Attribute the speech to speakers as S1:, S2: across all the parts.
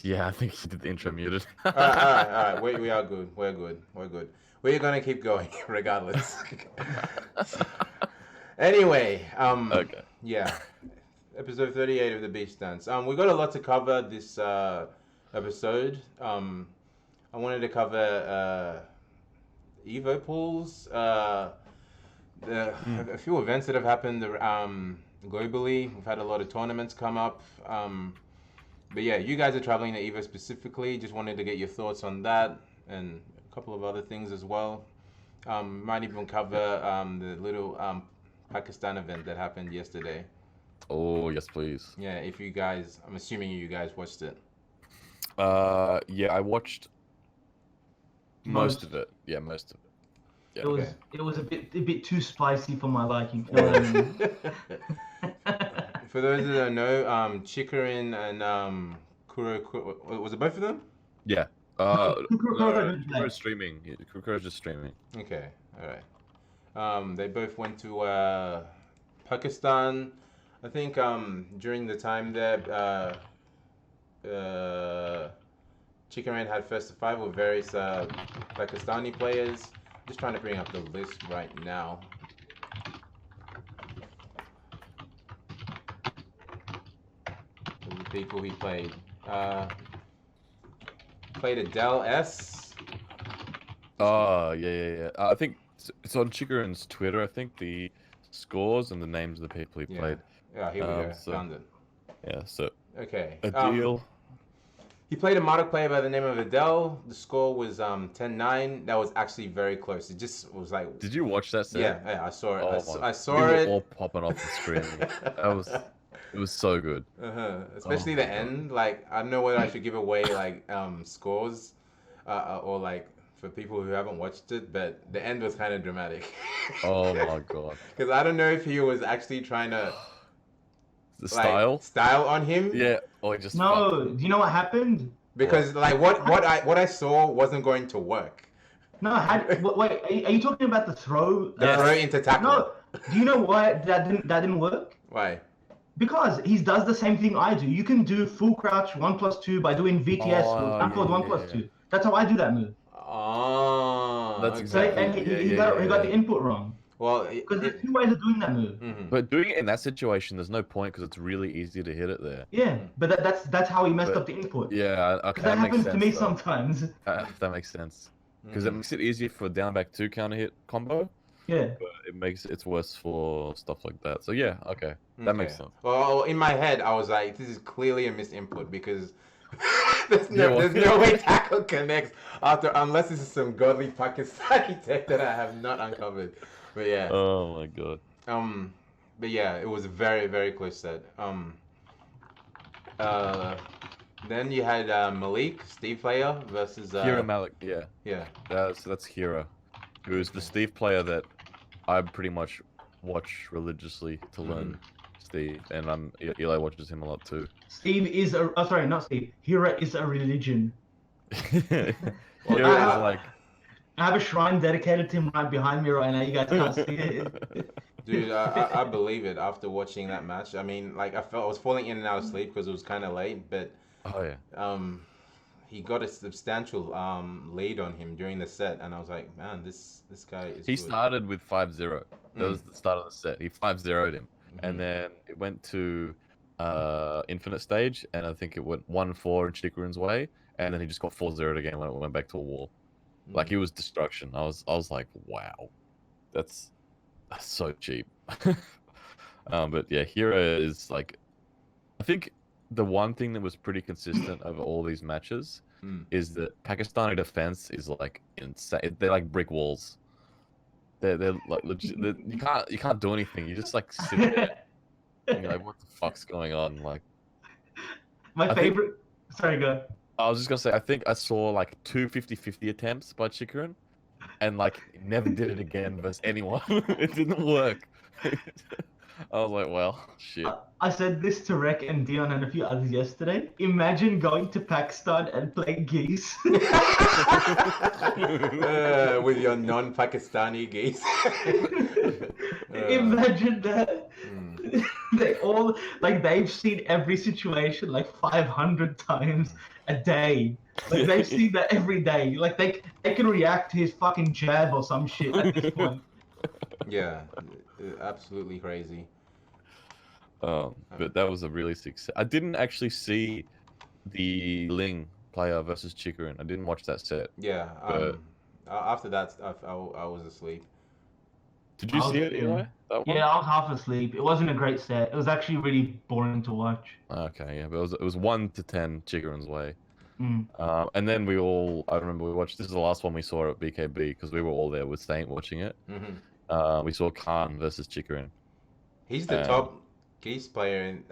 S1: Yeah, I think he did the intro muted.
S2: All right. We are good. We're good. We're gonna keep going regardless. Anyway,
S1: Okay.
S2: yeah, episode 38 of the Beach Dance. We got a lot to cover this episode. I wanted to cover Evo pools, a few events that have happened globally. We've had a lot of tournaments come up. But yeah, you guys are traveling to Evo specifically. Just wanted to get your thoughts on that and a couple of other things as well. Might even cover the little Pakistan event that happened yesterday.
S1: Oh, yes, please.
S2: Yeah, if you guys, I'm assuming you guys watched it.
S1: Yeah, I watched most of it. Yeah, most of it. Yeah.
S3: It was a bit too spicy for my liking. You know what I mean?
S2: For those that don't know, Chikarin and Kuro, was it both of them?
S1: Yeah. Kuro's streaming. Kuro's just streaming.
S2: Okay, all right. They both went to Pakistan. I think during the time there, Chikarin had first to five with various Pakistani players. Just trying to bring up the list right now. The people he played. Played Adele S.
S1: Oh, yeah. I think it's on Chikarin's Twitter. I think the scores and the names of the people he played.
S2: Yeah, here we go. Found it.
S1: Yeah, so.
S2: Okay.
S1: Adele.
S2: He played a model player by the name of Adele. The score was 10-9. That was actually very close. It just was like.
S1: Did you watch that set?
S2: Yeah, I saw it.
S1: Oh,
S2: I saw it.
S1: All popping off the screen. It was so good.
S2: Especially the end. Like, I don't know whether I should give away like scores, or like for people who haven't watched it, but the end was kind of dramatic.
S1: Oh my god.
S2: Because I don't know if he was actually trying to.
S1: The
S2: style on him.
S1: Yeah, or just
S3: no. Do you know what happened?
S2: Because like what I saw wasn't going to work.
S3: No, wait. Are you talking about the throw?
S2: The throw into tackle.
S3: No. Do you know why that didn't work?
S2: Why?
S3: Because he does the same thing I do. You can do full crouch 1+2 by doing VTS with 1+2. That's how I do that move.
S2: Oh,
S1: that's exactly.
S3: And he got the input wrong.
S2: Well,
S3: because there's two ways of doing that move.
S1: But doing it in that situation, there's no point because it's really easy to hit it there.
S3: Yeah, but that's how he messed up the input.
S1: Yeah, okay.
S3: That happens to me sometimes.
S1: That makes sense. Because it makes it easier for down back 2 counter hit combo.
S3: Yeah.
S1: But it makes it's worse for stuff like that. So yeah, okay. That makes sense.
S2: Well, in my head, I was like, this is clearly a missed input because there's no way tackle connects unless this is some godly Pakistani tech that I have not uncovered. But yeah.
S1: Oh my god.
S2: But yeah, it was a very, very close set. Then you had Malik, Steve player versus
S1: Hira Malik. Yeah.
S2: Yeah.
S1: That's Hira, who's the Steve player that I pretty much watch religiously to learn Steve, and Eli watches him a lot too.
S3: Steve is not Steve. Hira is a religion.
S1: Hira is like.
S3: I have a shrine dedicated to him right behind me right now. You guys can't see it.
S2: Dude, I believe it after watching that match. I mean, like I was falling in and out of sleep because it was kind of late, but he got a substantial lead on him during the set, and I was like, man, this guy is.
S1: He
S2: good.
S1: Started with 5-0. That was the start of the set. He 5-0'd him, and then it went to infinite stage, and I think it went 1-4 in Chikarin's way, and then he just got 4-0'd again when it went back to a wall. Like, he was destruction. I was like, wow, that's so cheap. But yeah, Hira is like, I think the one thing that was pretty consistent over all these matches is that Pakistani defense is like insane. They're like brick walls. They're like legit. You can't do anything. You just like sit there. And you're like, what the fuck's going on? Like,
S3: my favorite. Sorry, go.
S1: I was just gonna say, I think I saw like 2 50-50 attempts by Chikarin, and like never did it again versus anyone. It didn't work. I was like, well, shit.
S3: I said this to Reck and Dion and a few others yesterday. Imagine going to Pakistan and playing geese.
S2: With your non-Pakistani geese.
S3: Imagine that. they all like they've seen every situation like 500 times a day. Like they've seen that every day. Like they can react to his fucking jab or some shit at this point.
S2: Yeah, absolutely crazy.
S1: But that was a really success. I didn't actually see the Ling player versus Chikarin. I didn't watch that set.
S2: Yeah.
S1: But
S2: After that, I was asleep.
S1: did you see it, Eli? That one?
S3: Yeah, I was half asleep. It wasn't a great set. It was actually really boring to watch.
S1: Okay, yeah, but it was 1-10 Chikarin's way.
S3: Mm.
S1: And then I remember we watched. This is the last one we saw at BKB because we were all there with Saint watching it. We saw Khan versus Chikarin.
S2: He's the top geese player in.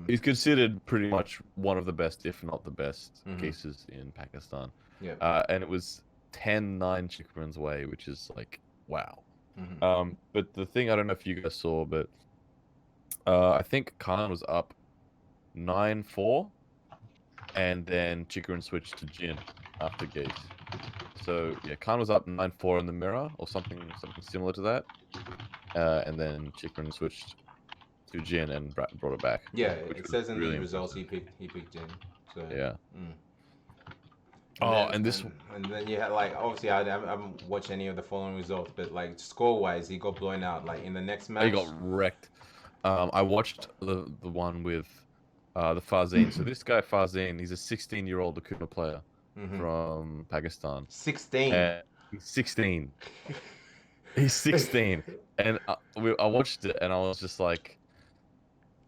S1: He's considered pretty much one of the best, if not the best, geeses in Pakistan.
S2: Yeah.
S1: And it was 10-9 Chikarin's way, which is like wow. But the thing, I don't know if you guys saw, but I think Khan was up 9-4, and then Chikarin switched to Jin after Geese. So yeah, Khan was up 9-4 in the mirror or something similar to that, and then Chikarin switched to Jin and brought it back.
S2: Yeah, it says in the results he picked Jin. So
S1: yeah.
S2: And then you had like obviously I haven't watched any of the following results, but like score wise he got blown out like in the next match.
S1: He got wrecked. I watched the one with the Farzeen. So this guy Farzeen, he's a 16-year-old Akuma player from Pakistan.
S2: 16.
S1: He's 16. He's 16, and I watched it and I was just like,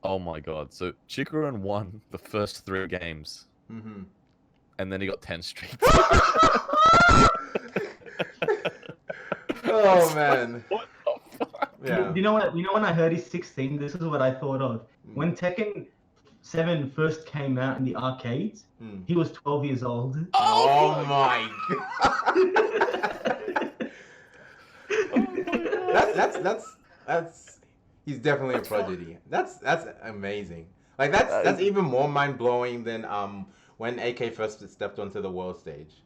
S1: oh my god. So Chikarin won the first 3 games. And then he got 10 streaks.
S2: Oh man.
S1: What the fuck?
S2: Yeah.
S3: You know what? You know when I heard he's 16, this is what I thought of. When Tekken 7 first came out in the arcades, he was 12 years old.
S2: Oh my god. That's he's definitely a prodigy. That's amazing. Like that's even more mind blowing than when AK first stepped onto the world stage.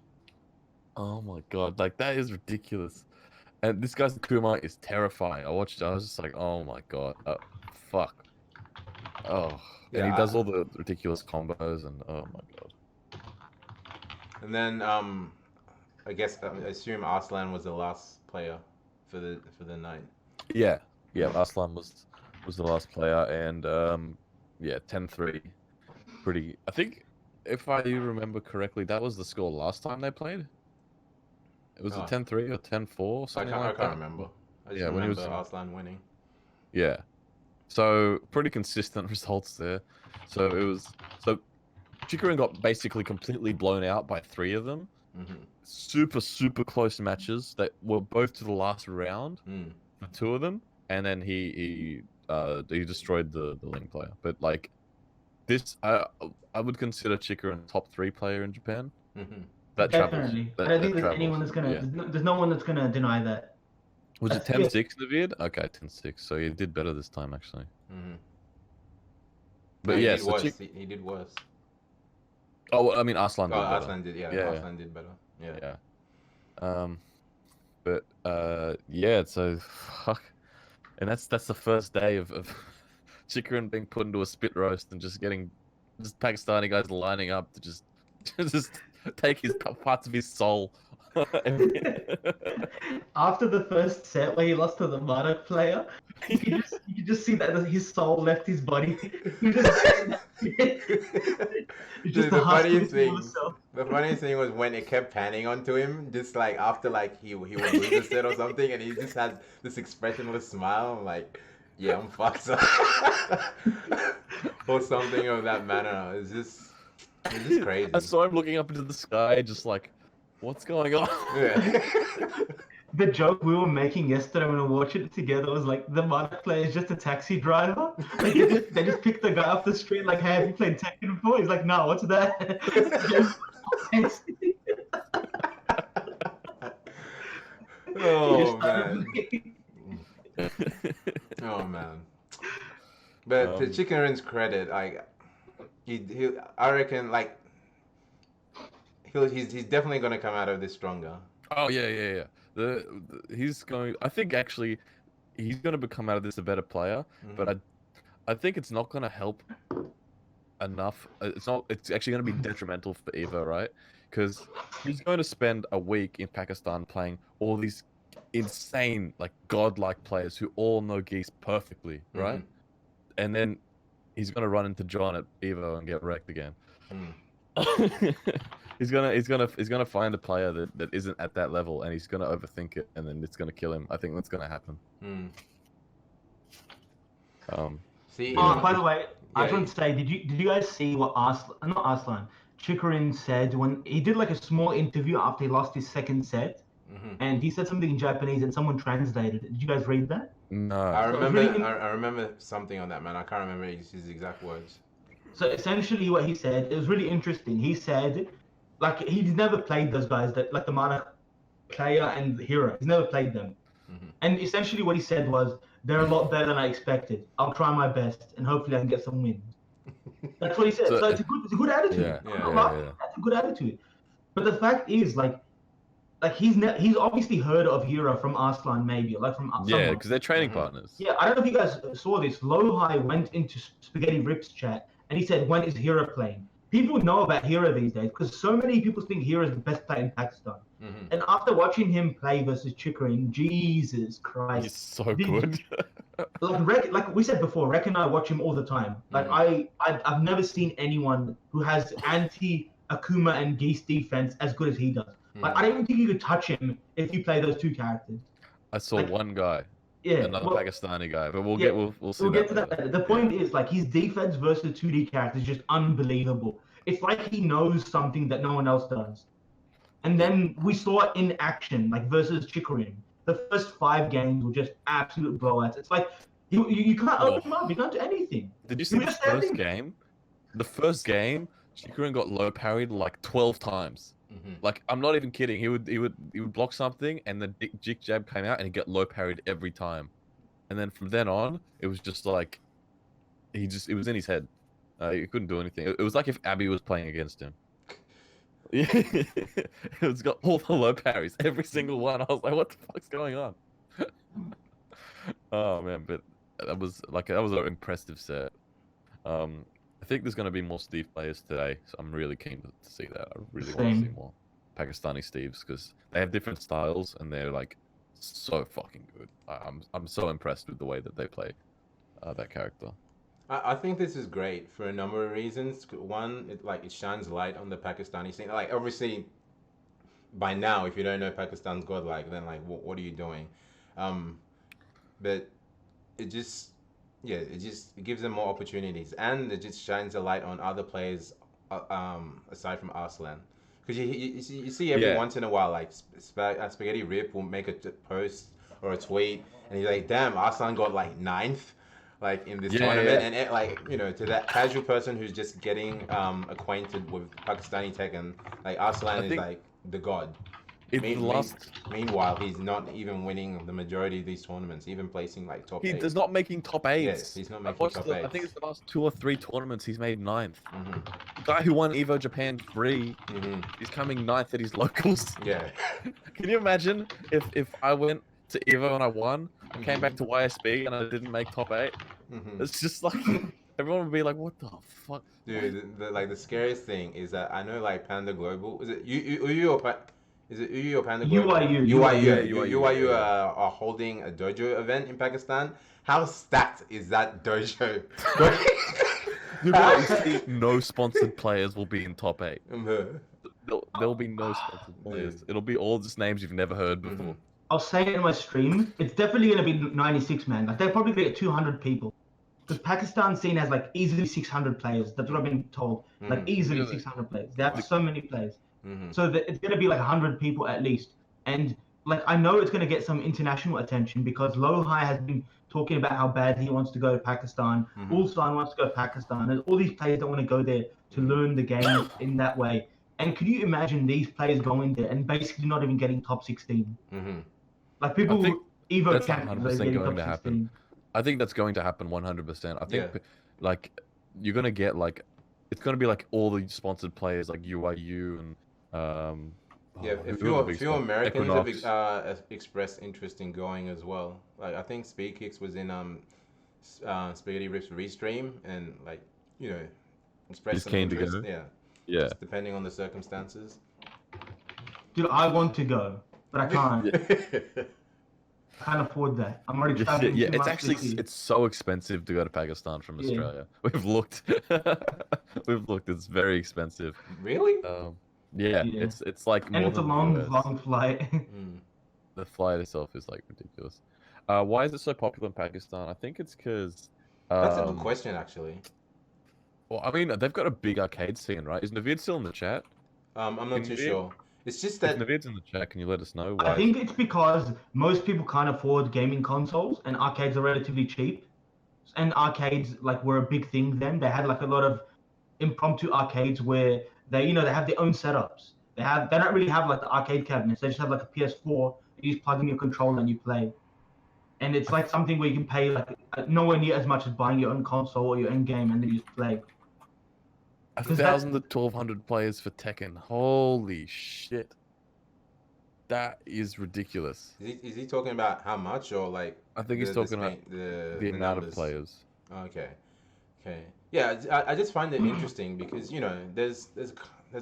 S1: Oh my god, like that is ridiculous. And this guy's Akuma is terrifying. I watched it, I was just like, oh my god, fuck. Oh, and he does all the ridiculous combos, and oh my god.
S2: And then I guess I assume Arslan was the last player for the night.
S1: Yeah, Aslan was the last player, and 10-3. Pretty. I think if I remember correctly, that was the score last time they played. It was a 10-3 or 10-4 or something like that.
S2: I can't remember. I just remember
S1: when he was
S2: Arslan winning.
S1: Yeah. So pretty consistent results there. So Chikarin got basically completely blown out by 3 of them. Super close matches that were both to the last round for 2 of them, and then he destroyed the Ling player. But like this, I would consider Chikarin top 3 player in Japan. That
S3: Definitely.
S1: travels.
S3: I don't think there's anyone that's gonna.
S1: Yeah.
S3: There's no one that's gonna deny that.
S1: Was it 10-6 in the vid? Okay, 10-6. So he did better this time, actually. But
S2: no,
S1: yeah,
S2: he did worse.
S1: Oh, I mean, Arslan did better.
S2: Arslan did, yeah. Arslan did better. Yeah.
S1: But yeah. So fuck, and that's the first day of Chikarin being put into a spit roast and just Pakistani guys lining up to just take his parts of his soul.
S3: After the first set where he lost to the Marduk player, you could just see that his soul left his body. The
S2: funniest thing was when it kept panning onto him, just like after like he would lose a set or something, and he just had this expressionless smile. I'm like, yeah, I'm fucked up. Or something of that manner. It's just crazy.
S1: I saw him looking up into the sky, just like, what's going on?
S2: Yeah.
S3: The joke we were making yesterday when we were watching it together was like the Marduk player is just a taxi driver. Like they just picked the guy off the street, like, hey, have you played Tekken before? He's like, no, what's that?
S2: Oh man. Oh man. But to Chikarin's credit, like I reckon like he's definitely gonna come out of this stronger.
S1: Oh yeah. He's going. I think actually, he's going to become out of this a better player. But I think it's not gonna help enough. It's not. It's actually gonna be detrimental for Evo, right? Because he's going to spend a week in Pakistan playing all these insane, like godlike players who all know Geese perfectly, right? And then he's gonna run into John at Evo and get wrecked again. he's gonna find a player that isn't at that level, and he's gonna overthink it, and then it's gonna kill him. I think that's gonna happen.
S2: See,
S3: By the way, I
S2: yeah,
S3: just want to say, did you guys see what not Arslan, Chikarin said when he did like a small interview after he lost his second set, and he said something in Japanese and someone translated it. Did you guys read that?
S1: No.
S2: I
S3: So it was
S2: remember.
S3: really
S2: I remember something on that, man. I can't remember his exact words.
S3: So essentially, what he said, it was really interesting. He said, like, he's never played those guys that like the Mana player and the hero. He's never played them. And essentially, what he said was, they're a lot better than I expected. I'll try my best, and hopefully, I can get some wins. That's what he said. So it's a good attitude.
S1: Yeah.
S3: That's a good attitude. But the fact is, like he's obviously heard of Hero from Arslan, maybe, like from someone.
S1: Because they're training partners.
S3: Yeah, I don't know if you guys saw this. Lowhigh went into Spaghetti Rip's chat and he said, when is Hero playing? People know about Hero these days because so many people think Hero is the best player in Pakistan. And after watching him play versus Chikarin, Jesus Christ.
S1: He's so good.
S3: like we said before, Reck and I watch him all the time. Like I've never seen anyone who has anti-Akuma and Geese defense as good as he does. Like I don't even think you could touch him if you play those two characters.
S1: I saw one guy. Another Pakistani guy, but we'll see.
S3: We'll get to that later. The point is, like, his defense versus 2D characters is just unbelievable. It's like he knows something that no one else does. And then we saw it in action, like versus Chikarin. The first 5 games were just absolute blowouts. It's like you can't open him up. You can't do anything.
S1: Did you see the first game? The first game, Chikarin got low parried like 12 times. Like, I'm not even kidding. He would block something, and the jig jab came out, and he'd get low parried every time. And then from then on, it was just like it was in his head. He couldn't do anything. It was like if Abby was playing against him. It was got all the low parries, every single one. I was like, what the fuck's going on? Oh man, but that was an impressive set. I think there's going to be more Steve players today, so I'm really keen to see that. I really want to see more Pakistani Steves because they have different styles and they're like so fucking good. I'm so impressed with the way that they play that character.
S2: I think this is great for a number of reasons. One, it shines light on the Pakistani scene. Like, obviously, by now, if you don't know Pakistan's godlike, then like, what are you doing? But it just gives them more opportunities, and it just shines a light on other players aside from Arslan. Because you see every once in a while, like Spaghetti Rip will make a post or a tweet, and he's like, "Damn, Arslan got like 9th." Like in this tournament, and it, like, you know, to that casual person who's just getting acquainted with Pakistani Tekken, like Arslan is like the god. Meanwhile, he's not even winning the majority of these tournaments, even placing like top 8.
S1: He's not making top 8s.
S2: Yes, he's not making top 8s.
S1: I think it's the last 2 or 3 tournaments he's made 9th. The guy who won Evo Japan 3, he's coming 9th at his locals.
S2: Yeah.
S1: Can you imagine if I went to Evo and I won, I came back to YSB and I didn't make top 8? It's just like everyone would be like, "What the fuck?"
S2: Dude, the scariest thing is that I know like Panda Global, is it Uyu or Uyu or Panda Global? UYU are holding a dojo event in Pakistan. How stacked is that dojo?
S1: No sponsored players will be in top 8. There'll be no sponsored players. It'll be all just names you've never heard before.
S3: I'll say it in my stream. It's definitely going to be 96 man. Like, they'll probably get 200 people. Because Pakistan scene has like easily 600 players. That's what I've been told. Like easily 600 players. They have so many players. So it's going to be like 100 people at least. And like, I know it's going to get some international attention because Lowhigh has been talking about how bad he wants to go to Pakistan. Ulsan wants to go to Pakistan. And all these players don't want to go there to learn the game in that way. And could you imagine these players going there and basically not even getting top 16? Like, people Evo champions are getting top 16.
S1: I think that's going to happen 100%. I think like you're gonna get like it's gonna be like all the sponsored players like UYU and
S2: a few Americans have expressed interest in going as well. Like, I think SpeedKicks was in Spaghetti Rips restream and like you know express
S1: He's
S2: some
S1: keen to
S2: interest.
S1: go.
S2: Yeah,
S1: Yeah.
S2: just depending on the circumstances.
S3: Dude, I want to go, but I can't.
S1: Yeah.
S3: I can't afford that. I'm already
S1: Yeah,
S3: traveling
S1: yeah,
S3: too
S1: it's
S3: much
S1: actually
S3: this year.
S1: it's so expensive to go to Pakistan from
S3: Yeah.
S1: Australia. We've looked. We've looked. It's very expensive.
S2: Really?
S1: Yeah,
S3: Yeah.
S1: it's like
S3: And
S1: more
S3: it's a
S1: than the
S3: long,
S1: US.
S3: long flight.
S2: Mm.
S1: The flight itself is like ridiculous. Why is it so popular in Pakistan? I think it's because,
S2: That's a good question, actually.
S1: well, I mean, they've got a big arcade scene, right? Is Naveed still in the chat?
S2: I'm not
S1: Can
S2: too
S1: Naveed,
S2: sure. It's just
S1: if
S2: that.
S1: Naveed's in the chat, can you let us know
S3: I
S1: why?
S3: think it's because most people can't afford gaming consoles, and arcades are relatively cheap. And arcades like were a big thing then. They had like a lot of impromptu arcades where they have their own setups. They don't really have like the arcade cabinets. They just have like a PS4. You just plug in your controller and you play. And it's like something where you can pay like nowhere near as much as buying your own console or your own game and then you just play.
S1: 1,000 to 1,200 players for Tekken. Holy shit, that is ridiculous.
S2: Is he talking about how much or like
S1: I think he's talking about the amount
S2: numbers?
S1: of players.
S2: Okay, okay. Yeah, I just find it interesting because there's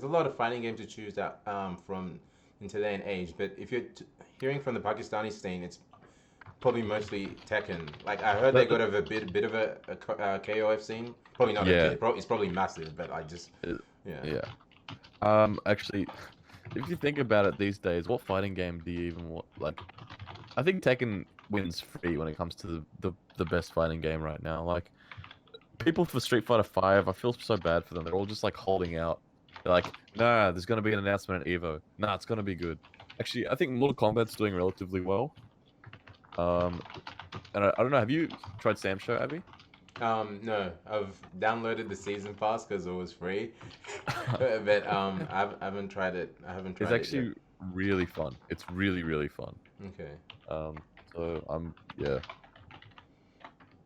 S2: a lot of fighting games to choose out from in today and age. But if you're hearing from the Pakistani scene, it's probably mostly Tekken. Like I heard they got a bit of a KOF scene. Probably not.
S1: Yeah.
S2: It's probably massive, but I just yeah.
S1: Yeah. Actually, if you think about it these days, what fighting game do you even want? Like, I think Tekken wins free when it comes to the best fighting game right now. Like, people for Street Fighter 5, I feel so bad for them. They're all just like holding out. They're like, nah, there's gonna be an announcement at Evo. Nah, it's gonna be good. Actually, I think Mortal Kombat's doing relatively well. And I don't know. Have you tried Sam's Show, Abby?
S2: No, I've downloaded the season pass because it was free, but I haven't tried it. I haven't tried
S1: It's
S2: it
S1: actually really fun. It's really, really fun.
S2: yet. Okay.
S1: So yeah.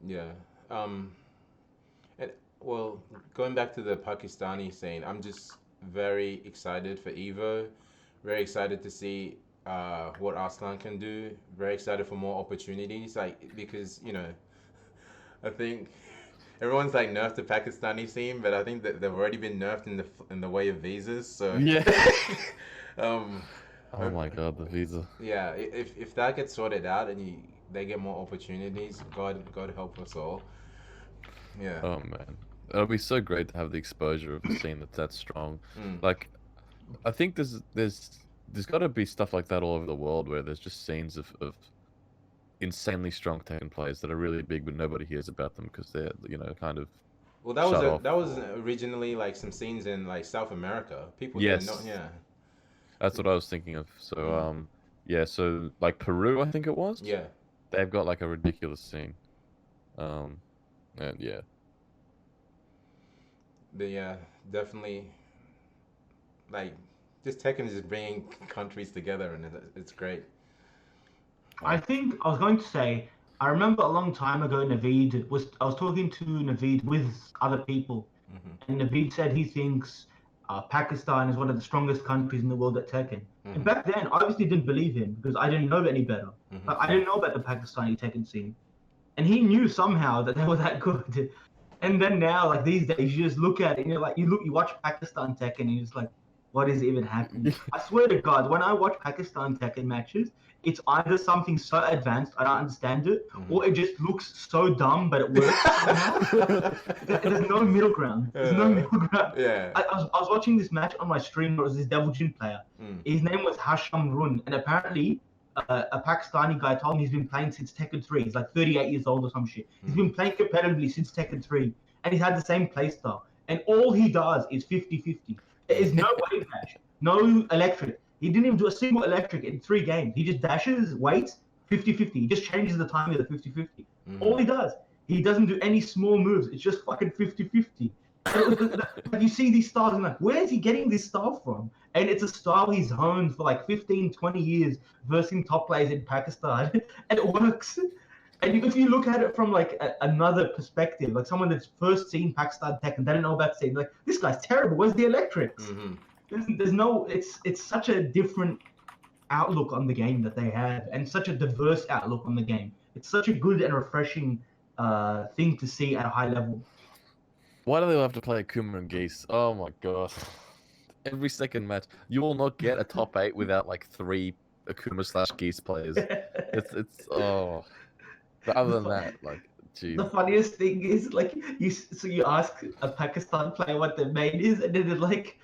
S2: Yeah. Well, going back to the Pakistani scene, I'm just very excited for Evo. Very excited to see what Arslan can do. Very excited for more opportunities. Like because I think everyone's like nerfed the Pakistani scene, but I think that they've already been nerfed in the way of visas. So
S1: Yeah.
S2: um,
S1: Oh my god, the visa.
S2: yeah, if that gets sorted out and they get more opportunities, God help us all. Yeah.
S1: Oh man, it'll be so great to have the exposure of a scene that's that strong.
S2: Mm.
S1: Like, I think there's got to be stuff like that all over the world where there's just scenes of insanely strong Tekken players that are really big, but nobody hears about them because they're kind of.
S2: Well, that
S1: shut off.
S2: was originally like some scenes in like South America. People
S1: Yes.
S2: there, yeah.
S1: That's what I was thinking of. So yeah, so like Peru, I think it was.
S2: Yeah.
S1: They've got like a ridiculous scene. And yeah.
S2: But yeah, definitely. Like, just Tekken is just bringing countries together, and it's great.
S3: I think I was going to say, I remember a long time ago, I was talking to Naveed with other people, and Naveed said he thinks Pakistan is one of the strongest countries in the world at Tekken. And back then, I obviously didn't believe him because I didn't know any better. Like, I didn't know about the Pakistani Tekken scene. And he knew somehow that they were that good. And then now, like these days, you just look at it and you watch Pakistan Tekken and you're just like, what is even happening? I swear to God, when I watch Pakistan Tekken matches, it's either something so advanced I don't understand it, or it just looks so dumb but it works somehow. There's no middle ground. There's no middle ground.
S2: Yeah.
S3: I was watching this match on my stream. It was this Devil Jin player. His name was Hasham Run, and apparently a Pakistani guy told me he's been playing since Tekken 3. He's like 38 years old or some shit. He's been playing competitively since Tekken 3, and he's had the same playstyle. And all he does is 50-50. There is no wave dash, no electric. He didn't even do a single electric in 3 games. He just dashes, waits, 50-50. He just changes the timing of the 50-50. All he does. He doesn't do any small moves. It's just fucking 50-50. You see these styles and like, where is he getting this style from? And it's a style he's honed for like 15, 20 years versing top players in Pakistan. And it works. And if you look at it from like another perspective, like someone that's first seen Pakistan Tekken, they don't know about the scene, like, this guy's terrible. Where's the electrics? There's no, it's such a different outlook on the game that they have, and such a diverse outlook on the game. It's such a good and refreshing thing to see at a high level.
S1: Why do they have to play Akuma and Geese? Oh my god. Every second match. You will not get a top 8 without like 3 Akuma/Geese players. It's oh. But other than that, like,
S3: The
S1: jeez.
S3: funniest thing is like you ask a Pakistan player what their main is, and then they're like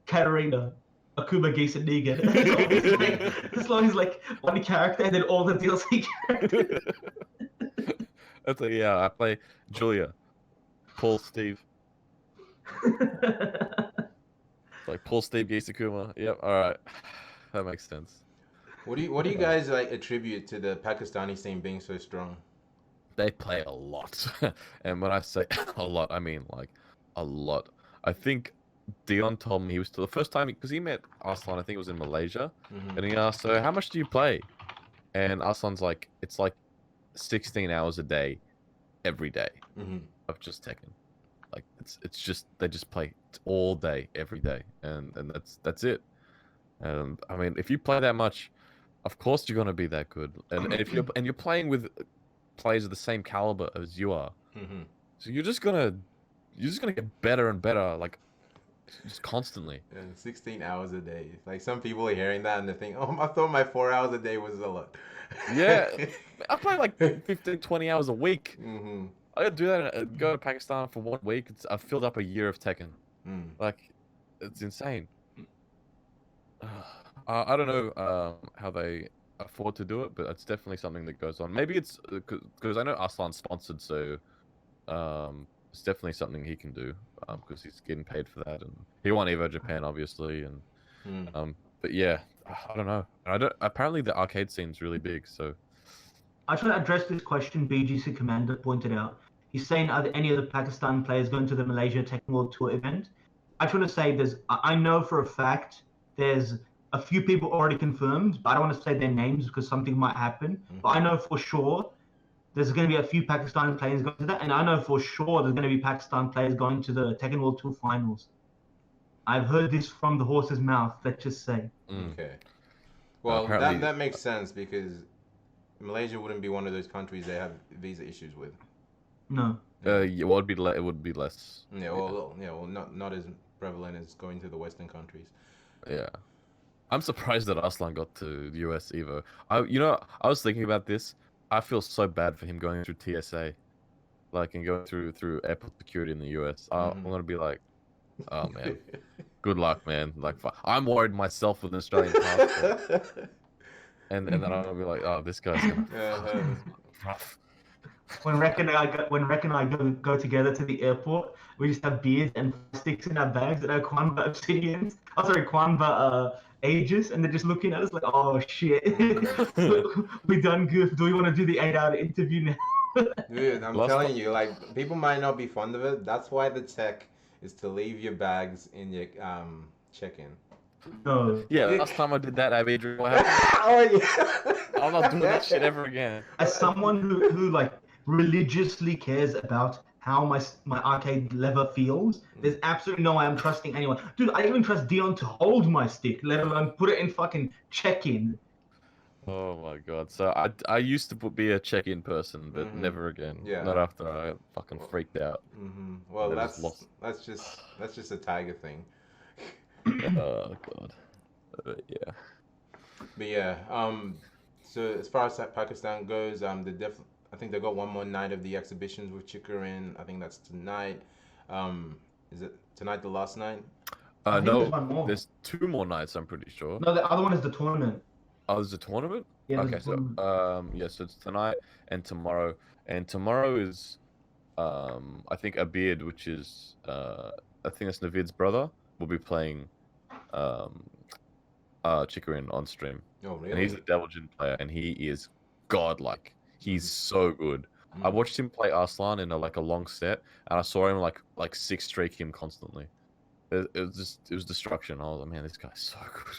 S3: Katarina, Akuma, Geese, and Negan. As long as like one character, and then all the DLC characters.
S1: That's like, yeah, I play Julia, Paul, Steve. It's like Paul, Steve, Geese, Akuma. Yep, alright. That makes sense.
S2: What do you guys like attribute to the Pakistani scene being so strong?
S1: They play a lot. And when I say a lot, I mean like a lot. I think Dion told me he was the first time, because he met Arslan, I think it was in Malaysia, and he asked, so how much do you play? And Arslan's like, it's like 16 hours a day, every day of just Tekken. Like it's just, they just play all day, every day, and that's it. And I mean, if you play that much, of course you're gonna be that good. And if you're playing with players of the same caliber as you are, so you're just gonna get better and better, like just constantly.
S2: And 16 hours a day. Like some people are hearing that and they think, oh, I thought my 4 hours a day was a lot.
S1: Yeah, I play like 15, 20 hours a week. I gotta do that and go to Pakistan for 1 week. I've filled up a year of Tekken. Like, it's insane. I don't know how they afford to do it, but it's definitely something that goes on. Maybe it's because I know Arslan's sponsored, so it's definitely something he can do because he's getting paid for that, and he won Evo Japan obviously, and but yeah, I don't know. Apparently the arcade scene's really big, so.
S3: I try to address this question BGC Commander pointed out. He's saying, are there any other Pakistan players going to the Malaysia Tekken World Tour event? I try to say I know for a fact there's a few people already confirmed, but I don't want to say their names because something might happen. But I know for sure there's going to be a few Pakistani players going to that, and I know for sure there's going to be Pakistan players going to the Tekken World Tour finals. I've heard this from the horse's mouth, let's just say.
S2: Okay. Well, that makes sense because Malaysia wouldn't be one of those countries they have visa issues with.
S3: No.
S1: Yeah, it would be less.
S2: Yeah, well, not as prevalent as going to the Western countries.
S1: Yeah. I'm surprised that Arslan got to US Evo. I was thinking about this. I feel so bad for him going through TSA, like, and going through airport security in the US. I'm gonna be like, oh man, good luck, man. Like, I'm worried myself with an Australian passport, and then I'm gonna be like, oh, this guy's gonna rough.
S3: When Reck and I go together to the airport, we just have beers and sticks in our bags that are Kwanba obsidians. Oh, sorry, Kwanba ages, and they're just looking at us like, oh shit, we done goof. Do we want to do the 8-hour interview now?
S2: Dude, I'm telling you, like, people might not be fond of it. That's why the tech is to leave your bags in your check-in.
S3: No.
S1: Yeah, last time I did that, Adrian, what happened?
S2: Oh yeah.
S1: I'm not doing that shit ever again.
S3: As someone who like religiously cares about how my arcade lever feels, there's absolutely no way I'm trusting anyone. Dude, I even trust Dion to hold my stick, let alone put it in fucking check-in.
S1: Oh my god. So I used to be a check-in person, but never again.
S2: Yeah.
S1: Not after I fucking freaked out.
S2: Well, that's just a Tiger thing.
S1: Oh god. Yeah.
S2: But yeah, so as far as Pakistan goes, I think they got one more night of the exhibitions with Chikarin. I think that's tonight. Is it tonight the last night?
S1: No, there's 2 more nights, I'm pretty sure.
S3: No, the other one is the tournament.
S1: Oh, there's a tournament?
S3: Yeah,
S1: okay, so so it's tonight and tomorrow. And tomorrow is I think Abid, which is I think that's Navid's brother, will be playing Chikarin on stream.
S2: Oh, really?
S1: And he's a Devil Jin player, and he is godlike. He's so good. I watched him play Arslan in a long set, and I saw him like 6-streak him constantly. It was destruction. I was like, man, this guy's so good.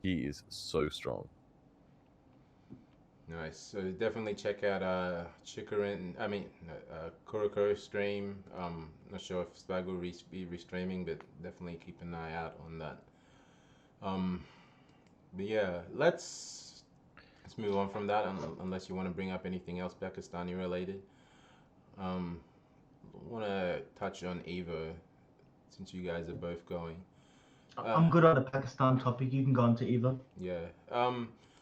S1: He is so strong.
S2: Nice. So definitely check out Chikarin. I mean, Kuroko stream. Not sure if Spag will be restreaming, but definitely keep an eye out on that. But yeah, let's move on from that. Unless you want to bring up anything else Pakistani related. Want to touch on Evo since you guys are both going.
S3: I'm good on the Pakistan topic. You can go on to Eva.
S2: Yeah.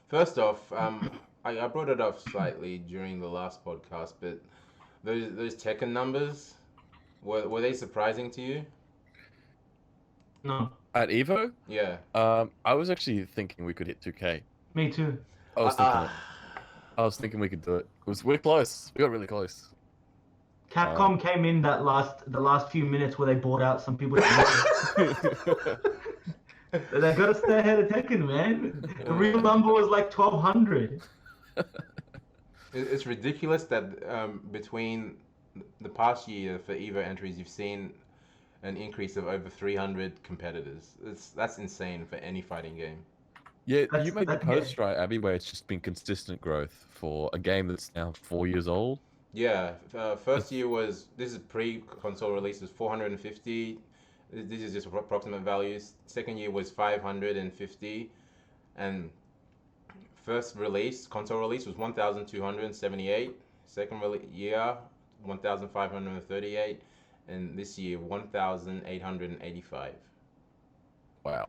S2: First off, I brought it up slightly during the last podcast, but those Tekken numbers were they surprising to you?
S3: No,
S1: At Evo,
S2: Yeah.
S1: I was actually thinking we could hit 2K.
S3: me too.
S1: I was thinking it. I was thinking we could do it. We're close. We got really close.
S3: Capcom came in the last few minutes where they bought out some people. They got to stay ahead of Tekken, man. The real number was like 1,200.
S2: It's ridiculous that between the past year for Evo entries, you've seen an increase of over 300 competitors. That's insane for any fighting game.
S1: Yeah,
S3: That's-
S1: you made the
S3: that-
S1: post, right, Abby, where it's just been consistent growth for a game that's now 4 years old.
S2: Yeah, first year this is pre-console release, was 450. This is just approximate values. Second year was 550, and first release, console release, was 1,278. Second year, 1,538, and this year 1,885.
S1: Wow,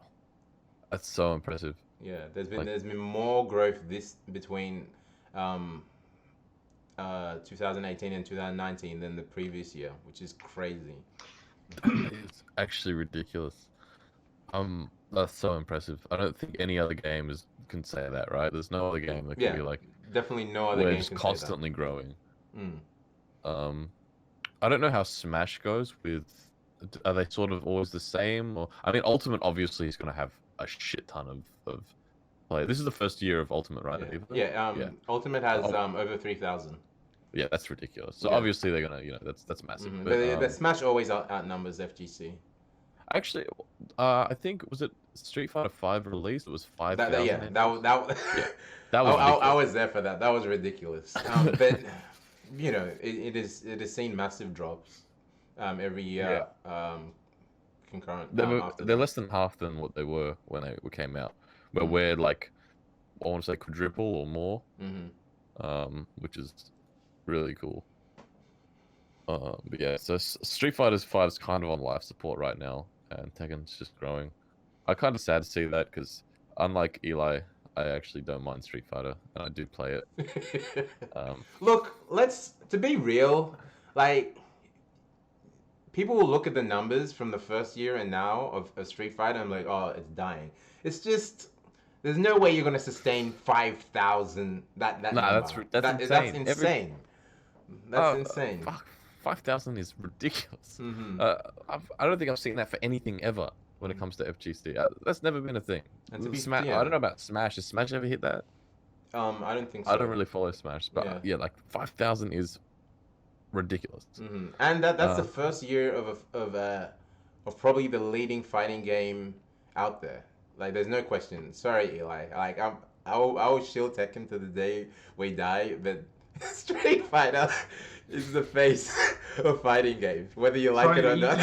S1: that's so impressive.
S2: Yeah, there's
S1: Like-
S2: been more growth between 2018 and 2019 than the previous year, which is crazy.
S1: It's actually ridiculous. That's so impressive. I don't think any other game can say that, right? There's no other game that can
S2: Yeah,
S1: be like
S2: Definitely no other
S1: we're
S2: game
S1: just
S2: can
S1: constantly growing.
S2: say that.
S1: I don't know how Smash goes with. Are they sort of always the same? Or I mean, Ultimate obviously is going to have a shit ton of play. This is the first year of Ultimate, right?
S2: Yeah. Ultimate has
S1: Oh.
S2: over 3,000.
S1: Yeah, that's ridiculous. So
S2: Yeah.
S1: obviously they're gonna, that's massive.
S2: Mhm.
S1: But,
S2: But Smash always outnumbers FGC.
S1: actually, I think was it Street Fighter 5 release? It was 5,000.
S2: Yeah, that
S1: Yeah, that was
S2: I
S1: ridiculous.
S2: was there for that. That was ridiculous. But it has seen massive drops every year. Concurrent. After
S1: They're
S2: that.
S1: less than half than what they were when they came out. But we're like, I want to say quadruple or more, which is really cool. But yeah, so Street Fighter 5 is kind of on life support right now, and Tekken's just growing. I'm kind of sad to see that because, unlike Eli, I actually don't mind Street Fighter, and I do play it.
S2: Look, to be real, like, people will look at the numbers from the first year and now of Street Fighter and like, oh, it's dying. It's just, there's no way you're going to sustain 5,000, that
S1: Nah,
S2: number.
S1: that's insane.
S2: That's insane. That's insane.
S1: Fuck, 5,000 is ridiculous.
S2: Mhm.
S1: I don't think I've seen that for anything ever when it comes to FGC. That's never been a thing.
S2: And to be-
S1: Smash,
S2: yeah.
S1: I don't know about Smash. Has Smash ever hit that?
S2: I don't think so.
S1: I don't really follow Smash, but yeah, like 5,000 is ridiculous.
S2: Mhm. And that's the first year of probably the leading fighting game out there. Like, there's no question. Sorry, Eli. Like, I will shield Tekken to the day we die, but Street Fighter is the face of fighting games, whether you like it or not.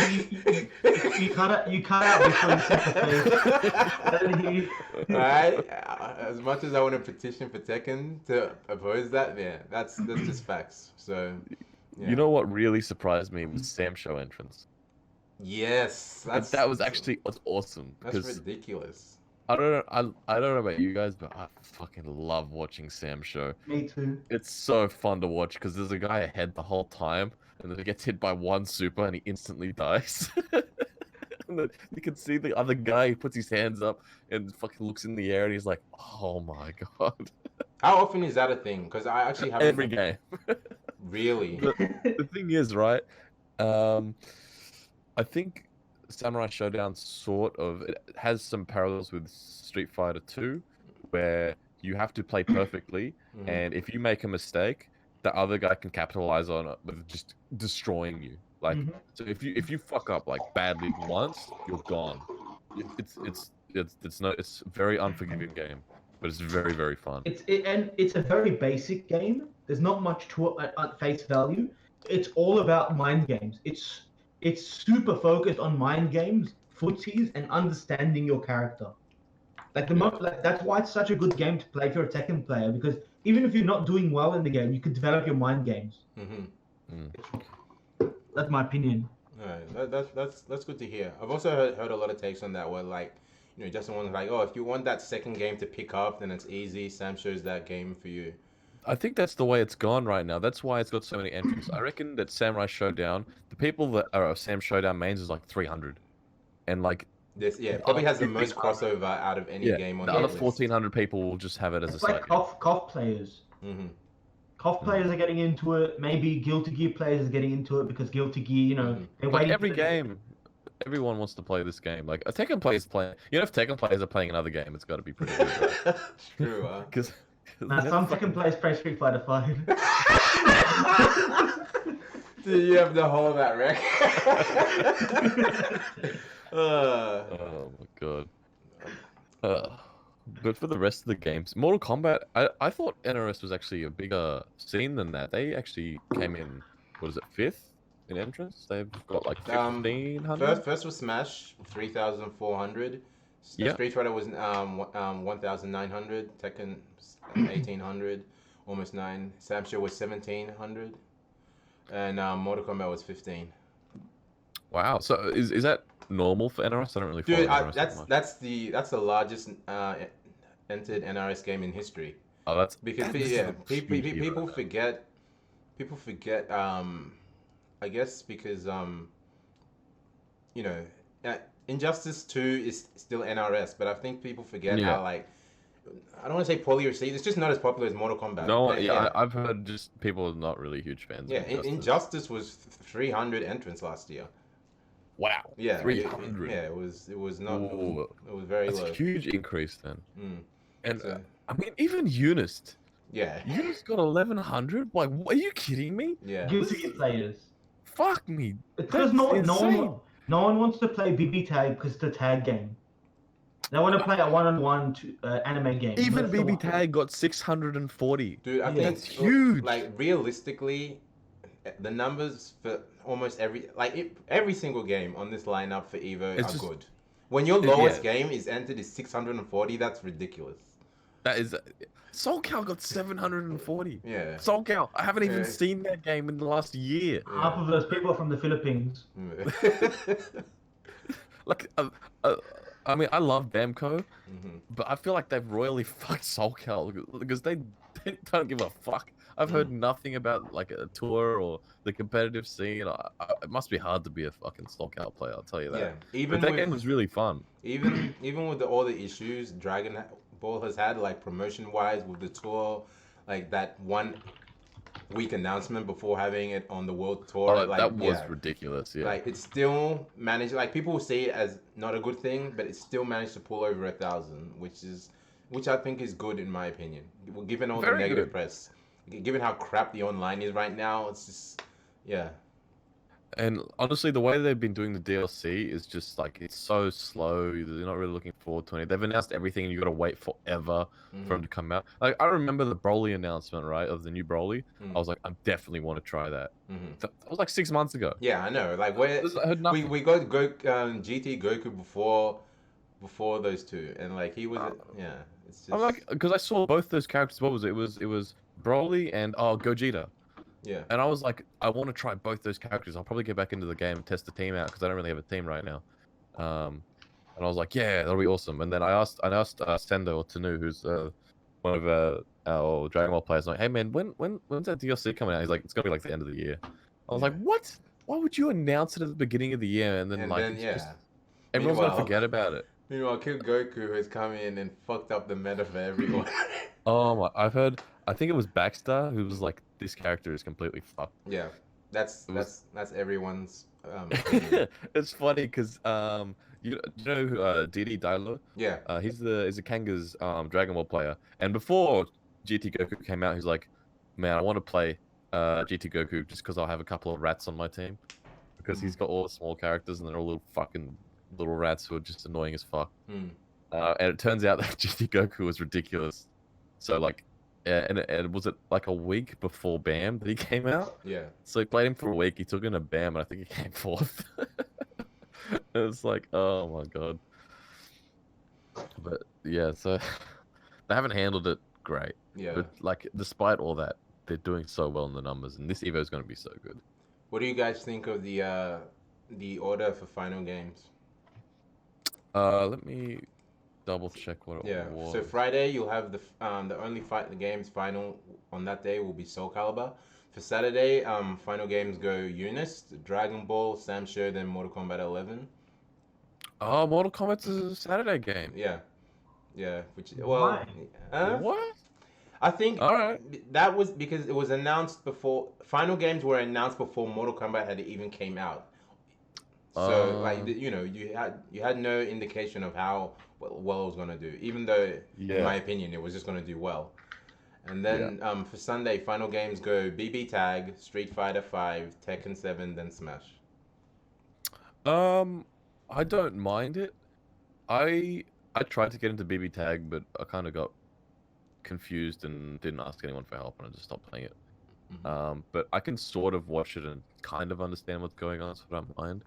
S3: You cut out before you said the face.
S2: Alright, as much as I want to petition for Tekken to oppose that, yeah, that's just facts. So, yeah.
S1: You know what really surprised me was Sam Show entrance.
S2: Yes,
S1: That was awesome.
S2: that's
S1: Because
S2: ridiculous.
S1: I don't know about you guys, but I fucking love watching Sam Show.
S3: Me too.
S1: It's so fun to watch because there's a guy ahead the whole time, and then he gets hit by one super and he instantly dies. And then you can see the other guy, he puts his hands up and fucking looks in the air and he's like, oh my god.
S2: How often is that a thing? Because I actually haven't.
S1: Every game.
S2: Really?
S1: The thing is, right? I think Samurai Showdown it has some parallels with Street Fighter 2, where you have to play perfectly,
S2: Mhm.
S1: and if you make a mistake, the other guy can capitalize on it with just destroying you. Like,
S3: Mhm.
S1: so if you fuck up like badly once, you're gone. It's a very unforgiving game, but it's very, very fun.
S3: And it's a very basic game. There's not much to it at face value. It's all about mind games. It's super focused on mind games, footsies, and understanding your character. That's why it's such a good game to play if you're a Tekken player, because even if you're not doing well in the game, you can develop your mind games.
S2: Mhm.
S3: That's my opinion.
S2: Alright, that's good to hear. I've also heard a lot of takes on that where like, Justin was like, oh, if you want that second game to pick up, then it's easy. Sam shows that game for you.
S1: I think that's the way it's gone right now. That's why it's got so many entrants. I reckon that Samurai Showdown, the people that are Sam Showdown mains is like 300, and like
S2: This probably has the most crossover out of any game on
S1: the
S2: the
S1: other
S2: list.
S1: 1,400 people will just have it as
S3: It's
S1: a
S3: like
S1: side.
S3: cough players.
S2: Mm-hmm.
S3: Cough players are getting into it. Maybe Guilty Gear players are getting into it because Guilty Gear, they're
S1: Like
S3: waiting.
S1: every game, everyone wants to play this game. Like a Tekken player's playing. If Tekken players are playing another game, it's got to be pretty good. Right?
S2: True.
S1: Because
S3: Some Tekken players play Street Fighter 5.
S2: Do you have the whole of that, Reck?
S1: Oh my god. But for the rest of the games, Mortal Kombat, I thought NRS was actually a bigger scene than that. They actually came in, what is it, 5th in entrance? They've got like 1,500?
S2: First was Smash, 3,400.
S1: Yeah.
S2: Street Fighter was 1,900. Tekken, 1,800. Almost 9. Samsha was 1,700. And Mortal Kombat was 15.
S1: Wow. So is that normal for NRS? I don't really follow
S2: Dude,
S1: NRS that much.
S2: that's the largest entered NRS game in history.
S1: Oh, that's
S2: Because people forget. People forget. I guess because Injustice 2 is still NRS, but I think people forget how like. I don't want to say poorly received. It's just not as popular as Mortal Kombat.
S1: No, I've heard just people are not really huge fans.
S2: Yeah,
S1: of Injustice.
S2: Injustice was 300 entrants last year.
S1: Wow.
S2: Yeah,
S1: 300.
S2: It was not.
S1: Ooh.
S2: It was very
S1: That's
S2: low.
S1: a huge increase then. And
S2: So-
S1: I mean, even Eunice.
S2: Yeah.
S1: Eunice got 1,100. Like, are you kidding me?
S2: Yeah.
S3: Guilty Gear players.
S1: Fuck me.
S3: Because
S1: That's
S3: no
S1: insane.
S3: one wants to play BB Tag because it's a tag game. They want to play a one-on-one anime game.
S1: Even
S3: That's the
S1: BB
S3: one.
S1: Tag got 640.
S2: Dude, I
S3: Yeah.
S2: think
S1: That's huge.
S2: Like realistically, the numbers for almost every single game on this lineup for Evo
S1: It's
S2: are
S1: just-
S2: good. When your lowest
S1: yeah.
S2: game is entered is 640, that's ridiculous.
S1: That is. Soul Cal got 740.
S2: Yeah.
S1: Soul Cal. I haven't even
S2: Yeah.
S1: seen that game in the last year.
S3: Half of those people are from the Philippines.
S1: Like, I mean, I love Bamco,
S2: Mhm.
S1: but I feel like they've royally fucked Soul Cal because they don't give a fuck. I've heard nothing about like a tour or the competitive scene. It must be hard to be a fucking Soul Cal player. I'll tell you that.
S2: Yeah.
S1: But
S2: Even
S1: that
S2: with,
S1: game was really fun.
S2: even with all the issues Dragon Ball has had, like promotion wise with the tour, like that 1 week announcement before having it on the world tour.
S1: Oh,
S2: like,
S1: that was
S2: yeah.
S1: ridiculous. Yeah.
S2: Like it's still managed. Like people will see it as not a good thing, but it still managed to pull over 1,000, which I think is good in my opinion. Given all
S1: Very
S2: the negative
S1: good.
S2: press, given how crap the online is right now, it's just
S1: And honestly, the way they've been doing the DLC is just like it's so slow. They're not really looking forward to it. They've announced everything, and you got to wait forever for them to come out. Like I remember the Broly announcement, right, of the new Broly. I was like, I definitely want to try that. That was like 6 months ago.
S2: Yeah, I know. Like
S1: I heard nothing.
S2: we got GT Goku before those two, and like he was It's just
S1: I'm like, because I saw both those characters. What was it? It was Broly and Gogeta.
S2: yeah.
S1: And I was like, I want to try both those characters. I'll probably get back into the game and test the team out because I don't really have a team right now. And I was like, yeah, that'll be awesome. And then I asked Sendo or Tanu, who's one of our Dragon Ball players, like, hey man, when's that DLC coming out? He's like, it's gonna be like the end of the year. I was like, what? Why would you announce it at the beginning of the year and then everyone's gonna forget about it?
S2: Meanwhile, Kid Goku has come in and fucked up the meta for everyone.
S1: Oh my! I think it was Baxter who was like, this character is completely fucked.
S2: Yeah, that's everyone's. Opinion.
S1: It's funny because you know who DD Dailo?
S2: Yeah.
S1: He's a Kanga's Dragon Ball player, and before GT Goku came out, he's like, man, I want to play GT Goku just because I'll have a couple of rats on my team, because he's got all the small characters and they're all little rats who are just annoying as fuck. And it turns out that GT Goku was ridiculous. So like, and was it like a week before BAM that he came out?
S2: Yeah.
S1: So he played him for a week. He took in a BAM, and I think he came fourth. It's like, oh my god. But yeah, so they haven't handled it great.
S2: Yeah.
S1: But like, despite all that, they're doing so well in the numbers, and this Evo is going to be so good.
S2: What do you guys think of the order for final games?
S1: Let me double check what it
S2: Yeah.
S1: was.
S2: So Friday you'll have the only fight the games final on that day will be Soul Calibur. For Saturday, final games go Eunice, Dragon Ball, Sam Show, then Mortal Kombat 11.
S1: Oh, Mortal Kombat's a Saturday game.
S2: Yeah. Yeah. Which
S3: Why?
S1: What?
S2: I think
S1: All right.
S2: that was because it was announced before. Final games were announced before Mortal Kombat had even came out. So like you know you had no indication of how well it was gonna do, even though in my opinion it was just gonna do well. And then for Sunday, final games go BB Tag, Street Fighter 5, Tekken 7, then Smash.
S1: I don't mind it. I tried to get into BB Tag, but I kind of got confused and didn't ask anyone for help, and I just stopped playing it.
S2: Mm-hmm.
S1: But I can sort of watch it and kind of understand what's going on, so I don't mind.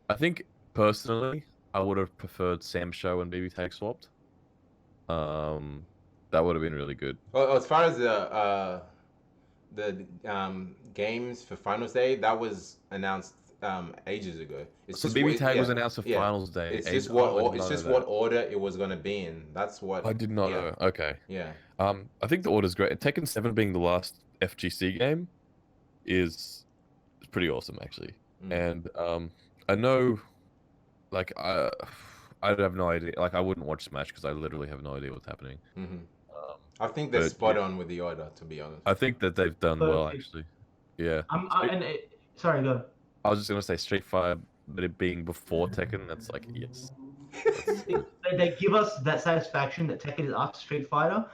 S1: I think personally, I would have preferred Sam Show and BB Tag swapped. That would have been really good.
S2: Well, as far as the games for Finals Day, that was announced ages ago. It's
S1: So
S2: just
S1: BB Tag was announced for
S2: yeah.
S1: Finals Day.
S2: It's just what order it was gonna be in. That's what
S1: I did not know. Okay.
S2: Yeah.
S1: I think the order's great. Tekken 7 being the last FGC game is pretty awesome, actually. And I know, like, I'd have no idea. Like, I wouldn't watch Smash because I literally have no idea what's happening.
S2: Mm-hmm. I think they're spot on with the order, to be honest.
S1: I think that they've done well, actually. Yeah.
S3: Sorry, go.
S1: I was just gonna say Street Fighter, but it being before Tekken, that's like yes.
S3: They give us that satisfaction that Tekken is after Street Fighter,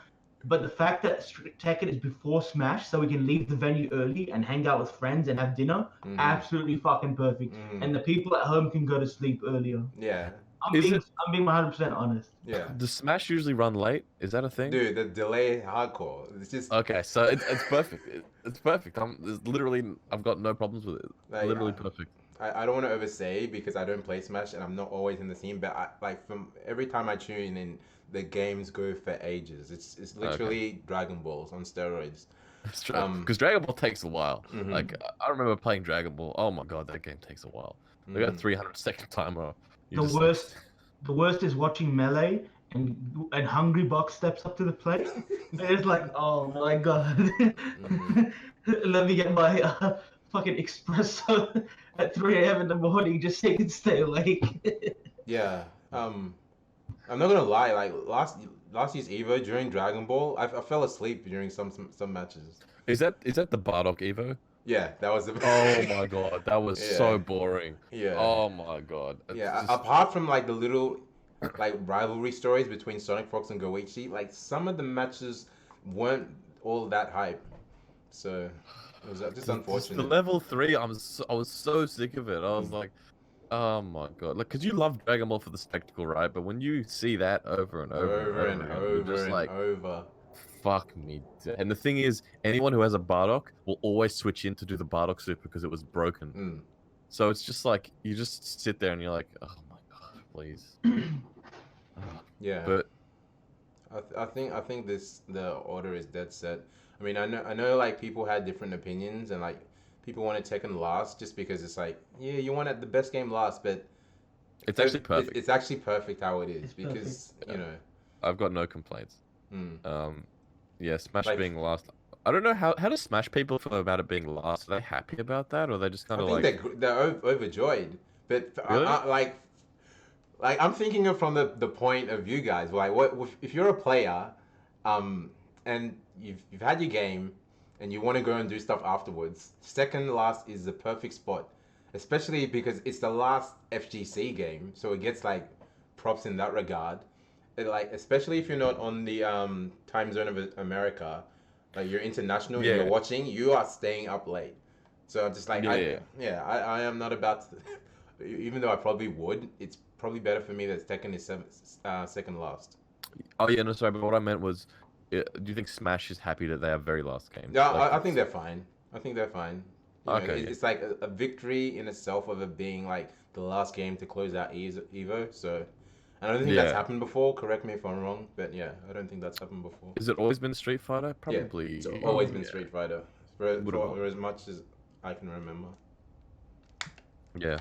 S3: but the fact that Tekken is before Smash, so we can leave the venue early and hang out with friends and have dinner, absolutely fucking perfect. And the people at home can go to sleep earlier.
S2: Yeah.
S3: I'm being 100% honest.
S2: Yeah.
S1: Does Smash usually run late? Is that a thing?
S2: Dude, the delay hardcore. It's just
S1: okay. So it's perfect. It's perfect. I've got no problems with it.
S2: Like,
S1: literally perfect.
S2: I don't want to oversay because I don't play Smash and I'm not always in the scene. But from every time I tune in, the games go for ages. It's literally Dragon Balls on steroids.
S1: It's true. Because Dragon Ball takes a while. Like I remember playing Dragon Ball. Oh my god, that game takes a while. They got a 300-second timer.
S3: The worst is watching Melee and Hungry Box steps up to the plate. It's like, oh my god. Let me get my fucking espresso at 3 a.m. in the morning just so you can stay awake.
S2: Yeah. I'm not gonna lie. Like last year's Evo during Dragon Ball, I fell asleep during some matches.
S1: Is that the Bardock Evo?
S2: Yeah, that was the.
S1: Oh my god, that was so boring.
S2: Yeah.
S1: Oh my god.
S2: Yeah. Apart from like the little, like rivalry stories between Sonic Fox and Goichi, like some of the matches weren't all that hype. So it was just unfortunate.
S1: The level 3, I was so sick of it. I was like, oh my god, like, cause you love Dragon Ball for the spectacle, right? But when you see that over and over, fuck me. And the thing is, anyone who has a Bardock will always switch in to do the Bardock super because it was broken. So it's just like you just sit there and you're like, oh my god, please.
S2: Yeah.
S1: But
S2: I think the order is dead set. I mean, I know like people had different opinions and like people wanted Tekken last just because it's like, yeah, you wanted the best game last, but
S1: it's actually perfect.
S2: It's actually perfect how it is because you know.
S1: I've got no complaints. Yeah, Smash being last. I don't know how does Smash people feel about it being last? Are they happy about that, or are they just kind of like?
S2: I think they're overjoyed, but
S1: really?
S2: like I'm thinking of from the point of view, guys. Like, what if you're a player, and you've had your game, and you want to go and do stuff afterwards? Second last is the perfect spot, especially because it's the last FGC game, so it gets like props in that regard. Like, especially if you're not on the time zone of America, like you're international and you're watching, you are staying up late. So I'm just like, I am not about to, even though I probably would, it's probably better for me that Tekken is second last.
S1: Oh yeah, no, sorry, but what I meant was, do you think Smash is happy that they have very last game?
S2: Yeah, like, I think they're fine. I think they're fine. You know,
S1: okay.
S2: It's like a victory in itself of it being like the last game to close out Evo. So I don't think that's
S1: Yeah.
S2: happened before. Correct me if I'm wrong, but yeah, I don't think that's happened before.
S1: Is it always been Street Fighter?
S2: Yeah,
S1: Probably.
S2: it's always been
S1: yeah.
S2: Street Fighter
S1: Would've
S2: for
S1: gone.
S2: as much as I can remember.
S1: Yeah.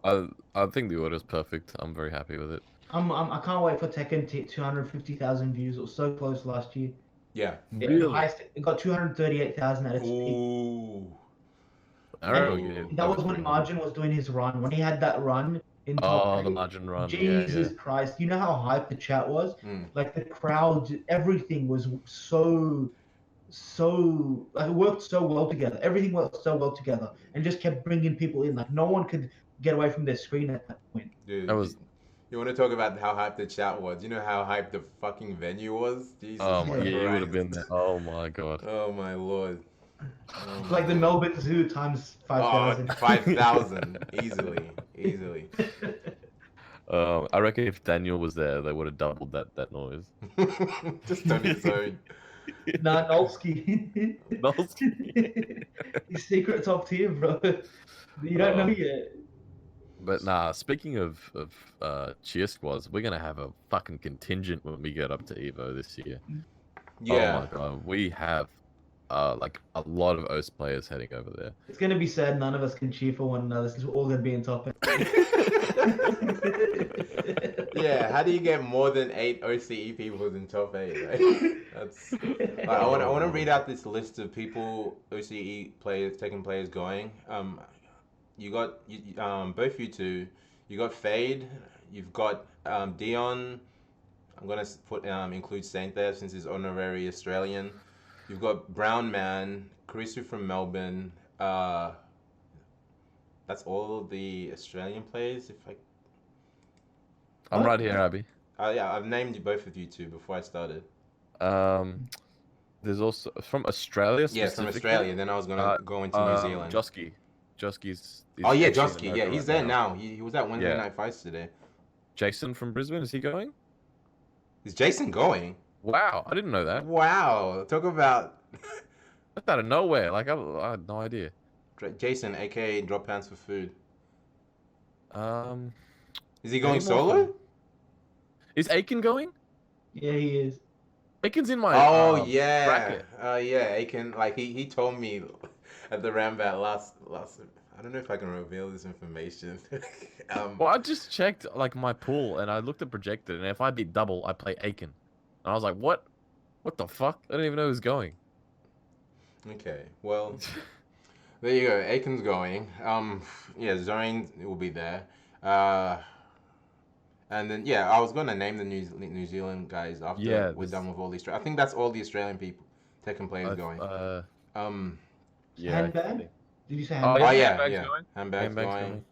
S1: I think the order's perfect. I'm very happy with it.
S3: I can't wait for Tekken to hit 250,000 views. It was so close last year.
S2: Yeah.
S3: The highest, it got 238,000 at its peak.
S2: Ooh.
S1: Arrow,
S3: And
S1: yeah,
S3: that was
S1: over
S3: when
S1: 300.
S3: Margin was doing his run. When he had that run in top
S1: Oh, the
S3: 8,
S1: margin run.
S3: Jesus
S1: Yeah.
S3: Christ! You know how hyped the chat was?
S2: Mm.
S3: Like the crowd, everything was so like, it worked so well together. Everything worked so well together, and just kept bringing people in. Like no one could get away from their screen at that point.
S2: Dude,
S1: That was.
S2: you want to talk about how hyped the chat was? You know how hyped the fucking venue was? Jesus
S1: Oh my,
S3: Christ.
S1: yeah, you would have been there. Oh my god.
S2: Oh my lord. Oh
S3: It's
S2: my
S3: like the
S2: God.
S3: Melbourne Zoo times 5,000.
S2: 5,000. Easily.
S1: I reckon if Daniel was there, they would have doubled that noise.
S2: Just on his own.
S3: Nah, Nolsky. He's secret top tier, bro. You don't know yet.
S1: But nah, speaking of cheer squads, we're gonna have a fucking contingent when we get up to Evo this year.
S2: Yeah.
S1: Oh my god, we have like a lot of OS players heading over there.
S3: It's gonna be sad none of us can cheer for one another since we're all gonna be in top 8.
S2: Yeah, how do you get more than 8 OCE people in top 8? Right? That's. I want to read out this list of people OCE players, Tekken players going. You got both you two. You got Fade. You've got Dion. I'm gonna put include Saint there since he's honorary Australian. You've got Brown Man, Karisu from Melbourne. That's all of the Australian players. If
S1: I'm right here, Abby.
S2: yeah, I've named both of you two before I started.
S1: There's also from Australia.
S2: Yeah, from Australia. Then I was gonna go into New Zealand.
S1: Josky's.
S2: Oh yeah,
S1: actually in
S2: Josky.
S1: America
S2: Yeah, he's
S1: right
S2: there now. He was at Wednesday
S1: Yeah.
S2: Night Fights today.
S1: Jason from Brisbane, is he going?
S2: Is Jason going?
S1: Wow, I didn't know that.
S2: Wow, talk about
S1: That's out of nowhere. Like I had no idea.
S2: Jason, aka Drop Pants for Food. Is he
S1: Any
S2: going
S1: more
S2: solo?
S1: fun? Is Aiken going?
S3: Yeah, he is.
S1: Aiken's in my
S2: Oh yeah,
S1: bracket.
S2: yeah. Aiken, like he told me at the Rambat last. I don't know if I can reveal this information.
S1: Well, I just checked like my pool and I looked at projected, and if I beat double, I play Aiken. And I was like, what? What the fuck? I didn't even know he was going.
S2: Okay, well, there you go. Aiken's going. Yeah, Zorin will be there. And then yeah, I was gonna name the New Zealand guys after we're done with all the Australian. I think that's all the Australian people, Tekken players going.
S1: Yeah.
S3: Handbag? Did you say
S1: Oh,
S3: handbag?
S1: yeah.
S2: yeah,
S1: Handbag's
S2: yeah.
S1: going.
S2: Handbag's going.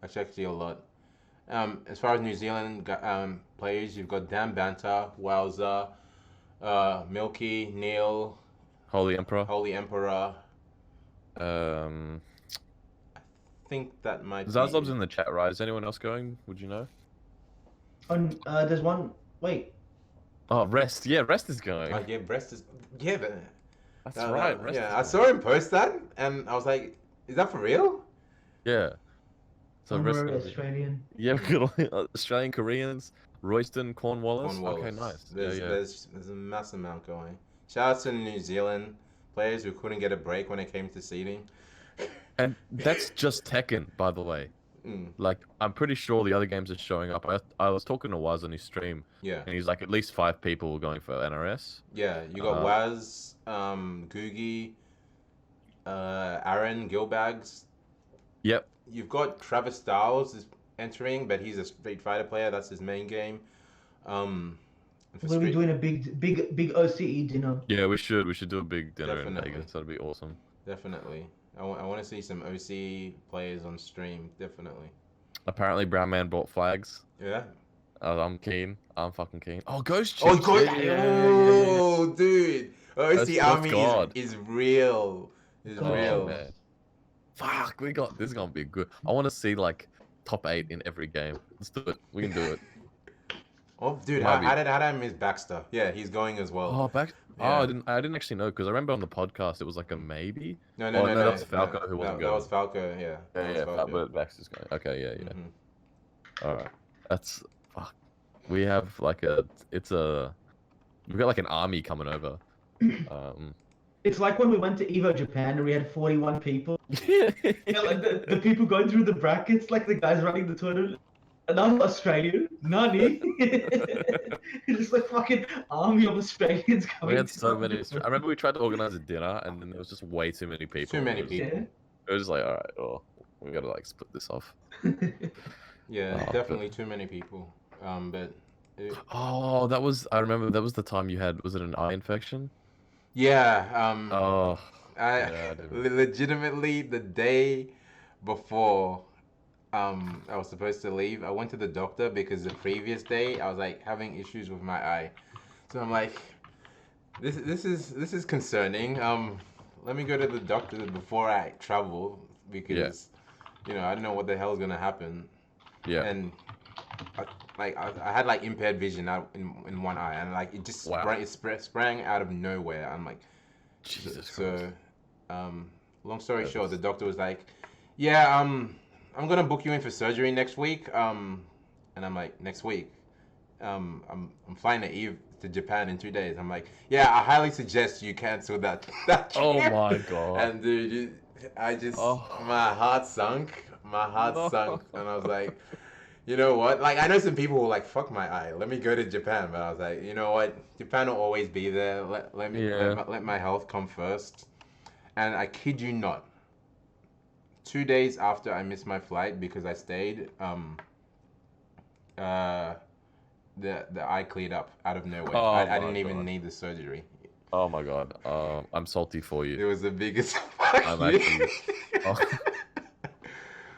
S2: I checked you a lot. As far as New Zealand players, you've got Dan Banta, Wowza, Milky, Neil,
S1: Holy Emperor.
S2: Holy Emperor.
S1: I
S2: I think that might
S1: Zazlob's
S2: be...
S1: in the chat, right? Is anyone else going? Would you know?
S3: There's one. Wait.
S1: Oh, Rest. Yeah, Rest is going.
S2: Oh, yeah, Breast is... Yeah, but...
S1: That's right. Rest
S2: yeah,
S1: is
S2: I
S1: going.
S2: saw him post that, and I was like, is that for real?
S1: Yeah. So Rest.
S3: Honorary Australian.
S1: Yeah, we got Australian, Koreans, Royston, Cornwallis.
S2: Cornwallis.
S1: Okay, nice.
S2: There's a mass amount going. Shout out to the New Zealand players who couldn't get a break when it came to seeding.
S1: And that's just Tekken, by the way.
S2: Mm,
S1: Like, I'm pretty sure the other games are showing up. I was talking to Waz on his stream,
S2: yeah.
S1: and he's like, at least 5 people were going for NRS.
S2: Yeah, you got Waz, Googie, Aaron, Gilbags.
S1: Yep.
S2: You've got Travis Styles is entering, but he's a Street Fighter player. That's his main game.
S3: We'll be doing a big OCE dinner.
S1: Yeah, we should do a big dinner
S2: Definitely.
S1: in Vegas. That'd be awesome.
S2: Definitely. I want to see some OC players on stream. Definitely.
S1: Apparently, Brown Man bought flags.
S2: Yeah.
S1: I'm keen. I'm fucking keen. Oh, Ghost
S2: Oh,
S1: Chips.
S2: God.
S1: Yeah.
S2: Oh, dude. OC
S1: That's
S2: Army
S1: God.
S2: is real. Is
S3: God.
S2: real.
S1: Man. Fuck, this is gonna be good. I want to see like top 8 in every game. Let's do it. We can do it.
S2: Oh, dude,
S1: Might
S2: how
S1: be.
S2: did I miss Baxter? Yeah, he's going as well.
S1: Oh, back.
S2: Yeah.
S1: Oh, I didn't actually know because I remember on the podcast it was like a maybe.
S2: No,
S1: Oh, no, that was Falco who wasn't
S2: That
S1: going.
S2: was Falco, yeah. That was Falco.
S1: but Max is going. Okay, yeah.
S2: Mhm.
S1: All right, that's fuck. We have like we've got like an army coming over.
S3: It's like when we went to Evo Japan and we had 41 people.
S1: Yeah,
S3: Yeah, like the people going through the brackets, like the guys running the tournament. Another Australian, Nani. It's just like fucking army of Australians coming.
S1: we had so
S3: to-
S1: many. I remember we tried to organize a dinner, and then there was just way too many people.
S2: Too many
S1: It was,
S2: people.
S1: It was just like, all right, oh, we gotta like split this off.
S2: Yeah,
S1: Oh,
S2: definitely too many people. But
S1: Oh, I remember that was the time you had. Was it an eye infection?
S2: yeah,
S1: Oh,
S2: I
S1: yeah, dude.
S2: legitimately the day before I was supposed to leave, I went to the doctor because the previous day I was like having issues with my eye. So I'm like, this is concerning. Let me go to the doctor before I travel because you know I don't know what the hell is gonna happen.
S1: Yeah.
S2: And I had like impaired vision out in one eye, and like it just sprang out of nowhere. I'm like,
S1: Jesus Christ.
S2: so long story short, the doctor was like, yeah, I'm gonna book you in for surgery next week. And I'm like, next week? I'm flying to Japan in 2 days. I'm like, yeah, I highly suggest you cancel that trip.
S1: Oh my god.
S2: And dude, I just
S1: Oh.
S2: my heart sunk. My heart sunk, and I was like, you know what? Like, I know some people who like, fuck my eye. Let me go to Japan. But I was like, you know what? Japan will always be there. Let my health come first. And I kid you not, 2 days after I missed my flight because I stayed, the eye cleared up out of nowhere.
S1: Oh
S2: I didn't
S1: my
S2: even
S1: God.
S2: need the surgery.
S1: Oh my god. I'm salty for
S2: It
S1: you.
S2: was the biggest fuck
S1: I'm
S2: you.
S1: actually. Oh,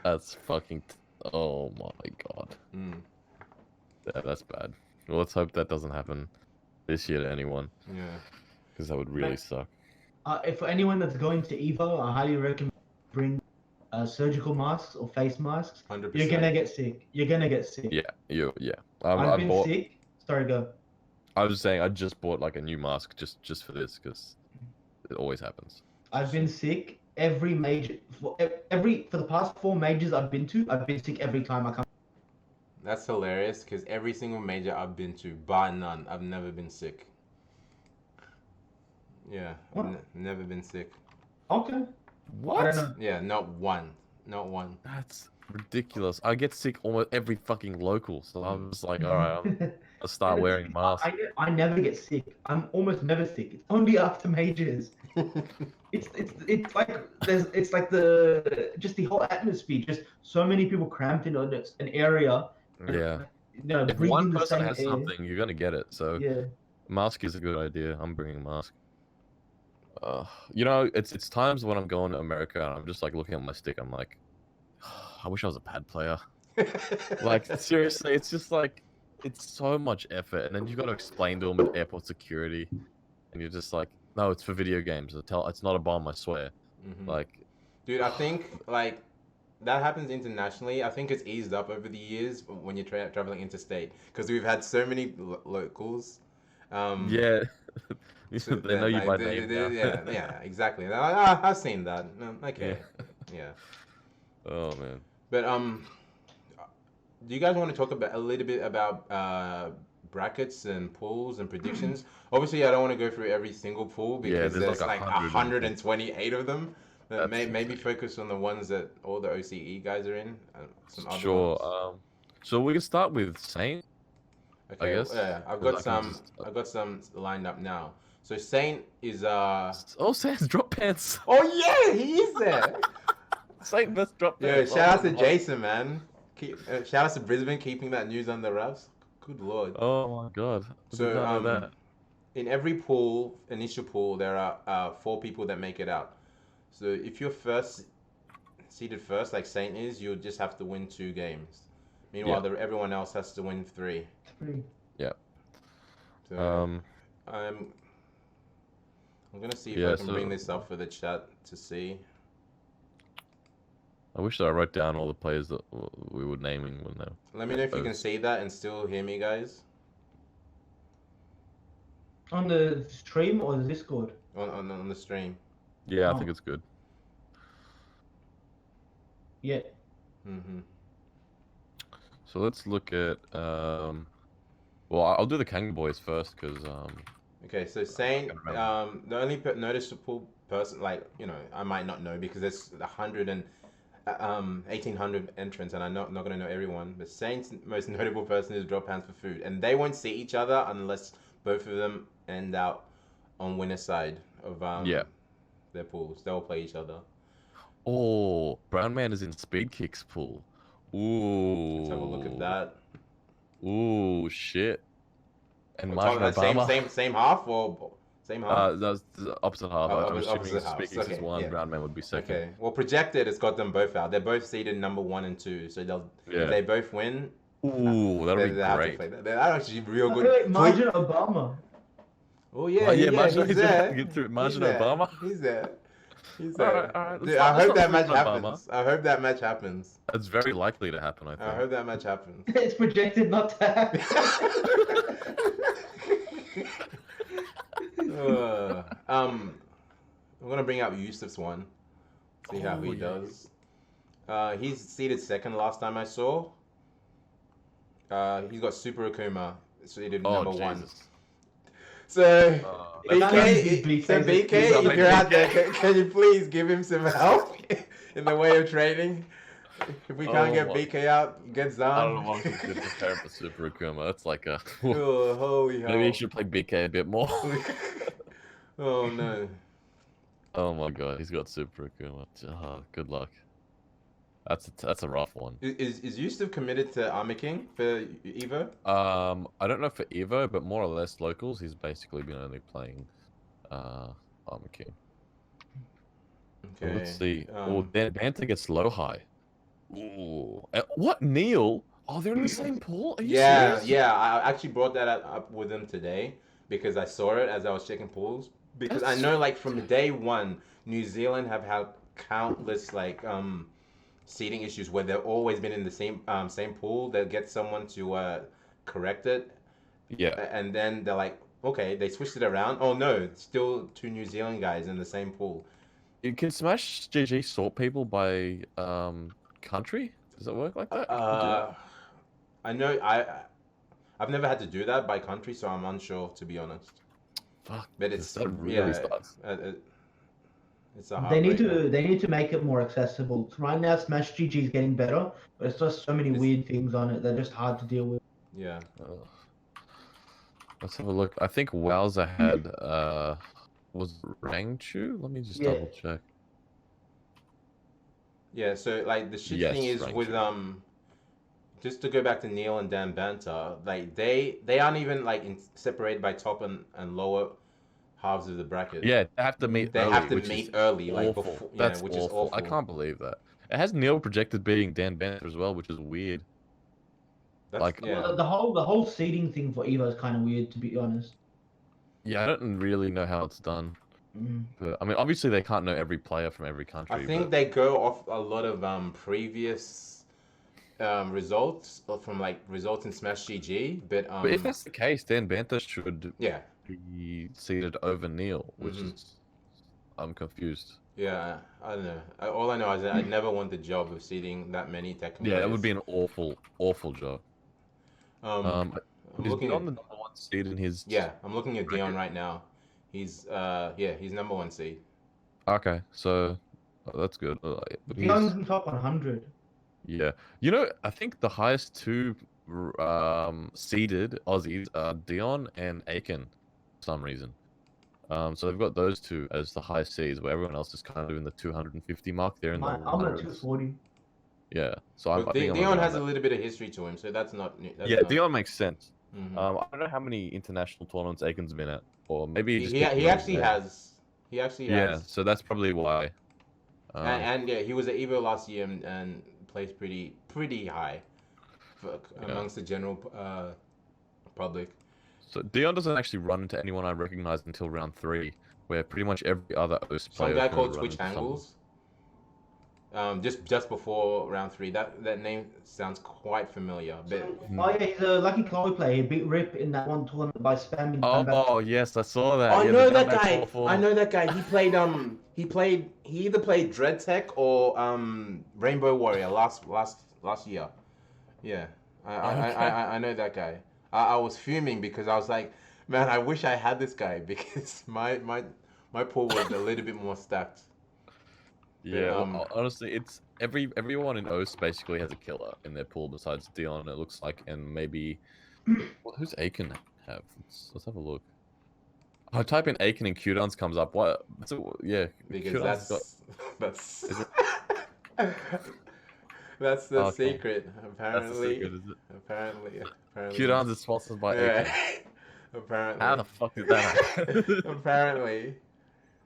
S1: that's fucking. Oh my god.
S2: Mm,
S1: Yeah, that's bad. Well, let's hope that doesn't happen this year to anyone,
S2: yeah.
S1: because that would really suck.
S3: If for anyone that's going to Evo, I highly recommend bring surgical masks or face masks.
S2: 100%.
S3: You're gonna get sick. You're gonna get sick.
S1: Yeah, yeah.
S3: I've
S1: I
S3: been
S1: bought.
S3: sick. Sorry, go.
S1: I was just saying, I just bought like a new mask just for this, because it always happens.
S3: I've been sick every major for the past 4 majors I've been to. I've been sick every time I come.
S2: That's hilarious because every single major I've been to, bar none, I've never been sick. Yeah,
S3: What?
S2: never been sick.
S3: Okay.
S1: What?
S3: I don't know.
S2: Yeah, not one. Not one.
S1: That's ridiculous. I get sick almost every fucking local, so I'm just like, all right, I'll start wearing masks.
S3: I never get sick. I'm almost never sick. It's only after majors. It's like it's like the whole atmosphere. Just so many people cramped in an area.
S1: Yeah.
S3: You know,
S1: If
S3: breathing
S1: one
S3: the
S1: person
S3: same
S1: has
S3: air.
S1: something, you're gonna get it. So
S3: Yeah.
S1: mask is a good idea. I'm bringing a mask. You know, it's times when I'm going to America and I'm just like looking at my stick. I'm like, I wish I was a pad player. Like seriously, it's just like it's so much effort, and then you got to explain to them at airport security, and you're just like, no, it's for video games. It's not a bomb. I swear.
S2: Mhm.
S1: Like,
S2: Dude, I think like that happens internationally. I think it's eased up over the years when you're traveling interstate because we've had so many locals.
S1: yeah, they know you by name now.
S2: Yeah, exactly. I've seen that. Okay, yeah.
S1: Oh man.
S2: But do you guys want to talk about a little bit about brackets and pools and predictions? Obviously, I don't want to go through every single pool because
S1: there's
S2: there's
S1: like
S2: like 128 of them.
S1: That's
S2: Maybe
S1: insane.
S2: focus on the ones that all the OCE guys are in. Some other
S1: Sure.
S2: ones.
S1: So we can start with Saint.
S2: Okay,
S1: guess,
S2: yeah, I've
S1: 'cause
S2: got
S1: I can
S2: some.
S1: just-
S2: I've got some lined up now. So Saint is
S1: Oh, Saint's drop pants.
S2: Oh yeah, he is there.
S1: Saint best drop
S2: Yeah,
S1: pants.
S2: shout out
S1: Oh
S2: to
S1: my-
S2: Jason, man. Shout out to Brisbane keeping that news on the wraps. Good lord.
S1: Oh my god. I did not know that.
S2: In every pool, initial pool, there are 4 people that make it out. So if you're seeded first, like Saint is, you'll just have to win 2 games. Meanwhile, everyone else has to win 3.
S1: Yeah.
S2: So, I'm gonna see if I can bring this up for the chat to see.
S1: I wish that I wrote down all the players that we were naming when they.
S2: Let me know if you can see that and still hear me, guys.
S3: On the stream or the Discord?
S2: On the stream.
S1: Yeah, I think it's good.
S3: Yeah.
S2: Mm-hmm.
S1: So let's look at Well, I'll do the Kanga boys first, because
S2: Okay, so Saint,
S1: can't remember.
S2: the only noticeable person, like, I might not know because there's 1,800 entrants, and I'm not gonna know everyone. But Saint's most notable person is Drop Hands for Food, and they won't see each other unless both of them end out on winner's side of
S1: Yeah.
S2: their pools. They'll play each other.
S1: Oh, Brown Man is in Speed Kicks pool. Ooh.
S2: Let's have a look at that.
S1: Ooh, shit. And
S2: We're
S1: Martin
S2: talking about
S1: Obama.
S2: same half or same half?
S1: That's the opposite half.
S2: Oh,
S1: I'm assuming
S2: opposite halves.
S1: Speed Kicks is
S2: Okay,
S1: one,
S2: yeah.
S1: Brown Man would be second.
S2: Okay. Well, projected, it's got them both out. They're both seeded number 1 and 2, so if they both win.
S1: Ooh, that'll be
S2: they have to
S1: great.
S2: play that. They're actually real good.
S3: Wait, Margin Obama.
S2: Oh yeah,
S1: Oh, yeah,
S2: he's
S1: Margin
S2: there.
S1: get through it.
S2: He's
S1: Margin
S2: there.
S1: Obama.
S2: He's there. He's
S1: All
S2: there.
S1: right, all right.
S2: Dude, I hope that match
S1: Obama.
S2: happens. I hope that match happens.
S1: That's very likely to happen, I think.
S2: I hope that match happens.
S3: It's projected not to happen.
S2: I'm gonna bring up Yusuf's one. See how he does. He's seeded second last time I saw. He's got Super Akuma seeded number 1. So BK, if you're out there, can you please give him some help in the way of training? If we can't get BK out, get Zan.
S1: I don't know what to prepare for Super Akuma. That's like a.
S2: Oh, holy hell.
S1: Maybe you should play BK a bit more.
S2: Oh no.
S1: Oh my god, he's got Super Akuma. Oh, good luck. That's a rough one.
S2: Is Yusuf committed to Armor King for Evo?
S1: I don't know for Evo, but more or less locals, he's basically been only playing Armor King.
S2: Okay.
S1: Let's see. Then Banta gets low high. Ooh. What, Neil? Oh, they're in the same pool? Are you serious?
S2: Yeah. I actually brought that up with him today because I saw it as I was checking pools. Because I know, like, from day one, New Zealand have had countless, like, seeding issues where they've always been in the same pool. They'll get someone to correct it.
S1: Yeah.
S2: And then they're like, okay, they switched it around. Oh no, still 2 New Zealand guys in the same pool.
S1: You can Smash GG sort people by country? Does it work like that?
S2: I know I've never had to do that by country, so I'm unsure, to be honest.
S1: Fuck.
S2: But it's
S1: that really sucks.
S2: It's a
S3: They need to make it more accessible. Right now, Smash GG is getting better, but it's just so many weird things on it. They're just hard to deal with.
S2: Yeah.
S1: Let's have a look. I think Wowza had was Rangchu? Let me just double check.
S2: Yeah, so like the shit thing is
S1: Rangchu.
S2: with just to go back to Neil and Dan Banter, like they aren't even like separated by top and lower halves of the bracket.
S1: Yeah, they have to meet
S2: They
S1: early,
S2: have to
S1: which
S2: meet
S1: is
S2: early, like
S1: awful.
S2: before,
S1: That's
S2: which
S1: awful.
S2: is awful.
S1: I can't believe that. It has Neil projected beating Dan Banter as well, which is weird.
S3: Well, the whole seeding thing for Evo is kind of weird, to be honest.
S1: Yeah, I don't really know how it's done. But, I mean, obviously they can't know every player from every country.
S2: I think they go off a lot of previous results from like results in Smash GG, but
S1: if that's the case, Dan Banter should
S2: yeah
S1: be seated over Neil, which is I'm confused.
S2: Yeah, I don't know. All I know is that I'd never want the job of seeding that many Tekken
S1: Yeah,
S2: players.
S1: that would be an awful job.
S2: I'm
S1: is
S2: looking
S1: Dion
S2: at
S1: the number 1 seed in his?
S2: Yeah, I'm looking at Dion right now. He's he's number 1 seed.
S1: Okay, so that's good.
S3: Dion's in top 100.
S1: Yeah, you know, I think the highest 2 seeded Aussies are Dion and Aiken, for some reason. So they've got those 2 as the highest seeds, where everyone else is kind of in the 250 mark. They're in the
S3: I'm at 240.
S1: Yeah, so I think
S2: Dion has a little bit of history to him, so that's not.
S1: Dion makes sense. I don't know how many international tournaments Aiken's been at, or maybe
S2: he actually has. He actually has.
S1: Yeah, so that's probably why.
S2: And yeah, he was at Evo last year and placed pretty high amongst the general public.
S1: So Dion doesn't actually run into anyone I recognize until round 3, where pretty much every other OS player.
S2: Some guy called Twitch Angles. Just before round 3, that name sounds quite familiar. But
S3: oh yeah, he's a Lucky Chloe player. He beat Rip in that one tournament by spamming.
S1: Oh yes, I saw that.
S2: I
S1: Yeah,
S2: know
S1: the
S2: that
S1: down
S2: guy.
S1: match 4-4.
S2: I know that guy. He either played Dread Tech or Rainbow Warrior last year. Yeah, I know that guy. I was fuming because I was like, man, I wish I had this guy because my pool was a little bit more stacked.
S1: Yeah,
S2: um,
S1: honestly, it's everyone in OS basically has a killer in their pool besides Dion. It looks like, and maybe who's Aiken have? Let's have a look. I type in Aiken and Qdance comes up. What? Yeah,
S2: Because
S1: Qdance got.
S2: that's
S1: Is it?
S2: that's the
S1: Okay.
S2: secret.
S1: That's the
S2: Apparently,
S1: secret, is it?
S2: apparently.
S1: Qdance is sponsored by
S2: Yeah.
S1: Aiken.
S2: Apparently.
S1: How the fuck is that happen?
S2: Apparently.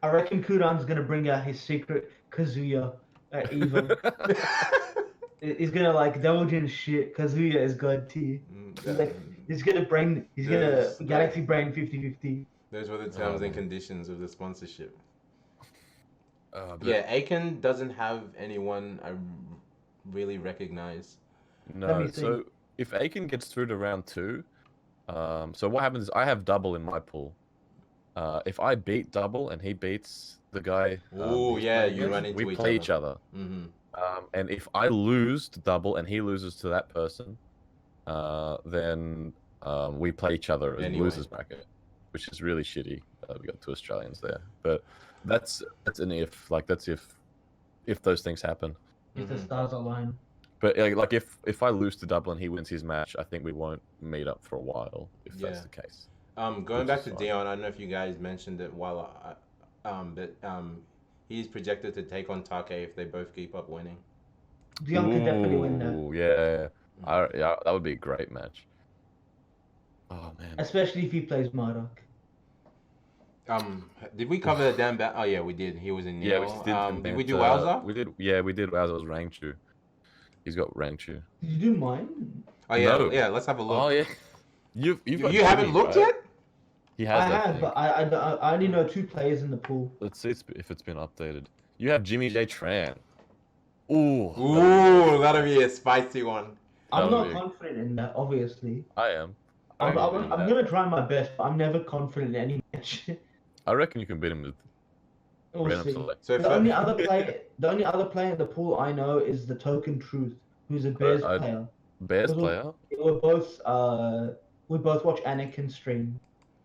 S3: I reckon Kudan's gonna bring out his secret Kazuya at Evo. He's gonna like divulge in shit. Kazuya is god tier. He's gonna
S2: There's-
S3: Galaxy Brain 50/50.
S2: Those were the terms and conditions of the sponsorship.
S1: But
S2: Yeah, Aiken doesn't have anyone I really recognize.
S3: Let
S1: No,
S3: me see.
S1: so if Aiken gets through to round 2, so what happens is I have double in my pool. If I beat double and he beats the guy,
S2: Ooh,
S1: he's
S2: yeah,
S1: playing
S2: you
S1: against,
S2: run into
S1: we
S2: each
S1: play
S2: other.
S1: each other.
S2: Mm-hmm.
S1: And if I lose to double and he loses to that person, then we play each other as
S2: Anyway.
S1: losers bracket, which is really shitty. We got 2 Australians there, but that's an if. Like that's if those things happen.
S3: If the
S2: Mhm.
S3: stars align.
S1: But like if I lose to double and he wins his match, I think we won't meet up for a while if that's
S2: Yeah.
S1: the case.
S2: Going
S1: Which
S2: back
S1: is
S2: to
S1: fine.
S2: Dion, I don't know if you guys mentioned it while he's projected to take on Take if they both keep up winning.
S3: Dion could definitely win that.
S1: Ooh, yeah. Yeah, that would be a great match. Oh man.
S3: Especially if he plays Marduk.
S2: Did we cover the damn Oh yeah, we did. He was in Neil.
S1: Yeah, we just did.
S2: Did we do Wowza?
S1: We did. Yeah, we did. Wowza's Rangchu. He's got Rangchu.
S3: Did you do mine?
S2: Oh yeah,
S1: No.
S2: yeah. Let's have a look.
S1: Oh yeah. You've got
S2: You haven't
S1: Jimmy,
S2: looked
S1: right?
S2: yet?
S1: He has.
S3: I have,
S1: think.
S3: but I only know 2 players in the pool.
S1: Let's see if it's been updated. You have Jimmy J Tran. Ooh.
S2: Ooh, that'll be a spicy one.
S3: I'm
S1: That'll
S3: not
S1: be-
S3: confident in that, obviously.
S1: I am.
S3: I'm
S1: I reckon you can beat that.
S3: gonna try my best, but I'm never confident in any match.
S1: I reckon you can beat him with
S3: We'll
S1: random
S3: see.
S1: select.
S2: So
S3: The only other player in the pool I know is the Token Truth, who's a Bears
S1: I-
S3: player.
S1: Bears
S3: Those
S1: player.
S3: We both watch Anakin stream.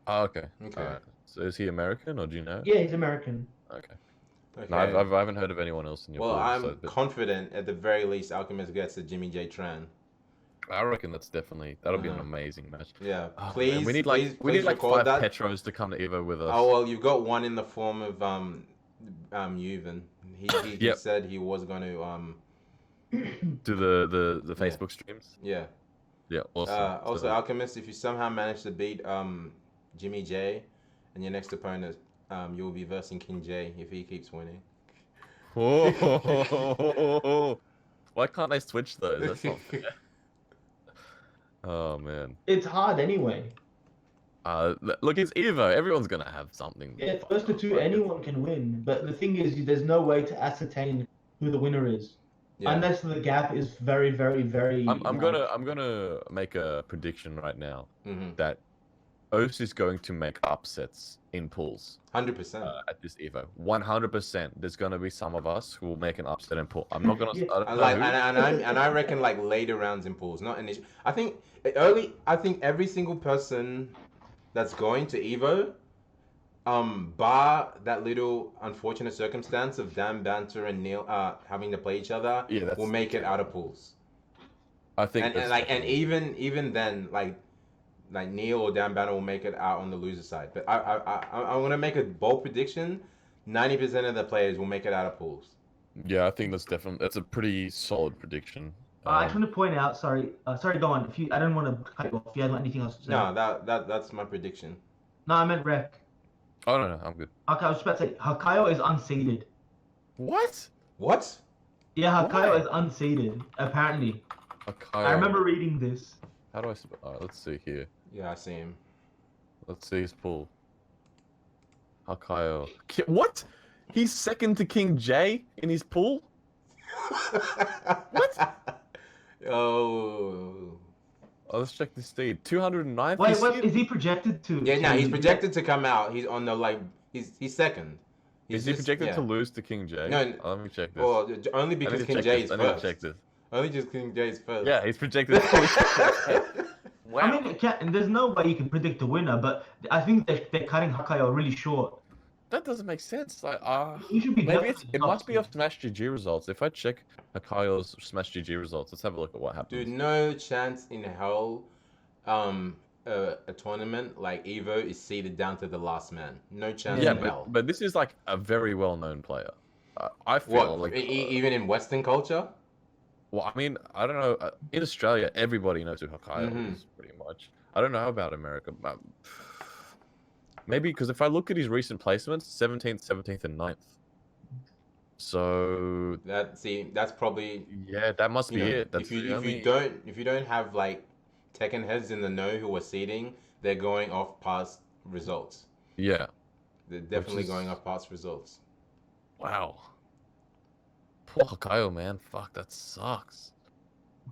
S1: Oh, okay.
S2: Okay.
S1: Alright. So is he American or do you know?
S3: Yeah, he's American.
S1: Okay.
S2: Okay.
S1: No, I haven't heard of anyone else in your
S2: Well,
S1: pool.
S2: I'm
S1: so, but
S2: confident at the very least Alchemist gets a Jimmy J Tran.
S1: I reckon that'll be an amazing match.
S2: Yeah.
S1: Oh, man,
S2: Please,
S1: we need
S2: please
S1: like
S2: record
S1: 5
S2: that.
S1: Petros to come to Evo with us.
S2: Oh well, you've got one in the form of Yuvan. He
S1: Yep.
S2: said he was going to
S1: Do the Facebook streams.
S2: yeah.
S1: Yeah. Awesome.
S2: Also,
S1: So-
S2: Alchemist, if you somehow manage to beat Jimmy J, and your next opponent, you'll be versing King J if he keeps winning.
S1: Oh, why can't I switch those? That's not fair. Oh man.
S3: It's hard anyway.
S1: Look, it's Evo. Everyone's gonna have something.
S3: Yeah, first to 2, anyone can win. But the thing is, there's no way to ascertain who the winner is.
S2: Yeah.
S3: Unless the gap is very, very, very.
S1: I'm gonna make a prediction right now
S2: Mm-hmm.
S1: that OS is going to make upsets in pools
S2: 100%.
S1: at this Evo. 100%. There's gonna be some of us who will make an upset in pool. I'm not gonna.
S3: Yeah.
S1: I don't know
S2: Like,
S1: who.
S2: and I reckon like later rounds in pools, not initial. I think early. I think every single person that's going to Evo, bar that little unfortunate circumstance of Dan Banter and Neil having to play each other,
S1: Yeah, that's
S2: will make it out of pools.
S1: I think.
S2: And
S1: that's
S2: like, and
S1: definitely-
S2: even then, like Neil or Dan Banter will make it out on the loser side. But I'm gonna make a bold prediction: 90% of the players will make it out of pools.
S1: Yeah, I think that's a pretty solid prediction.
S3: I just want to point out. Sorry, go on. I don't want to cut you off. If you have anything else to say.
S2: No, that's my prediction.
S3: No, I meant Reck.
S1: Oh no, I'm good.
S3: Okay, I was just about to say Hakayo is unseeded.
S1: What?
S2: What?
S3: Yeah, Hakayo
S1: Why?
S3: is unseeded. Apparently,
S1: Okay.
S3: I remember reading this.
S1: How do I? Alright, let's see here.
S2: Yeah, I see him.
S1: Let's see his pool. Hakayo. What? He's second to King J in his pool?
S2: What? Oh.
S1: Oh, let's check this steed. 209th.
S3: Wait,
S1: He's
S3: what
S1: seed-
S3: is he projected to?
S2: Yeah, no, he's projected to come out. He's on the he's second.
S1: Is he
S2: just-
S1: projected
S2: yeah.
S1: to lose to King J?
S2: No,
S1: let me check this.
S2: Well, only because King J is
S1: I need to
S2: first.
S1: check this.
S2: Only just King J is first.
S1: Yeah, he's projected to lose. Wow.
S3: I mean, there's no way you can predict the winner, but I think they're cutting Hakayo really short.
S1: That doesn't make sense. Like,
S3: He should be
S1: maybe
S3: definitely
S1: it
S3: top
S1: must be
S3: seed.
S1: off Smash GG results. If I check Hakayo's Smash GG results, let's have a look at what happens.
S2: Dude, no chance in hell. A tournament like Evo is seeded down to the last man. No chance
S1: Yeah,
S2: in hell.
S1: but this is like a very well-known player. I feel
S2: What?
S1: like
S2: Even in Western culture?
S1: well, I mean, I don't know. In Australia, everybody knows who Hakayo is, pretty much. I don't know about America. Maybe because if I look at his recent placements, 17th, 17th, and 9th. So
S2: That's probably
S1: yeah, that must be it. That's
S2: if you don't have like Tekken heads in the know who are seeding, they're going off past results.
S1: Yeah,
S2: They're definitely going off past results.
S1: wow. Poor Hakayo, man. Fuck, that sucks.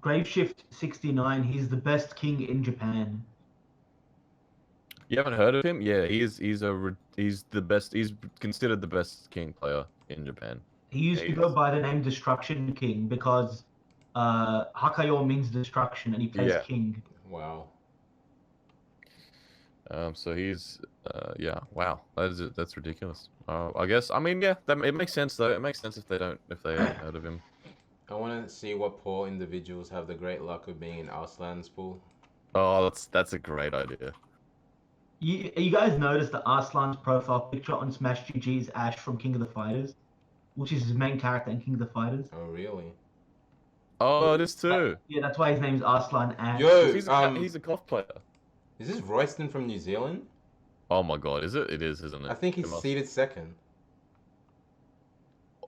S3: Graveshift 69. He's the best king in Japan.
S1: You haven't heard of him? Yeah, he's the best. He's considered the best king player in Japan.
S3: He used to go by the name Destruction King because Hakayo means destruction, and he plays king.
S2: Wow.
S1: So he's yeah, wow, that's ridiculous. I guess I mean yeah, it makes sense though. It makes sense if they haven't heard of him.
S2: I want to see what poor individuals have the great luck of being in Arslan's pool.
S1: Oh, that's a great idea.
S3: You guys noticed that Arslan's profile picture on Smash GG is Ash from King of the Fighters, which is his main character in King of the Fighters.
S2: Oh really?
S1: Oh, it is too.
S3: Yeah, that's why his name's Arslan Ash.
S2: Yo,
S1: He's a golf player.
S2: Is this Royston from New Zealand?
S1: Oh my god, is it? It is, isn't it?
S2: I think he's seeded second.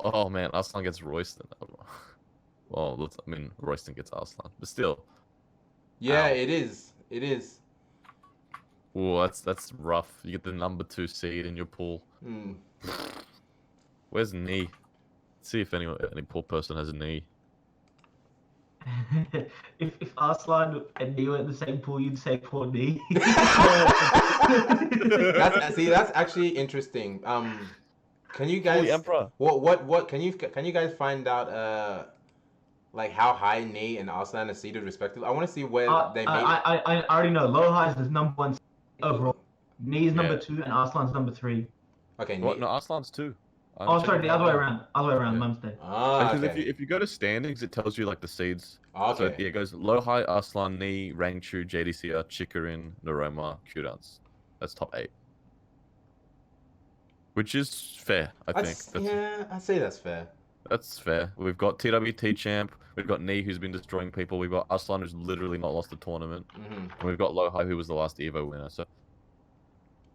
S1: Oh man, Arslan gets Royston. Well, I mean, Royston gets Arslan, but still.
S2: Yeah,
S1: Ow.
S2: it is. It is.
S1: Oh, that's rough. You get the number 2 seed in your pool. Where's knee? Let's see if any poor person has a knee.
S3: if Arslan and Neo were in the same pool, you'd say poor knee.
S2: That's actually interesting. Can you guys?
S1: Holy Emperor.
S2: What? Can you guys find out? Like how high knee and Arslan are seated respectively? I want to see where they made.
S3: I already know. Low is number 1 overall. Knee is number 2, and Arslan's number 3.
S2: Okay.
S1: What? No, Arslan's 2.
S3: Oh, sorry, the other way around. Yeah. My mistake.
S1: Because if you go to standings, it tells you like the seeds.
S2: Okay.
S1: So yeah, it goes low, high, Arslan, Knee, Rangchu, JDCR, Chikarin, Naroma, Qdance. That's top 8. Which is fair, I think.
S2: Yeah, I'd say that's fair.
S1: That's fair. We've got TWT champ. We've got Knee, who's been destroying people. We've got Arslan, who's literally not lost a tournament. And we've got Low High, who was the last Evo winner. So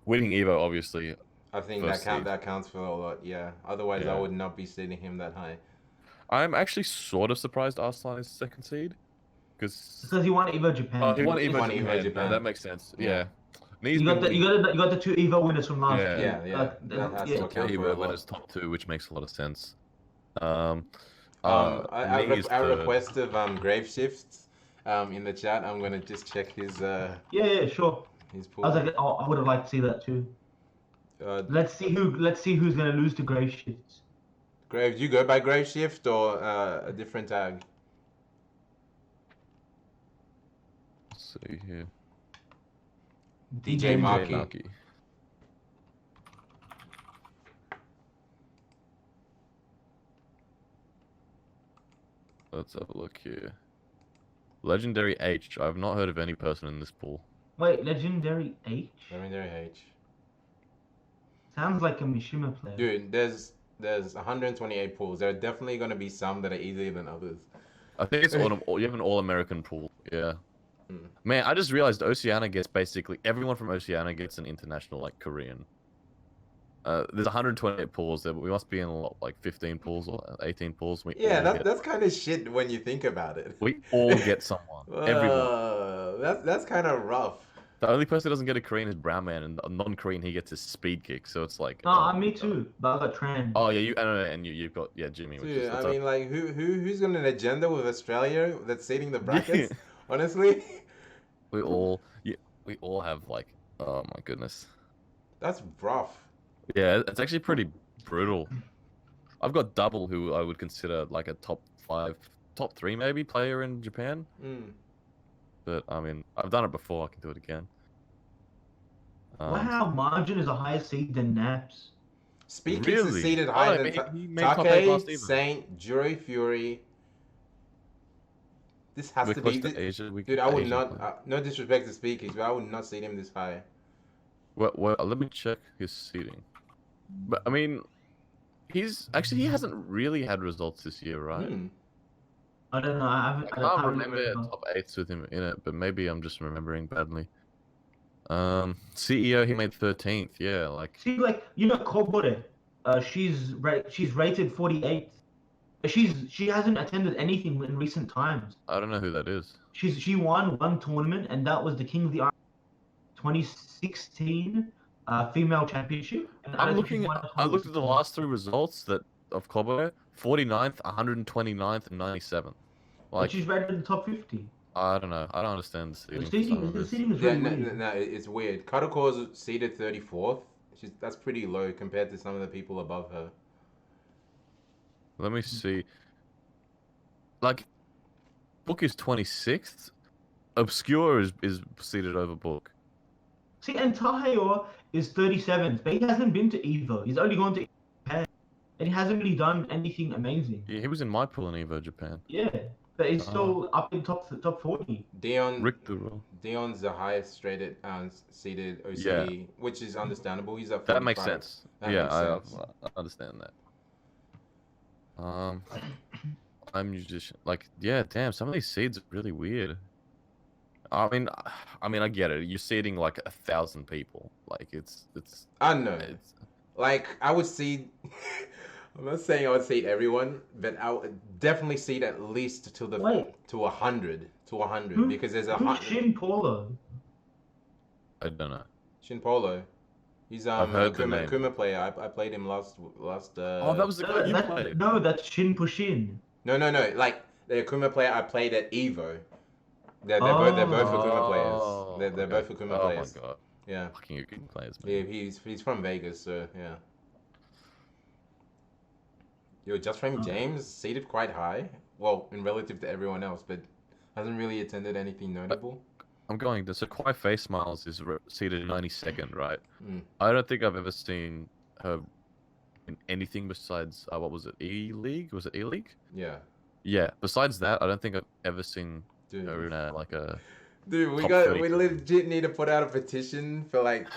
S1: winning Evo, obviously.
S2: I think that counts for a lot. Yeah. Otherwise, I would not be seeding him that high.
S1: I'm actually sort of surprised Arslan is second seed, because
S3: he won Evo Japan.
S1: Oh, he won Evo Japan. That makes sense. Yeah.
S3: You got the 2 Evo winners from last year.
S2: Yeah.
S1: Evo winners top 2, which makes a lot of sense.
S2: I request of Graveshifts in the chat. I'm gonna just check his
S3: yeah, sure.
S2: His pool.
S3: I was like, I would have liked to see that too. Let's see who's gonna lose to Graveshifts.
S2: Grave, do you go by Graveshift or a different tag?
S1: Let's see here.
S2: DJ Marky.
S1: Let's have a look here. Legendary H. I've not heard of any person in this pool.
S3: Wait, Legendary H?
S2: Legendary H.
S3: Sounds like a Mishima player.
S2: Dude, there's 128 pools. There are definitely going to be some that are easier than others.
S1: I think it's you have an all-American pool. Yeah. Man, I just realized Oceania gets basically everyone from Oceania gets an international like Korean. There's 128 pools there, but we must be in like 15 pools or 18 pools.
S2: That's kind of shit when you think about it.
S1: We all get someone. Everyone.
S2: That's kind of rough.
S1: The only person that doesn't get a Korean is Brown Man, and a non-Korean he gets his speed kick. So it's like.
S3: Me too. But I got Tran.
S1: Oh yeah, you've got Jimmy.
S2: Dude, I mean, like who's got an agenda with Australia that's seeding the brackets? Honestly.
S1: We all have like, oh my goodness.
S2: That's rough.
S1: Yeah, it's actually pretty brutal. I've got Double, who I would consider like a top 3 maybe player in Japan. but I mean, I've done it before. I can do it again.
S3: Wow, Margin is a higher seed than Naps.
S2: Speed Kicks is
S1: Really?
S2: seeded
S1: Oh,
S2: higher
S1: no,
S2: than
S1: he made top 8 last
S2: Take,
S1: Evo.
S2: Saint, Jury Fury. This has
S1: We're
S2: to
S1: close
S2: be.
S1: to Asia.
S2: Dude, I would not. No disrespect to Speed Kicks, but I would not seed him this high.
S1: Well, let me check his seeding. But I mean, he hasn't really had results this year, right?
S3: I don't know. I
S1: can't remember top 8s with him in it, but maybe I'm just remembering badly. CEO, he made 13th. Yeah, like.
S3: See, like Kobore, she's rated 48th. She hasn't attended anything in recent times.
S1: I don't know who that is.
S3: She won one tournament, and that was the King of the Island 2016 female championship. And
S1: I looked at the last 3 results of Kobo, 49th, 129th, and 97th.
S3: Like, she's rated in the top 50.
S1: I don't know. I don't understand the seeding.
S3: The seeding is really weird.
S2: No, it's weird. Karakor's seeded 34th. That's pretty low compared to some of the people above her.
S1: Let me see. Like, Book is 26th. Obscure is seeded over Book.
S3: See, and Tahayor is 37th, but he hasn't been to Evo. He's only gone to Japan, and he hasn't really done anything amazing.
S1: Yeah, he was in my pool in Evo Japan.
S3: Yeah, but he's still up in top 40.
S2: Dion's the highest rated seeded OCE, which is understandable. He's at 45.
S1: That makes sense. I understand that. I'm musician. Like, yeah, damn. Some of these seeds are really weird. I mean, I get it. You're seeding like 1,000 people. Like, it's.
S2: I know. Like, I would seed. I'm not saying I would seed everyone, but I would definitely seed at least to 100 because there's 100.
S3: Who's Shin Polo?
S1: I don't know.
S2: Shin Polo. He's Kuma player. I played him last.
S1: Oh, that was the guy you played.
S3: No, that's Shin Pushin.
S2: No. Like the Kuma player I played at Evo. They're both Akuma players. They're both Akuma players.
S1: Oh my god.
S2: Yeah.
S1: Fucking Akuma players, man.
S2: Yeah, he's from Vegas, so yeah. Yo, Just Frame James seated quite high. Well, in relative to everyone else, but hasn't really attended anything notable.
S1: I'm going to. So Kwai Face Smiles is seated 92nd, right? I don't think I've ever seen her in anything besides what was it? E-League? Was it E-League?
S2: Yeah.
S1: Yeah. Besides that, I don't think I've ever seen her in a
S2: Dude, we legit need to put out a petition for like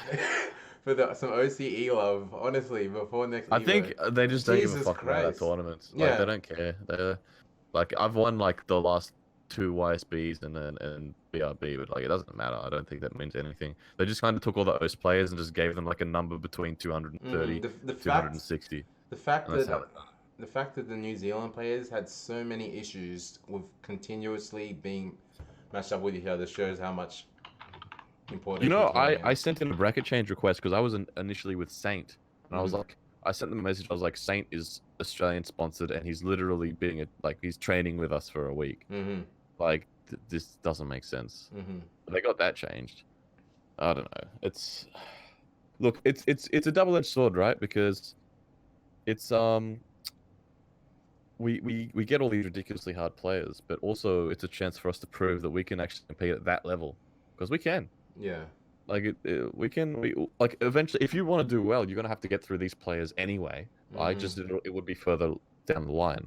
S2: for some OCE love, honestly, before next.
S1: I think they just don't give a fuck about that tournament. Like, they don't care. They're like, I've won like the last 2 YSBs and BRB, but like it doesn't matter. I don't think that means anything. They just kind of took all the OS players and just gave them like a number between 230, 260.
S2: The fact that the New Zealand players had so many issues with continuously being matched up with each other shows how much important.
S1: You know, I sent in a bracket change request because I was initially with Saint, and I was like, I sent them a message. I was like, Saint is Australian sponsored, and he's literally he's training with us for a week. Like, this doesn't make sense. They got that changed. I don't know. It's a double-edged sword, right? Because it's we get all these ridiculously hard players, but also it's a chance for us to prove that we can actually compete at that level, because we can.
S2: Yeah.
S1: Like like eventually, if you want to do well, you're gonna have to get through these players anyway. It would be further down the line.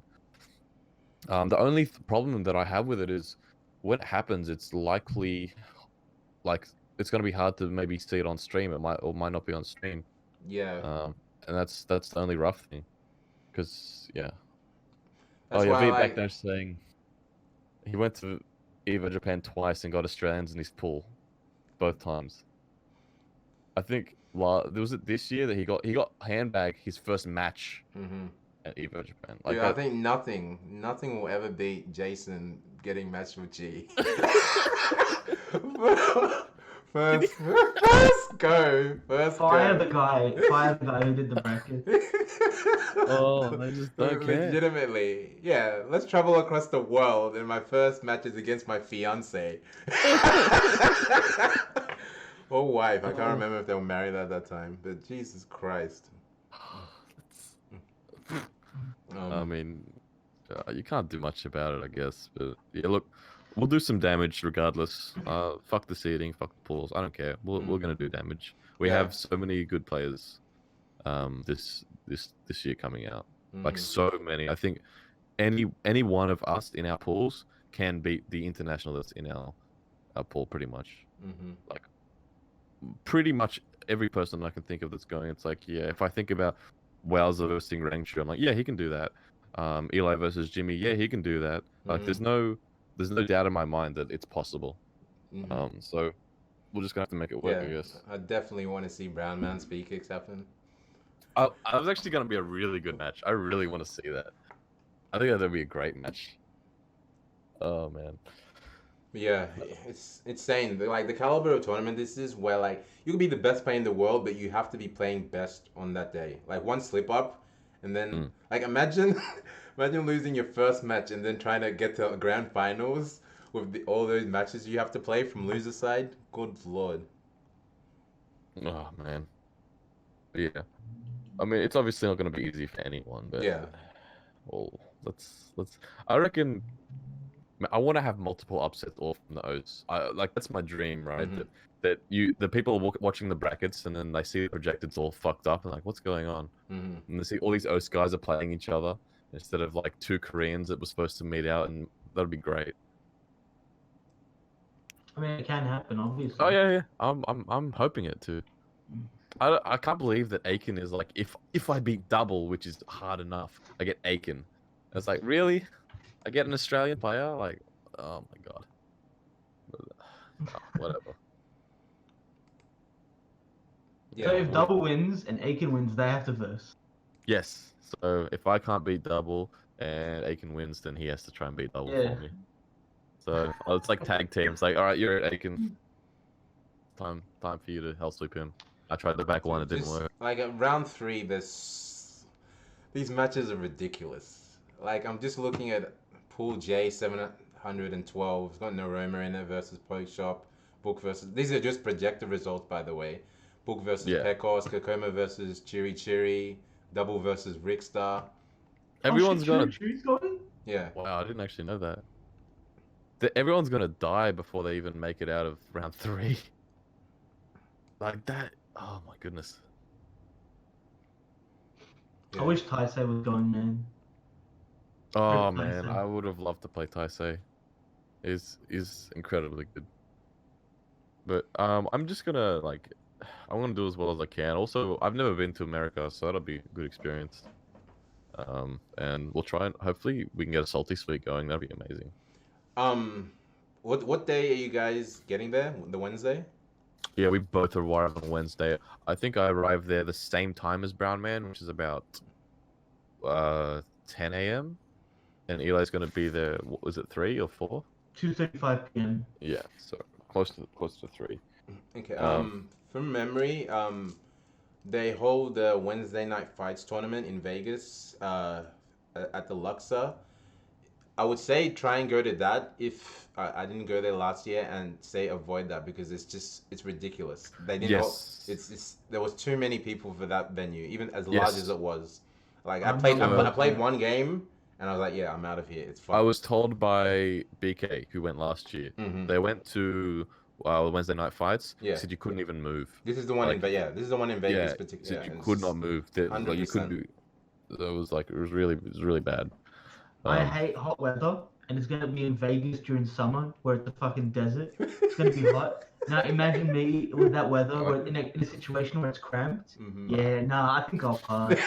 S1: The only problem that I have with it is when it happens, it's likely, like, it's gonna be hard to maybe see it on stream. It might not be on stream.
S2: Yeah.
S1: And that's the only rough thing, because yeah.
S2: That's why
S1: back there saying he went to Evo Japan twice and got Australians in his pool, both times. I think was it this year that he got handbag his first match at Evo Japan. Like,
S2: dude, I think nothing will ever beat Jason getting matched with G. First go.
S3: Fire the guy who did the bracket.
S1: Oh, they just don't care.
S2: Legitimately, yeah. Let's travel across the world, and my first match is against my fiance. Or wife. I can't remember if they were married at that time, but Jesus Christ.
S1: I mean, you can't do much about it, I guess. But yeah, look, We'll do some damage regardless. Fuck the seeding, fuck the pools. I don't care. We're gonna do damage. We have so many good players. This year coming out, like so many. I think any one of us in our pools can beat the international that's in our pool pretty much. Like pretty much every person I can think of that's going. It's like, yeah, if I think about Wowza versus Rangshu, I'm like, yeah, he can do that. Eli versus Jimmy, yeah, he can do that. Like there's no doubt in my mind that it's possible. So we're just gonna have to make it work, I guess.
S2: I definitely want to see Brown Man speed kicks happen.
S1: I was actually gonna be a really good match. I really want to see that. I think that'd be a great match. Oh man.
S2: Yeah, it's insane. Like the caliber of tournament this is, where like you could be the best player in the world, but you have to be playing best on that day. Like one slip up, and then like imagine losing your first match and then trying to get to grand finals with all those matches you have to play from loser side. Good lord.
S1: Oh man. Yeah. I mean, it's obviously not going to be easy for anyone, but
S2: yeah.
S1: Well, let's. I reckon. I want to have multiple upsets all from the O's. Like that's my dream, right? That the people watching the brackets and then they see the projecteds all fucked up and like, what's going on? And they see all these O's guys are playing each other instead of like two Koreans that were supposed to meet out, and that'd be great.
S3: I mean, it can happen, obviously.
S1: Oh yeah. I'm hoping it too. I can't believe that Aiken is like, if I beat double, which is hard enough, I get Aiken. It's like, really? I get an Australian player? Like, oh my god. Oh, whatever.
S3: So if double wins and Aiken wins, they have to verse.
S1: Yes. So if I can't beat double and Aiken wins, then he has to try and beat double for me. So it's like tag teams. Like, all right, you're at Aiken. Time for you to hell sweep him. I tried the back one, it didn't work.
S2: Like at round 3, these matches are ridiculous. Like I'm just looking at Pool J 712. It's got Noroma in it versus Poke Shop. Book versus. These are just projected results, by the way. Book versus Pecos. Kakoma versus Chiri Chiri. Double versus Rickstar.
S1: Everyone's gonna.
S3: Chiri's going?
S2: Yeah.
S1: Wow, I didn't actually know that. Everyone's gonna die before they even make it out of round 3. Like that. Oh my goodness.
S3: I wish Taisei was going, man.
S1: Oh man, I would have loved to play Taisei. Is incredibly good. But I'm just gonna I want to do as well as I can. Also, I've never been to America, so that'll be a good experience. And we'll try and hopefully we can get a salty sweet going. That'd be amazing.
S2: What day are you guys getting there? The Wednesday?
S1: Yeah, we both arrived on Wednesday. I think I arrived there the same time as Brown Man, which is about 10 a.m. And Eli's going to be there. What was it, 3 or 4?
S3: 2:35 p.m.
S1: Yeah, so close to 3.
S2: Okay. From memory, they hold the Wednesday Night Fights tournament in Vegas at the Luxor. I would say try and go to that if I didn't go there last year, and say avoid that because it's ridiculous. They didn't.
S1: Yes.
S2: There was too many people for that venue, even as large as it was. Like I played one game and I was like, yeah, I'm out of here. It's fine.
S1: I was told by BK who went last year. They went to Wednesday Night Fights.
S2: Yeah.
S1: Said you couldn't even move.
S2: This is the one in this is the one in Vegas.
S1: Said you could not move. Like, you couldn't do. It was really bad.
S3: I hate hot weather, and it's gonna be in Vegas during summer, where it's the fucking desert. It's gonna be hot. Now imagine me with that weather, where in a situation where it's cramped. Yeah, I think I'll pass.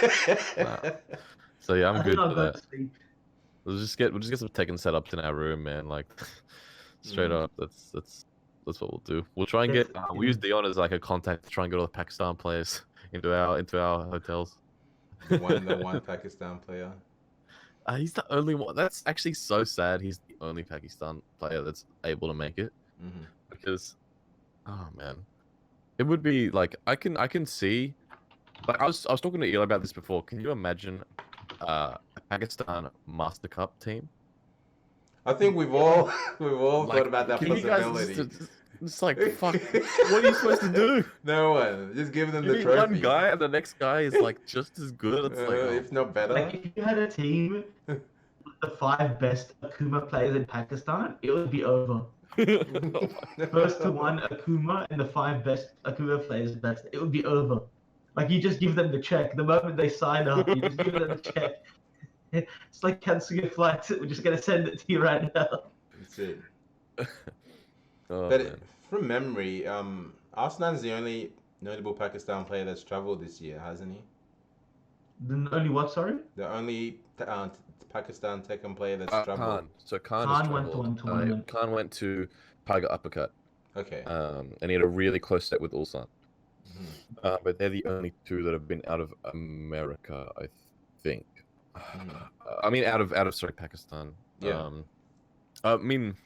S1: So yeah, I'm good for that.
S3: Sleep.
S1: We'll just get some Tekken setups in our room, man. Like straight up, that's what we'll do. We'll try and we'll use Dion as like a contact to try and get all the Pakistan players into our hotels.
S2: The one Pakistan player.
S1: He's the only one. That's actually so sad. He's the only Pakistan player that's able to make it. Because, oh man, it would be like I can see. Like I was talking to Eli about this before. Can you imagine a Pakistan Master Cup team?
S2: I think we've all thought about that possibility.
S1: It's like, fuck, what are you supposed to do?
S2: No one. Just give them
S1: you
S2: the trophy.
S1: One guy and the next guy is like just as good. It's like,
S2: if not better.
S3: Like if you had a team the 5 best Akuma players in Pakistan, it would be over. First to 1 Akuma and the 5 best Akuma players, it would be over. Like, you just give them the check. The moment they sign up, you just give them the check. It's like canceling your flights. We're just going to send it to you right now.
S2: That's it.
S1: Oh,
S2: But
S1: man.
S2: from memory, Arslan's the only notable Pakistan player that's traveled this year, hasn't he?
S3: The only what, sorry?
S2: The only Pakistan Tekken player that's traveled.
S1: Khan. So Khan has
S3: Khan went to
S1: traveled.
S3: one tournament.
S1: Khan went to Tiger Uppercut.
S2: Okay.
S1: And he had a really close set with Ulsan.
S2: Mhm.
S1: But they're the only 2 that have been out of America, I think. I mean, out of Pakistan.
S2: Yeah.
S1: I mean,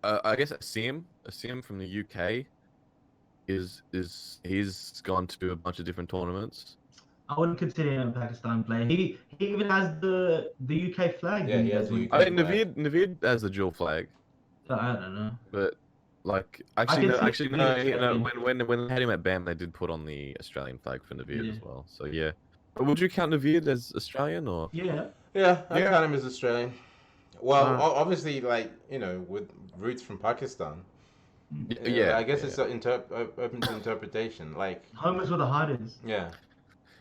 S1: I guess Asim from the UK he's gone to a bunch of different tournaments.
S3: I wouldn't consider him a Pakistan player. He even has the UK flag.
S2: Yeah, he has
S3: guys
S2: the
S3: went
S2: UK
S3: to.
S1: I mean, Naveed has the dual flag,
S3: So I don't know.
S1: but like
S3: I
S1: actually
S3: can
S1: no,
S3: see
S1: no,
S3: the
S1: you know,
S3: Australian.
S1: when they had him at BAM, they did put on the Australian flag for Naveed
S3: Yeah.
S1: as well. So yeah, but would you count Naveed as Australian or?
S3: Yeah.
S2: Yeah, I
S1: Yeah.
S2: count him as Australian. Well,
S1: Alright.
S2: obviously, like, you know, with roots from Pakistan.
S1: Yeah,
S2: I guess
S1: yeah.
S2: it's open to interpretation. Like,
S3: Home is where the heart is.
S2: yeah.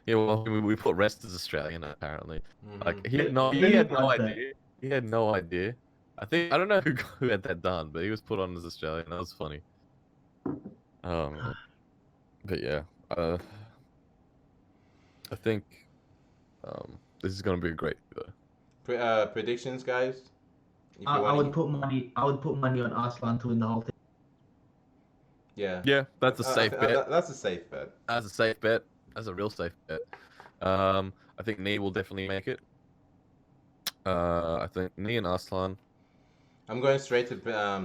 S1: Yeah, well, we put Rest as Australian apparently. Like
S2: Mhm.
S1: he had no idea. He had no idea. I don't know who had that done, but he was put on as Australian. That was funny. Man. But yeah, I think this is gonna be a great.
S2: Predictions, guys. If you
S3: I
S2: wanna-
S3: would put money. I would put money on Arslan to win the whole thing.
S2: Yeah.
S1: Yeah, that's a safe bet.
S2: That's a safe bet.
S1: That's a safe bet. That's a real safe bet. I think Nee will definitely make it. I think Nee and Arslan.
S2: I'm going straight to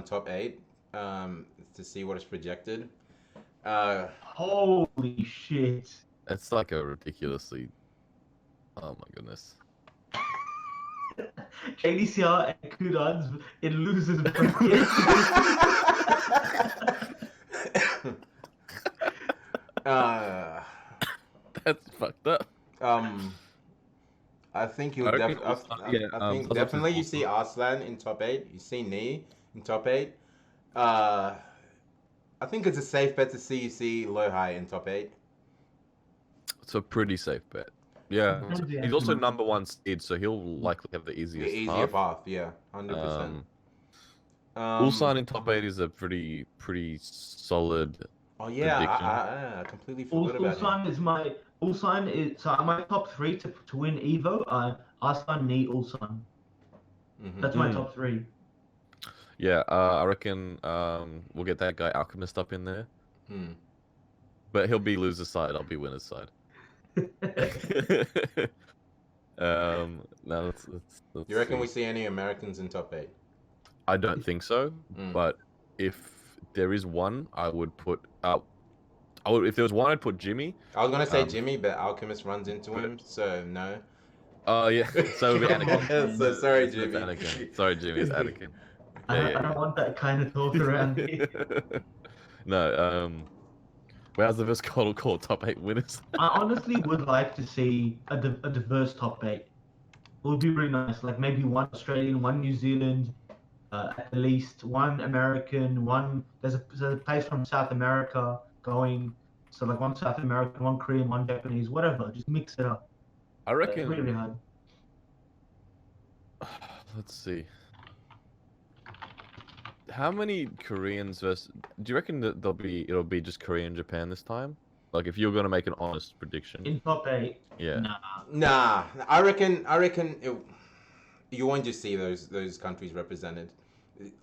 S2: top 8 to see what is projected.
S3: Holy shit!
S1: It's like a ridiculously. Oh my goodness.
S3: JDCR and Kudans in losers bracket.
S1: That's fucked up.
S2: I think you'll
S1: I reckon
S2: definitely.
S1: Arslan-
S2: I think
S1: Crossup is
S2: definitely you
S1: also-
S2: see Arslan in top 8. You see Nee in top 8. I think it's a safe bet to see Lohai in top 8.
S1: It's a pretty safe bet. Yeah,
S3: Depends, yeah.
S1: he's also number 1 seed, so he'll likely have the
S2: The
S1: easiest
S2: easier
S1: path.
S2: path, yeah, 100%.
S1: Ulsan in top 8 is a pretty solid.
S2: Oh yeah,
S1: prediction.
S2: I completely forgot about him.
S3: Ulsan is my my top 3 to win Evo. Arslan, Nee, Ulsan.
S2: Mhm.
S3: That's my top 3.
S1: Yeah, I reckon we'll get that guy Alchemist up in there,
S2: Hmm.
S1: but he'll be loser's side. I'll be winner's side. No, let's
S2: You reckon
S1: see.
S2: we see any Americans in top 8?
S1: I don't think so,
S2: Mm.
S1: but if there is one, I would put. If there was one, I'd put Jimmy.
S2: I was gonna say
S1: Um,
S2: Jimmy, but Alchemist runs into him, so no.
S1: Oh yeah, so it'll be Anakin.
S2: So sorry,
S1: It's
S2: Jimmy.
S1: Anakin. Sorry, Jimmy. It's Anakin.
S3: I don't want that kind of talk around here.
S1: No, how's the first call top 8 winners?
S3: I honestly would like to see a diverse top 8. It would be really nice. Like maybe one Australian, one New Zealand, at least one American, one. There's a place from South America going. So like one South American, one Korean, one Japanese, whatever. Just mix it up.
S1: I
S3: It's
S1: reckon.
S3: really hard.
S1: Let's see. How many Koreans versus? Do you reckon that it'll be just Korea and Japan this time? Like if you're gonna make an honest prediction.
S3: In top 8,
S1: Yeah.
S3: nah.
S2: Nah, I reckon you won't just see those countries represented.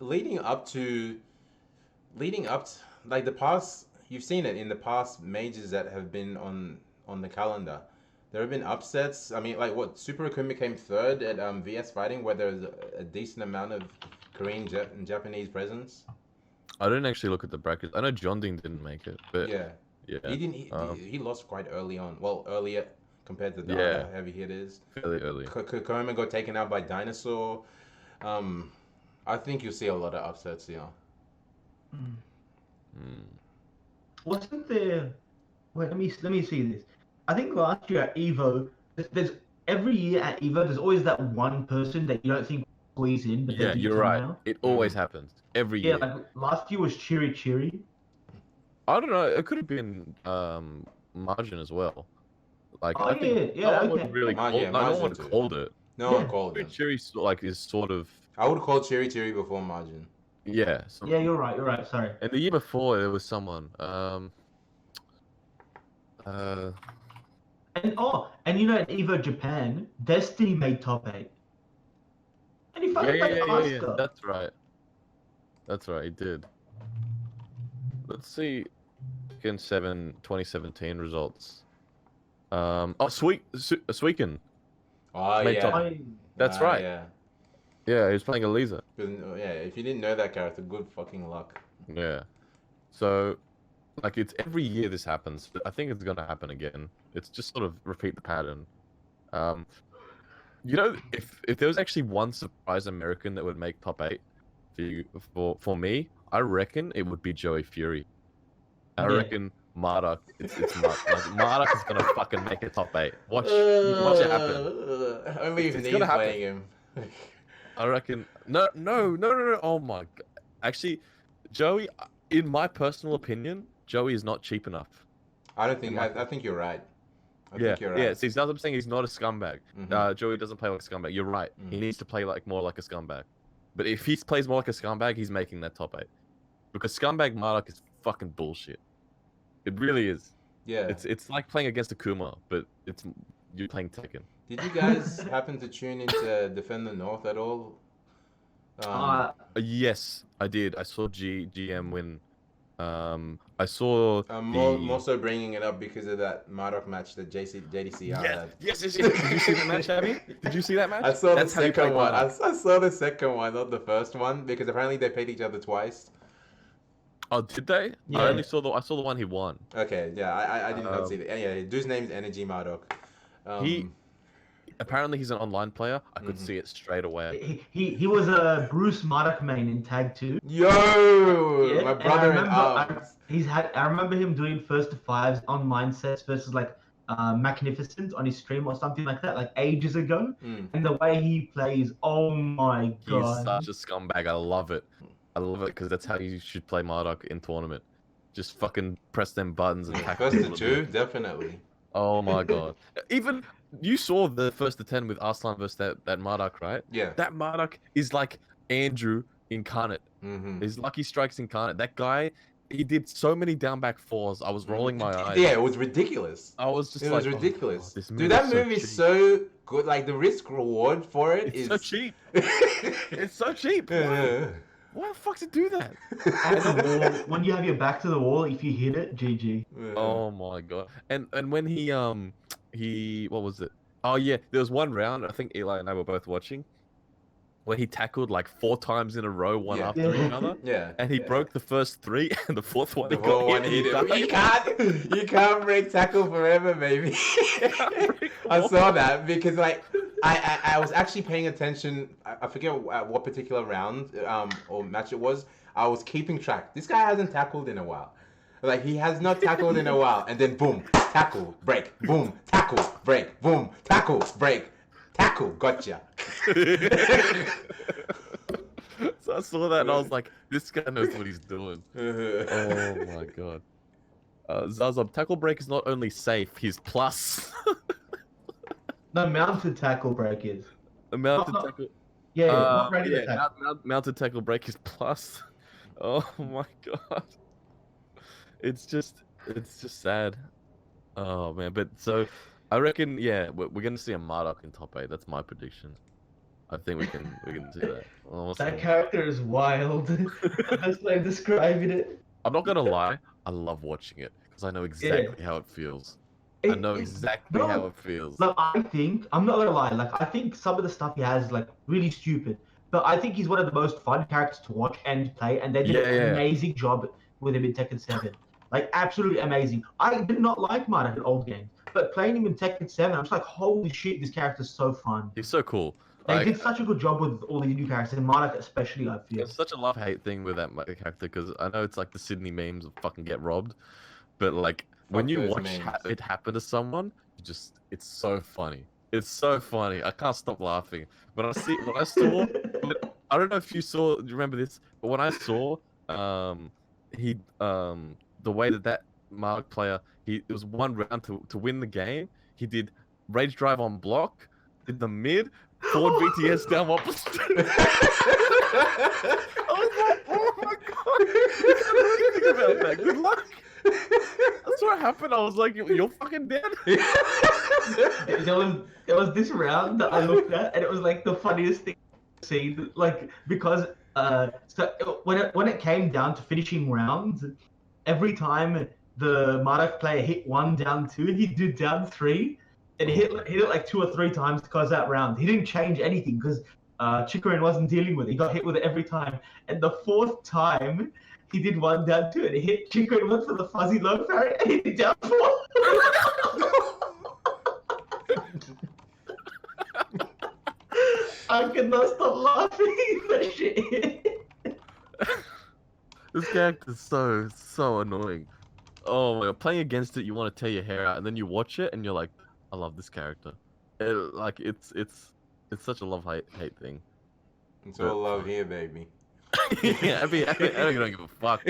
S2: Leading up to like the past, you've seen it in the past majors that have been on the calendar. There have been upsets. I mean, like what Super Akuma came third at VS Fighting, where there's a decent amount of Korean and Japanese presence.
S1: I didn't actually look at the brackets. I know John Ding didn't make it, but
S2: Yeah,
S1: yeah,
S2: he didn't. He lost quite early on. Well, earlier compared to the
S1: Yeah.
S2: other heavy hitters.
S1: fairly early.
S2: Kokoma got taken out by Dinosaur. I think you'll see a lot of upsets here.
S3: Mm.
S1: Hmm.
S3: Wasn't there? Wait, let me see this. I think last year at Evo, there's every year at Evo, there's always that one person that you don't think will squeeze in, but
S1: Yeah,
S3: they do
S1: you're right.
S3: somehow.
S1: It always happens every
S3: Yeah,
S1: year.
S3: like last year was Cheery Cheery.
S1: I don't know. It could have been margin as well. Like
S3: Oh
S1: I think
S3: yeah,
S1: no one
S3: okay.
S1: would really
S2: Yeah,
S1: call. No
S2: margin
S1: one
S2: too.
S1: called it.
S2: No one
S3: Yeah.
S2: called
S1: Cherry
S2: him.
S1: Cherry like is sort of
S2: I would call Cherry Cherry before Margin.
S1: yeah.
S3: Yeah, you're right. Sorry.
S1: And the year before there was someone.
S3: And you know, at Evo Japan, Destiny made top 8. And he
S1: Yeah,
S3: fucking
S1: yeah,
S3: played
S1: yeah, yeah, yeah.
S3: Oscar.
S1: That's right. That's right. He did. Let's see. Tekken 7 2017 results. Suiken.
S2: Oh
S1: Made
S2: yeah.
S1: top- That's right.
S2: Yeah.
S1: Yeah, he was playing Elisa.
S2: Yeah. If you didn't know that character, good fucking luck.
S1: Yeah. So, like, it's every year this happens. I think it's gonna happen again. It's just sort of repeat the pattern. You know, if there was actually one surprise American that would make top 8 for me, I reckon it would be Joey Fury. I
S3: Yeah.
S1: reckon Marduk. It's Marduk is gonna fucking make a top 8. Watch it happen.
S2: Only if
S1: It's
S2: Nee's
S1: gonna happen.
S2: playing him.
S1: I reckon. No. Oh my god. Actually, Joey, in my personal opinion, Joey is not cheap enough.
S2: I don't think. I think you're right. I
S1: Yeah,
S2: think you're right.
S1: yeah. See, that's what I'm saying. He's not a scumbag.
S2: Mhm.
S1: Joey doesn't play like a scumbag. You're right. He
S2: Mhm.
S1: needs to play like more like a scumbag. But if he plays more like a scumbag, he's making that top 8. Because scumbag Marduk is fucking bullshit. It really is.
S2: Yeah.
S1: It's like playing against a Kuma, but you're playing Tekken.
S2: Did you guys happen to tune into Defend the North at all?
S1: Yes, I did. I saw GM win. I saw.
S2: I'm more so bringing it up because of that Marduk match that JDCR had.
S1: Yes. Did you see that match, Abby? Did you see that match?
S2: I saw
S1: That's
S2: the
S1: how you play
S2: second one. I
S1: Marduk.
S2: saw the second one, not the first one, because apparently they played each other twice.
S1: Oh, did they?
S3: Yeah.
S1: I only saw the one he won.
S2: Okay, yeah, I did not see that. Yeah, dude's name's Energy Marduk.
S1: Apparently he's an online player. I could see it straight away.
S3: He was a Bruce Marduk main in Tag 2.
S2: Yo,
S3: Yeah,
S2: my
S3: and
S2: brother in arms.
S3: I remember him doing first to fives online sets versus like Magnificent on his stream or something like that, like ages ago. And the way he plays, oh my god.
S1: He's such a scumbag. I love it. I love it because that's how you should play Marduk in tournament. Just fucking press them buttons and tackle
S2: First to
S1: people.
S2: two, definitely.
S1: Oh my god. Even you saw the first to 10 with Arslan versus that Marduk, right?
S2: Yeah.
S1: That Marduk is like Andrew incarnate.
S2: Mm-hmm.
S1: His Lucky Strikes incarnate. That guy, he did so many down back fours. I was rolling my eyes.
S2: Yeah, it was ridiculous.
S1: I was just
S2: It
S1: like,
S2: was ridiculous.
S1: this
S2: Dude, that move is
S1: cheap.
S2: so good. Like the risk reward for it
S1: It's
S2: is
S1: so cheap. It's so cheap. Why the fuck to do that?
S3: At the wall, when you have your back to the wall, if you hit it, GG.
S1: Oh my god. And when he what was it? Oh yeah, there was one round, I think Eli and I were both watching, where he tackled like 4 times in a row, one
S2: Yeah.
S1: after each other.
S2: Yeah.
S1: And he broke the first 3 and the 4th one
S2: The
S1: he
S2: whole
S1: got
S2: one
S1: hit.
S2: hit
S1: and he
S2: it.
S1: died.
S2: You can't break tackle forever, baby.
S1: break
S2: I
S1: the
S2: saw that because like I was actually paying attention. I forget what particular round or match it was. I was keeping track. This guy hasn't tackled in a while. Like he has not tackled in a while, and then boom, tackle, break, boom, tackle, break, boom, tackle, break, tackle, gotcha.
S1: So I saw that and I was like, this guy knows what he's doing. Oh my god. Zazab, tackle break is not only safe, he's plus.
S3: No, mounted tackle break is.
S1: A mounted
S3: No.
S1: tackle.
S3: Yeah, not ready to tackle.
S1: Mounted tackle break is plus. Oh my god. It's just sad. Oh man, but so I reckon we're gonna see a Marduk in top 8. That's my prediction. I think we can do that. Awesome.
S3: That character is wild. That's why I'm describing it.
S1: I'm not gonna lie, I love watching it because I know exactly how it feels. I know exactly how it feels.
S3: Like I think I'm not gonna lie. Like I think some of the stuff he has is like really stupid, but I think he's one of the most fun characters to watch and play, and they did an amazing job with him in Tekken 7. Like absolutely amazing. I did not like Marduk in old games, but playing him in Tekken 7, I'm just like, holy shit, this character's so fun.
S1: He's so cool.
S3: They did such a good job with all these new characters, and Marduk especially, I feel.
S1: It's such a love-hate thing with that character because I know it's like the Sydney memes of fucking get robbed, but like when you watch it happen to someone, it's so funny. It's so funny. I can't stop laughing. When I saw, I don't know if you saw, do you remember this? But when I saw, um, the way that Mark player, it was one round to win the game. He did rage drive on block, did the mid, forward BTS down one position. I was like, oh my god, you can't do anything about that. Good luck. That's what happened. I was like, you're fucking dead.
S3: There was this round that I looked at, and it was like the funniest thing I've seen. Like because when it came down to finishing rounds, every time the Marduk player hit one down two, he'd do down three, and he hit it like 2 or 3 times to close that round. He didn't change anything because Chikarin wasn't dealing with it. He got hit with it every time, and the 4th time he did one down two, and he hit Chikarin once for the fuzzy low parry, and he did down 4. I cannot stop laughing. That shit.
S1: This character's so annoying. Oh my god, playing against it, you want to tear your hair out, and then you watch it, and you're like, I love this character. It's such a love hate thing.
S2: It's all love here, baby.
S1: Yeah, I don't give a fuck.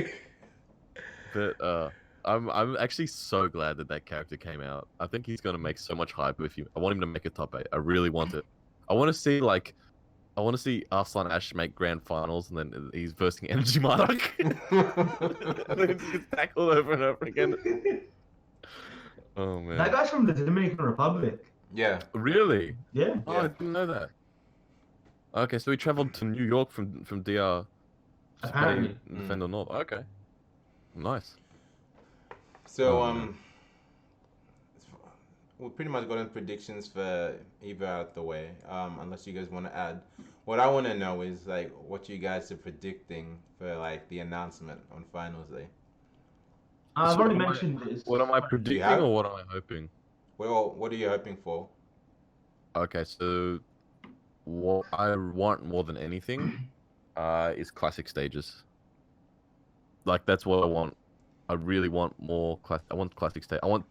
S1: But I'm actually so glad that character came out. I think he's gonna make so much hype with you. I want him to make a top 8. I really want it. I want to see Arslan Ash make grand finals, and then he's versing Energy Marduk. And then he gets tackled over and over again. Oh man.
S3: That guy's from the Dominican Republic.
S2: Yeah.
S1: Really?
S3: Yeah.
S1: Oh, I didn't know that. Okay, so he traveled to New York from DR.
S3: Apparently.
S1: In Defender North. Okay. Nice.
S2: So we pretty much gotten predictions for Evo out the way. Unless you guys want to add. What I want to know is like what you guys are predicting for like the announcement on Finals Day.
S3: I've
S1: So
S3: already
S1: am I-
S3: mentioned this.
S1: What am I predicting
S2: have-
S1: or what am I hoping?
S2: Well, what are you hoping for?
S1: Okay, so what I want more than anything is classic stages. Like that's what I want. I really want more I want classic stage. I want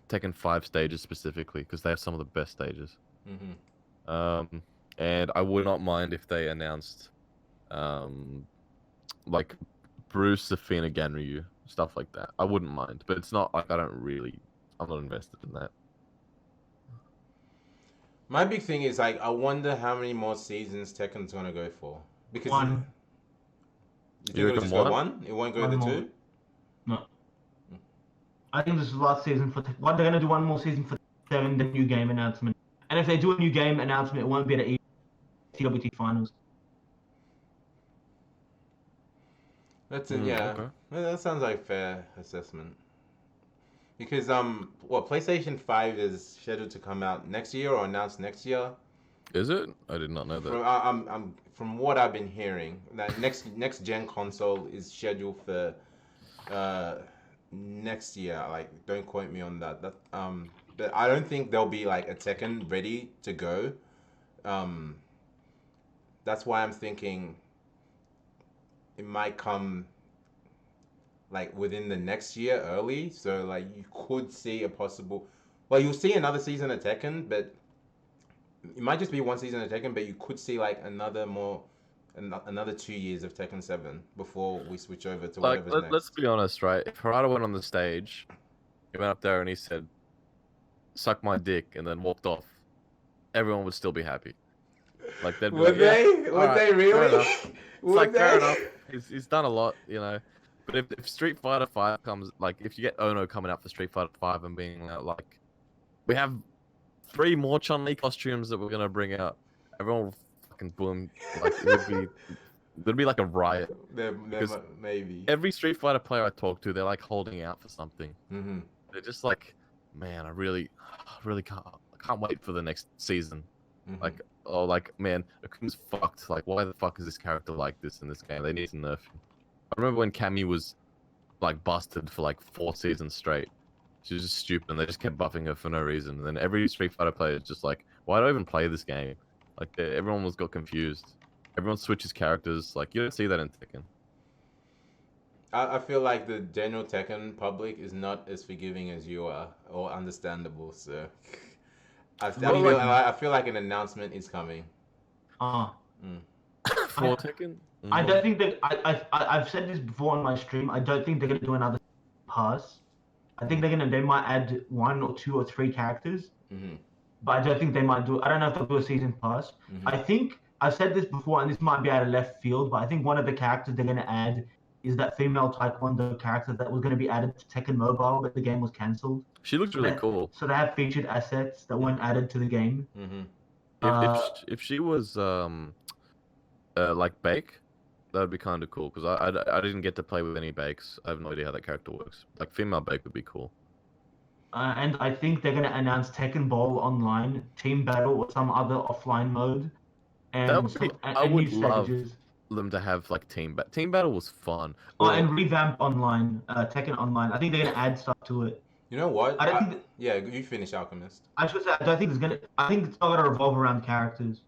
S1: Tekken 5 stages specifically because they have some of the best stages.
S2: Mm-hmm.
S1: And I would not mind if they announced like Bruce, Safina, Ganryu, stuff like that. I wouldn't mind, but it's not like I'm not invested in that.
S2: My big thing is like I wonder how many more seasons Tekken's gonna go for because
S3: One.
S2: you think
S1: You
S2: it'll
S1: reckon
S2: just go
S1: one?
S2: one? It won't go
S3: One
S2: the
S3: more.
S2: 2.
S3: No. I think this is the last season for Tekken. They're gonna do one more season for 7, the new game announcement. And if they do a new game announcement, it won't be at TWT finals.
S2: That's it. Yeah,
S1: Okay.
S2: Well, that sounds like a fair assessment. Because PlayStation 5 is scheduled to come out next year or announced next year.
S1: Is it? I did not know that.
S2: From what I've been hearing, that next gen console is scheduled for next year. Like, don't quote me on that. But I don't think there'll be like a Tekken ready to go. That's why I'm thinking it might come like within the next year early. So like you could see a possible. Well, you'll see another season of Tekken, but it might just be one season of Tekken. But you could see like another 2 years of Tekken 7 before we switch over to
S1: Like,
S2: whatever's next.
S1: let's be honest, right? If Harada went on the stage, he went up there and he said, "Suck my dick," and then walked off, everyone would still be happy. Like they'd be
S2: Would
S1: like, yeah,
S2: they? Would
S1: alright,
S2: they
S1: fair
S2: really?
S1: enough. It's
S2: Would
S1: like fair
S2: they?
S1: enough. He's done a lot, you know. But if Street Fighter 5 comes, like if you get Ono coming out for Street Fighter 5 and being like, we have 3 more Chun-Li costumes that we're gonna bring out, everyone will fucking boom. Like it'd be like a riot. Because
S2: Maybe.
S1: Every Street Fighter player I talk to, they're like holding out for something.
S2: Mm-hmm.
S1: They're just like, man, I really can't wait for the next season.
S2: Mm-hmm.
S1: Like, oh, like, man, Akum's fucked. Like, why the fuck is this character like this in this game? They need to nerf him. I remember when Cammy was, like, busted for, like, 4 seasons straight. She was just stupid, and they just kept buffing her for no reason. And then every Street Fighter player is just like, why do I even play this game? Like, everyone got confused. Everyone switches characters. Like, you don't see that in Tekken.
S2: I feel like the general Tekken public is not as forgiving as you are, or understandable. So I feel like an announcement is coming.
S1: For Tekken?
S3: I don't think that I've said this before on my stream. I don't think they're gonna do another pass. I think they might add 1 or 2 or 3 characters, but I don't think they might do. I don't know if they'll do a season pass. I think I've said this before, and this might be out of left field, but I think one of the characters they're gonna add is that female Taekwondo character that was gonna be added to Tekken Mobile, but the game was cancelled.
S1: She looks really cool.
S3: So they have featured assets that weren't added to the game.
S1: If she was like Bake, that would be kind of cool, because I didn't get to play with any Bakes. I have no idea how that character works. Like female Bake would be cool.
S3: And I think they're gonna announce Tekken Bowl Online, Team Battle, or some other offline mode. And
S1: I would love them to have like Team Battle was fun.
S3: And revamp online, Tekken Online. I think they're gonna add stuff to it.
S2: You know what?
S3: I don't think.
S2: Yeah, you finish, Alchemist.
S3: I should say I don't think it's gonna. I think it's not gonna revolve around characters.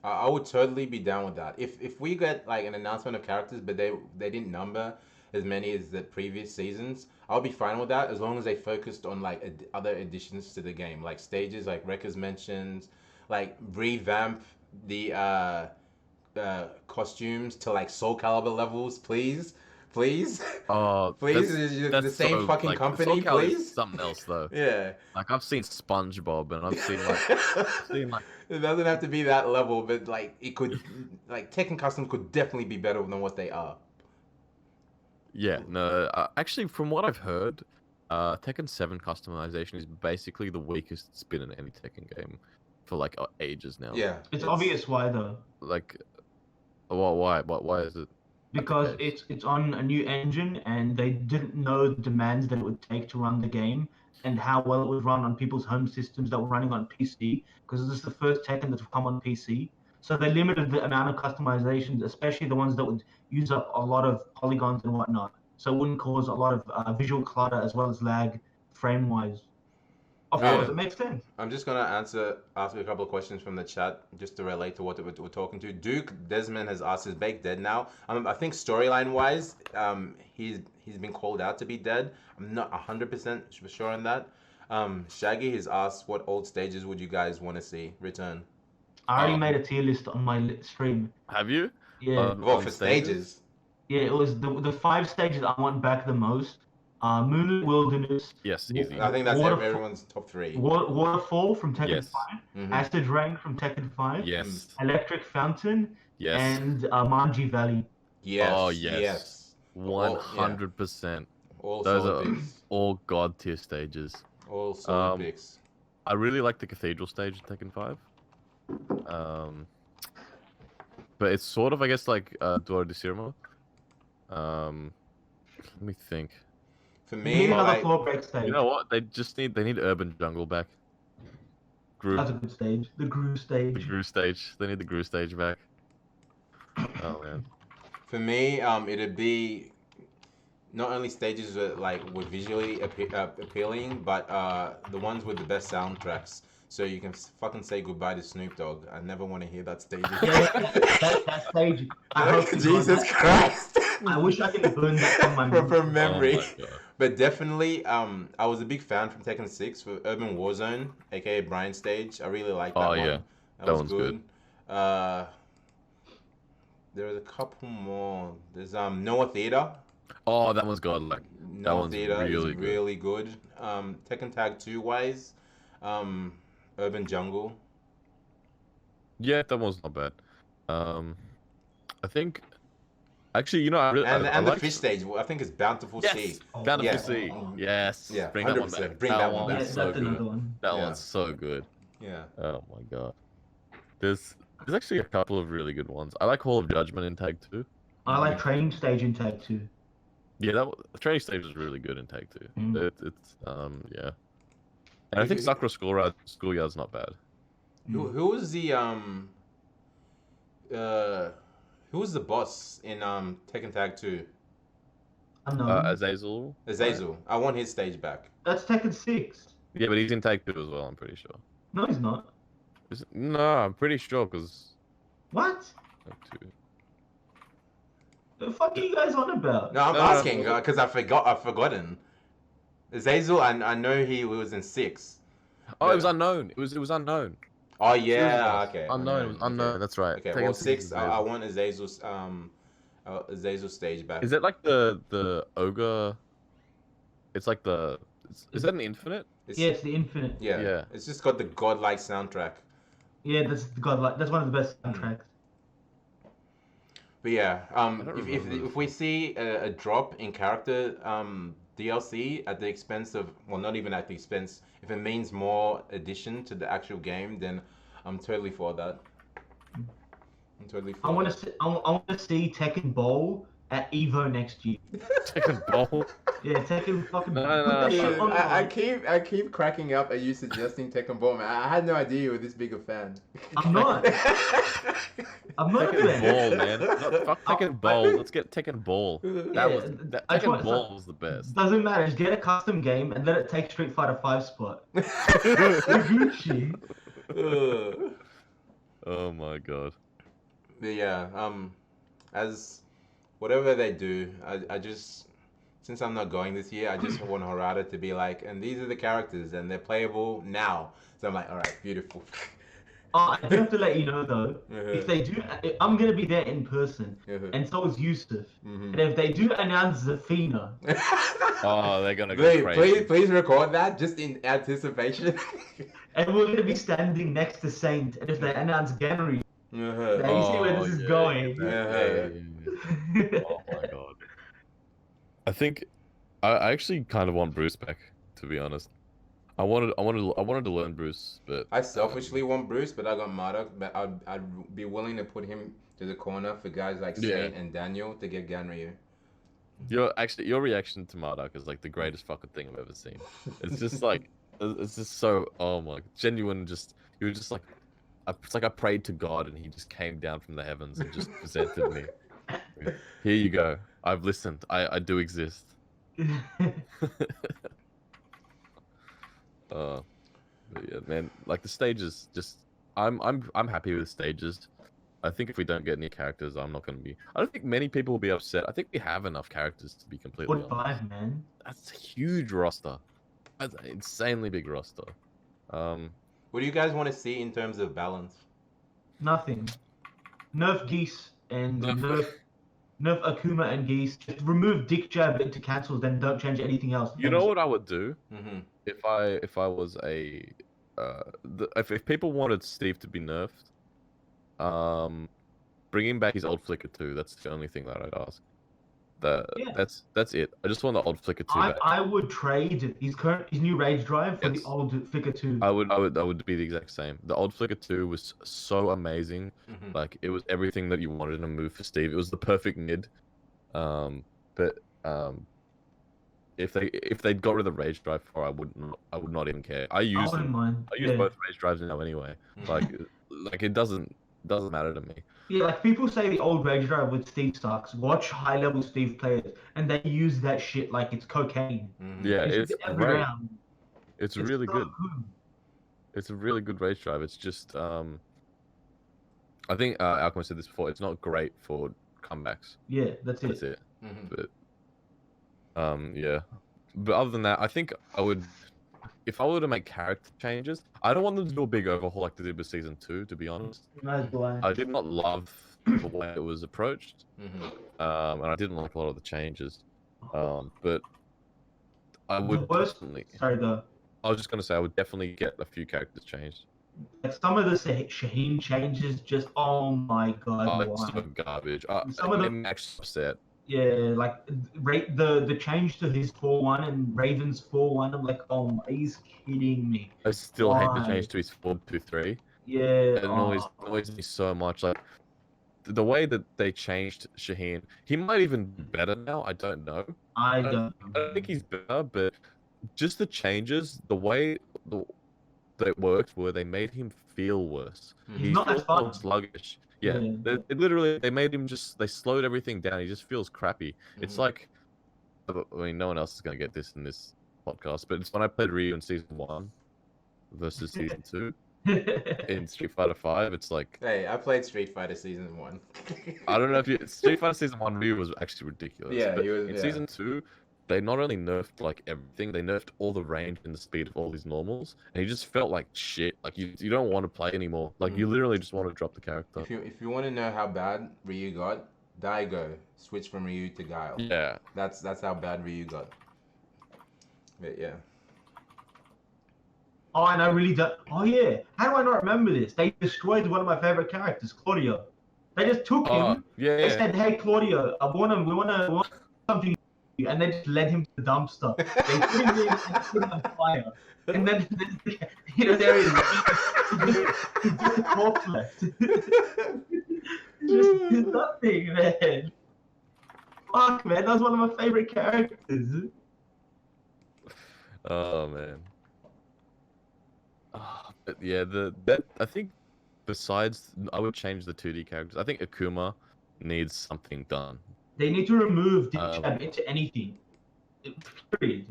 S2: I would totally be down with that. If we get like an announcement of characters, but they didn't number as many as the previous seasons, I'll be fine with that as long as they focused on like other additions to the game, like stages, like Reck has mentioned, like revamp the costumes to like Soul Calibur levels, please. Please, the same fucking
S1: like,
S2: company, please.
S1: Something else though.
S2: Yeah.
S1: Like I've seen SpongeBob, and I've seen like,
S2: It doesn't have to be that level, but like it could, like Tekken Customs could definitely be better than what they are.
S1: Yeah, no. Actually, from what I've heard, Tekken 7 customization is basically the weakest it's been in any Tekken game for like ages now.
S2: Yeah.
S3: It's obvious why though.
S1: Like, why? Why is it?
S3: Because it's on a new engine, and they didn't know the demands that it would take to run the game, and how well it would run on people's home systems that were running on PC. Because this is the first Tekken that's come on PC, so they limited the amount of customizations, especially the ones that would use up a lot of polygons and whatnot. So it wouldn't cause a lot of visual clutter as well as lag, frame-wise. Of course, it makes sense.
S2: I'm just gonna ask a couple of questions from the chat just to relate to what we're talking to. Duke Desmond has asked, is Bake dead now? I think storyline wise, he's been called out to be dead. I'm not 100% sure on that. Shaggy has asked, what old stages would you guys want to see return?
S3: I already made a tier list on my stream.
S1: Have you?
S3: Yeah.
S2: Well, for stages.
S3: Yeah, it was the 5 stages I want back the most. Moonlit Wilderness.
S1: Yes, easy.
S2: I think that's everyone's top 3.
S3: Waterfall from Tekken
S1: Yes.
S3: 5. Acid Rain from Tekken 5.
S1: Yes.
S3: Electric Fountain.
S1: Yes.
S3: And Manji Valley.
S2: Yes.
S1: Oh yes. 100%.
S2: All
S1: Those
S2: solid
S1: are
S2: picks.
S1: all god tier stages.
S2: All solid picks.
S1: I really like the Cathedral stage in Tekken 5. But it's sort of, I guess, like Duo de Sirma. Let me think.
S2: For
S3: You
S2: me,
S3: need another floor break stage.
S1: You know what? They need Urban Jungle back.
S3: That's a good stage. The Groove stage.
S1: The Groove stage. They need the Groove stage back. Oh man.
S2: for me, it'd be not only stages that were visually appealing, but the ones with the best soundtracks. So you can fucking say goodbye to Snoop Dogg. I never want to hear that stage again.
S3: that stage. I hope
S2: Jesus Christ.
S3: I wish I could burn that from my
S2: from memory.
S1: Oh
S2: but definitely, I was a big fan from Tekken 6 for Urban Warzone, aka Brian stage. I really like that one.
S1: Yeah.
S2: That was
S1: one's
S2: good. There was a couple more. There's Noah Theater.
S1: Oh, that one's good. Like that
S2: Noah
S1: one's
S2: Theater
S1: really
S2: is
S1: good.
S2: really good. Tekken Tag 2 wise, Urban Jungle.
S1: Yeah, that one's not bad. I think actually, I really
S2: And
S1: I
S2: the
S1: like...
S2: fish stage, I think it's Bountiful Sea.
S1: Bountiful
S2: Yeah.
S1: Sea. Yes.
S2: Yeah,
S1: Bring that one
S2: 100%.
S1: back.
S2: Bring
S1: that
S2: that one
S1: one's
S2: back.
S1: so
S3: That's another
S1: good.
S3: one.
S1: That
S2: Yeah.
S1: one's so good.
S2: Yeah.
S1: Oh my god. There's actually a couple of really good ones. I like Hall of Judgment in Tag 2.
S3: I like Training Stage in Tag 2.
S1: Yeah, the training stage is really good in Tag 2.
S3: Mm.
S1: It's yeah. And I think Sakura Schoolyard's not bad.
S2: Who was the who was the boss in Tekken Tag 2?
S3: Unknown.
S1: Azazel.
S2: Azazel. I want his stage back.
S3: That's Tekken 6.
S1: Yeah, but he's in Tag 2 as well, I'm pretty sure.
S3: No, he's not.
S1: No, I'm pretty sure because
S3: What?
S1: Tag 2.
S3: The fuck are you guys on about?
S2: No, I'm
S1: No,
S2: asking
S1: no.
S2: because I've forgotten. Azazel, I know he was in 6.
S1: Oh,
S2: But-
S1: it was unknown. It was unknown.
S2: Oh
S1: It
S2: yeah,
S1: was
S2: okay.
S1: Unknown. It was unknown.
S2: Okay.
S1: That's right.
S2: Okay,
S1: Tekken
S2: well
S1: 6 is
S2: 6, I
S1: Azazel.
S2: want Azazel stage back.
S1: Is it like the ogre? It's like the. Is that an infinite?
S2: It's,
S3: Yeah, it's the Infinite.
S2: yeah.
S1: Yeah.
S2: It's just got the godlike soundtrack.
S3: Yeah, that's godlike. That's one of the best soundtracks.
S2: But yeah,
S1: don't
S2: if
S1: remember this
S2: if we see a drop in character DLC at the expense of, well, not even at the expense, if it means more addition to the actual game, then I'm totally for that. I'm totally for
S3: I want
S2: that.
S3: to see. I want to see Tekken Bowl at Evo next year.
S1: Tekken Bowl.
S3: Yeah, Tekken fucking.
S1: No,
S3: put
S1: no,
S3: that
S1: no.
S3: shit on.
S4: I keep cracking up at you suggesting Tekken Ball, man. I had no idea you were this big a fan.
S3: I'm not. I'm not a
S1: Tekken
S3: fan.
S1: Ball, man. No, fuck Tekken Bowl. Let's get Tekken Ball. That was
S3: I just
S1: Tekken
S3: want-
S1: Ball was the best.
S3: Doesn't matter. Just get a custom game and let it take Street Fighter 5 spot. Gucci.
S1: Oh my god.
S2: But yeah, as whatever they do, I just, since I'm not going this year, I just want Harada to be like, and these are the characters, and they're playable now. So I'm like, all right, beautiful.
S3: Oh, I do have to let you know though. If they do, I'm gonna be there in person, and so is Yusuf. And if they do announce Zafina,
S1: Oh, they're gonna go crazy.
S4: Please record that just in anticipation.
S3: and we're gonna be standing next to Saint, and if they announce Ganry,
S2: Uh-huh.
S3: now you see where this is
S1: yeah,
S3: going.
S1: yeah. Oh my god. I think I actually kind of want Bruce back, to be honest. I wanted to learn Bruce, but
S2: I selfishly want Bruce, but I got Marduk. But I'd be willing to put him to the corner for guys like
S1: Yeah.
S2: Saint and Daniel to get Ganryu.
S1: your reaction to Marduk is like the greatest fucking thing I've ever seen. It's just like it's just so, oh my, genuine. Just you were just like, it's like I prayed to God and he just came down from the heavens and just presented me. Here you go. I've listened. I do exist. But yeah, man, like the stages, just I'm happy with the stages. I think if we don't get any characters, I'm not gonna be. I don't think many people will be upset. I think we have enough characters to be completely honest.
S3: 45, man.
S1: That's a huge roster. That's an insanely big roster.
S2: What do you guys want to see in terms of balance?
S3: Nothing. Nerf Geese and
S1: Nerf-
S3: nerf Akuma and Geese. Just remove Dick Jab into cancels, then don't change anything else.
S1: You know what I would do
S2: Mm-hmm.
S1: if I was a if people wanted Steve to be nerfed, bringing back his old Flicker 2. That's the only thing that I'd ask.
S3: Yeah.
S1: That's it. I just want the old Flicker 2 back.
S3: I would trade his new Rage Drive for
S1: Yes.
S3: the old Flicker 2.
S1: I would be the exact same. The old Flicker 2 was so amazing.
S2: Mm-hmm.
S1: Like it was everything that you wanted in a move for Steve. It was the perfect mid. But if they'd got rid of the Rage Drive 4, I would not even care. I
S3: I
S1: use
S3: wouldn't mind.
S1: I use both Rage Drives now anyway. Like it doesn't matter to me.
S3: Yeah, like people say the old Rage Drive with Steve sucks. Watch high level Steve players, and they use that shit like it's cocaine.
S2: Mm-hmm.
S1: Yeah,
S3: It's
S1: it's
S3: every
S1: great.
S3: round.
S1: It's
S3: It's
S1: really
S3: so
S1: good. It's a really good Rage Drive. It's just I think Alchemist said this before. It's not great for comebacks.
S3: Yeah, that's it.
S1: That's it.
S2: Mm-hmm.
S1: But yeah. But other than that, I think I would, if I were to make character changes, I don't want them to do a big overhaul like they did with season 2. To be honest,
S3: Neither do I.
S1: I did not love the way it was approached,
S2: Mm-hmm.
S1: and I didn't like a lot of the changes. But I
S3: The
S1: would
S3: worst-
S1: definitely.
S3: Sorry, though.
S1: I was just gonna say I would definitely get a few characters changed.
S3: Like some of the Shaheen changes, just oh my god,
S1: Oh, it's
S3: why?
S1: so garbage.
S3: Some of
S1: I'm actually upset.
S3: Yeah, like the change to his 4-1 and Ravens 4-1. I'm like, oh my, he's kidding me.
S1: I still hate the
S3: Why?
S1: change to his 4-2-3.
S3: Yeah.
S1: It
S3: oh.
S1: annoys me so much. Like the way that they changed Shaheen, he might even be better now. I don't know.
S3: I don't.
S1: I don't think he's better, but just the changes, the way that it worked, where they made him feel worse.
S3: He's
S1: He
S3: not as
S1: feels
S3: fun.
S1: more sluggish. Yeah,
S3: Yeah.
S1: they made him they slowed everything down. He just feels crappy. It's
S2: Mhm.
S1: like, I mean, no one else is gonna get this in this podcast, but it's when I played Ryu in season 1 versus season 2 in Street Fighter 5. It's like,
S2: Hey, I played Street Fighter Season 1.
S1: I don't know if Street Fighter season 1 Ryu was actually ridiculous.
S2: Yeah,
S1: but
S2: he was-
S1: in
S2: yeah.
S1: season 2, they not only nerfed like everything, they nerfed all the range and the speed of all these normals, and he just felt like shit. Like you don't want to play anymore. Like you literally just want to drop the character.
S2: If you want to know how bad Ryu got, Daigo switch from Ryu to Guile.
S1: Yeah.
S2: That's how bad Ryu got. But yeah.
S3: Oh, and I really don't. Oh yeah, how do I not remember this? They destroyed one of my favorite characters, Claudio. They just took him.
S1: Yeah,
S3: They
S1: yeah.
S3: said, "Hey, Claudio, we want something," and they just led him to the dumpster. They put him in and put him on fire, and then there he is. He's just a corpse left. Just nothing, man. Fuck, man, that was one of my favorite characters.
S1: Oh man. But yeah, I think besides, I would change the 2D characters. I think Akuma needs something done.
S3: They need to remove Ditchab into anything. Period.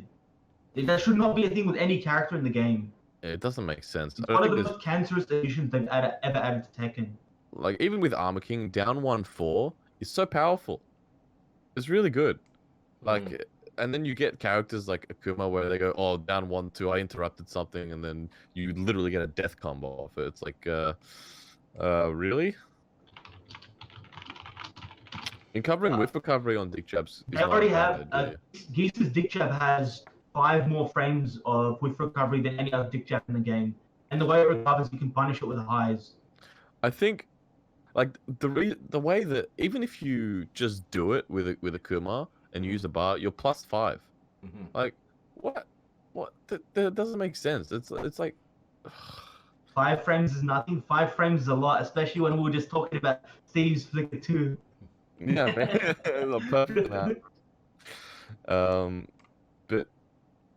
S3: That should not be a thing with any character in the game.
S1: It doesn't make sense.
S3: It's
S1: I don't
S3: one of
S1: think
S3: the most cancerous additions they've ever added to Tekken.
S1: like even with Armor King, down 1-4 is so powerful. It's really good. Like, and then you get characters like Akuma where they go, "Oh, down 1-2, I interrupted something," and then you literally get a death combo off it. It's like, really? In covering whiff recovery on Dick Jabs,
S3: They already have. Geese's Dick Jab has 5 more frames of whiff recovery than any other Dick Jab in the game, and the way it recovers, you can punish it with highs.
S1: I think, like the way that even if you just do it with Akuma and use a bar, you're +5. Like, what? That doesn't make sense. It's like
S3: 5 frames is nothing. 5 frames is a lot, especially when we were just talking about Steve's Flicker 2.
S1: yeah, man, it's a perfect amount. But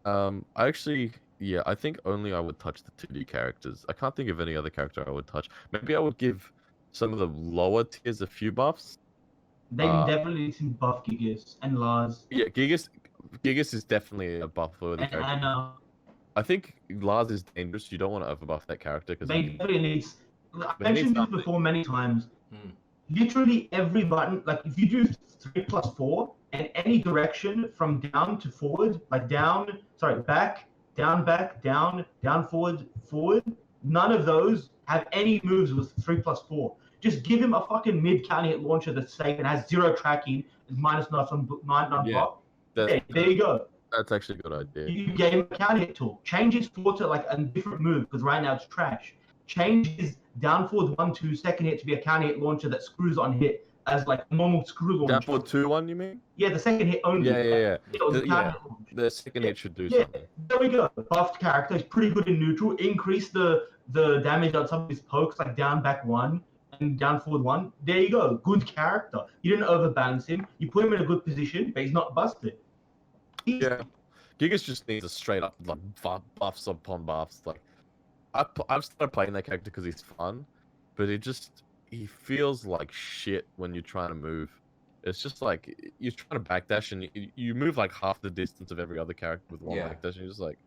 S1: I actually, yeah, I think only I would touch the 2D characters. I can't think of any other character I would touch. Maybe I would give some of the lower tiers a few buffs.
S3: They definitely need to buff Gigas and Lars.
S1: Yeah, Gigas is definitely a buff for the character.
S3: And
S1: I think Lars is dangerous. You don't want to overbuff that character because
S3: they definitely need. I've mentioned this before many times. Literally every button, like if you do 3+4 and any direction from down to forward, like back, down, forward, none of those have any moves with 3+4. Just give him a fucking mid counter hit launcher that's safe and has 0 tracking, is -9 on block. There you go.
S1: That's actually a good idea.
S3: You gave him a counter hit tool. Change his forward to like a different move because right now it's trash. Change his down forward 1-2 second hit to be a counter hit launcher that screws on hit as like a normal screw launcher.
S1: Down forward 2-1, you mean?
S3: Yeah, the second hit only.
S1: Yeah.
S3: The,
S1: the second hit should do something.
S3: There we go. Buffed character is pretty good in neutral. Increase the damage on some of his pokes like down back 1 and down forward 1. There you go. Good character. You didn't overbalance him. You put him in a good position, but he's not busted.
S1: Yeah. Gigas just needs a straight up like buffs upon buffs. Like I've started playing that character because he's fun, but he feels like shit when you're trying to move. It's just like you're trying to backdash and you move like half the distance of every other character with one backdash, and you're just like,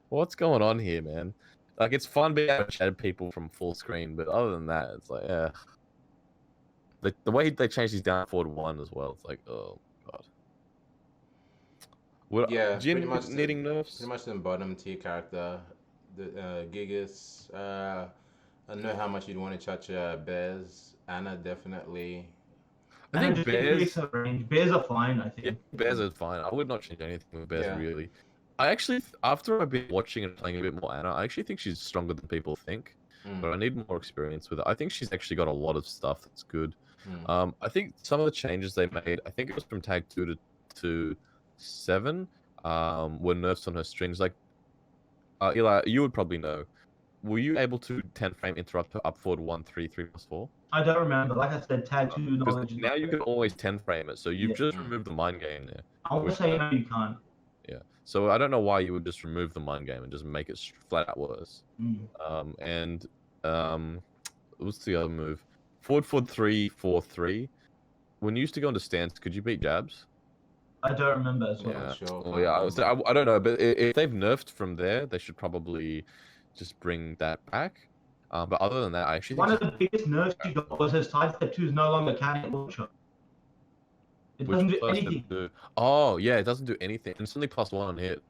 S1: what's going on here, man? Like it's fun being able to chat at people from full screen, but other than that, it's like, yeah. The way they changed his down forward 1 as well, it's like, oh god.
S2: Pretty much
S1: needing nerfs.
S2: Pretty much the bottom tier character. The Gigas. I don't know how much you'd want to touch Bears. Anna definitely.
S1: I think Bears
S3: are fine. I think.
S1: Yeah, Bears are fine. I would not change anything with Bears really. I actually, after I've been watching and playing a bit more Anna, I actually think she's stronger than people think. But I need more experience with her. I think she's actually got a lot of stuff that's good. I think some of the changes they made, I think it was from Tag 2 to 7, were nerfs on her strings. Like, Eli, you would probably know. Were you able to 10 frame interrupt her up forward 1-3, 3+4?
S3: I don't remember. Like I said, Tag 2 knowledge.
S1: Now you can always 10 frame it, so you've just removed the mind game there.
S3: I want to say no, you can't.
S1: Yeah. So I don't know why you would just remove the mind game and just make it flat out worse. What's the other move? Forward 3-4-3. When you used to go into stance, could you beat jabs?
S3: I don't remember as well.
S1: Yeah.
S2: Sure.
S1: Well, yeah. I don't know, but if they've nerfed from there, they should probably just bring that back. But other than that, I actually
S3: one of the biggest nerfs you got was his sidestep 2 is no longer counter launcher. It
S1: Which
S3: doesn't do
S1: first did
S3: anything.
S1: it do? Oh yeah, it doesn't do anything. It's only +1 on hit.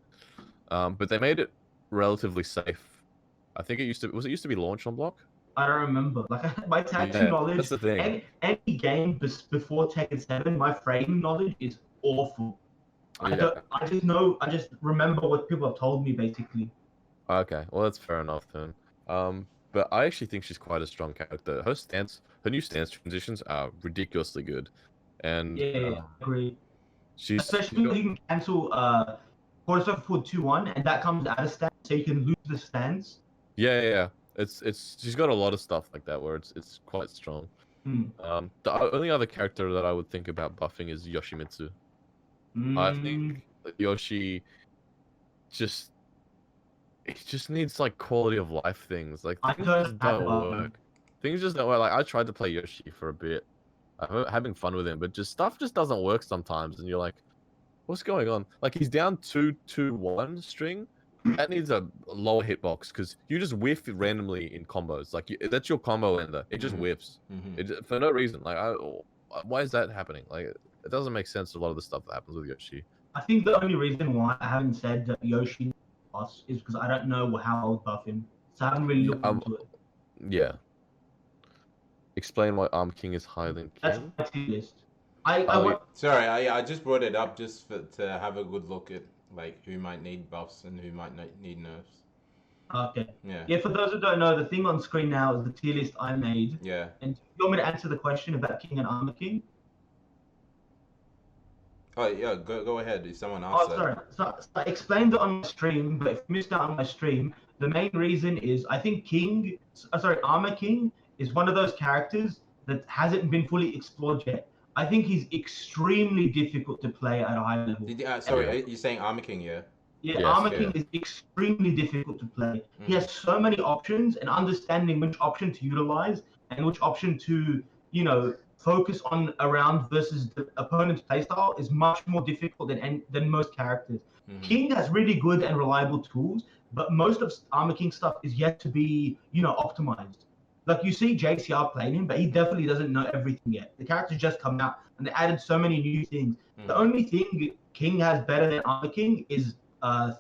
S1: But they made it relatively safe. I think it used to be launched on block?
S3: I don't remember. Like my Tekken
S1: Yeah,
S3: knowledge,
S1: that's the thing.
S3: any game before Tekken 7, my framing knowledge is awful.
S1: Yeah.
S3: I just remember what people have told me basically.
S1: Okay, well that's fair enough then. But I actually think she's quite a strong character. Her new stance transitions are ridiculously good, and
S3: Yeah, I agree.
S1: she's
S3: Especially when you can cancel quarter circle forward 2-1, and that comes out of stance, so you can lose the stance.
S1: yeah. It's she's got a lot of stuff like that where it's quite strong.
S3: Hmm.
S1: The only other character that I would think about buffing is Yoshimitsu. I think
S3: Mm,
S1: that Yoshi just it just needs like quality of life things. Like
S3: I
S1: things
S3: don't
S1: just
S3: have
S1: don't
S3: buffing.
S1: work. Things just don't work. Like I tried to play Yoshi for a bit. I'm having fun with him, but just stuff just doesn't work sometimes, and you're like, what's going on? Like he's down 2-2-1 string. That needs a lower hitbox because you just whiff randomly in combos. Like that's your combo ender. It just
S2: Mhm.
S1: whiffs.
S2: Mhm.
S1: For no reason. Like why is that happening? Like it doesn't make sense. A lot of the stuff that happens with Yoshi.
S3: I think the only reason why I haven't said that Yoshi plus is because I don't know how I would buff him, so I haven't really looked into it.
S1: Yeah. Explain why Arm King is higher than
S3: That's
S1: King.
S3: my tier list.
S2: Sorry, I just brought it up just to have a good look at like who might need buffs and who might need nerfs.
S3: Okay.
S2: Yeah.
S3: Yeah, for those who don't know, the thing on screen now is the tier list I made.
S2: Yeah.
S3: And do you want me to answer the question about King and Armor King?
S2: Oh yeah, go ahead. If someone
S3: Oh,
S2: asks
S3: sorry. So I explained it on my stream, but if you missed out on my stream, the main reason is I think Armor King is one of those characters that hasn't been fully explored yet. I think he's extremely difficult to play at a high level.
S2: sorry, you're saying Armor King, yeah?
S3: Yeah,
S1: Yes,
S3: Armor
S1: yeah.
S3: King is extremely difficult to play. He has so many options, and understanding which option to utilize and which option to, focus on around versus the opponent's playstyle is much more difficult than most characters. King has really good and reliable tools, but most of Armor King stuff is yet to be, optimized. Like you see JCR playing him, but he definitely doesn't know everything yet. The character's just come out, and they added so many new things. The only thing King has better than Armor King is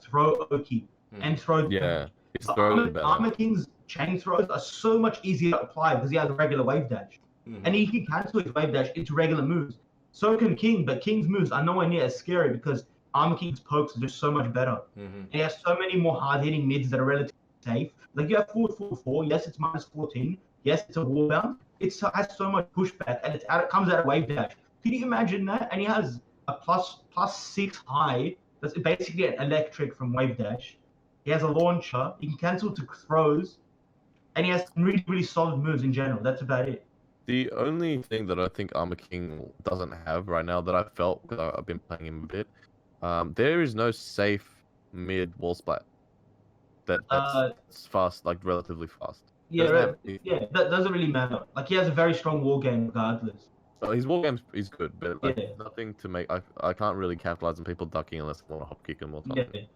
S3: throw Oki and throw
S1: Yeah.
S3: damage.
S1: His
S3: But
S1: throw is better.
S3: Armor King's chain throws are so much easier to apply because he has a regular wave dash. And he can cancel his wave dash into regular moves. So can King, but King's moves are nowhere near as scary because Armor King's pokes are just so much better. And he has so many more hard-hitting mids that are relatively safe. Like you have 444, yes, it's -14. Yes, it's a wall bound. It has so much pushback, and it comes out of wave dash. Can you imagine that? And he has a +6 high. That's basically an electric from wave dash. He has a launcher. He can cancel to throws, and he has really, really solid moves in general. That's about it.
S1: The only thing that I think Armor King doesn't have right now that I felt because I've been playing him a bit, there is no safe mid wall splat that's fast, like relatively fast.
S3: Yeah, that doesn't really matter. Like he has a very strong war game regardless.
S1: His war game's is good, but like
S3: Yeah.
S1: nothing to make. I can't really capitalize on people ducking unless I want to hop kick him or
S3: Yeah.
S1: something.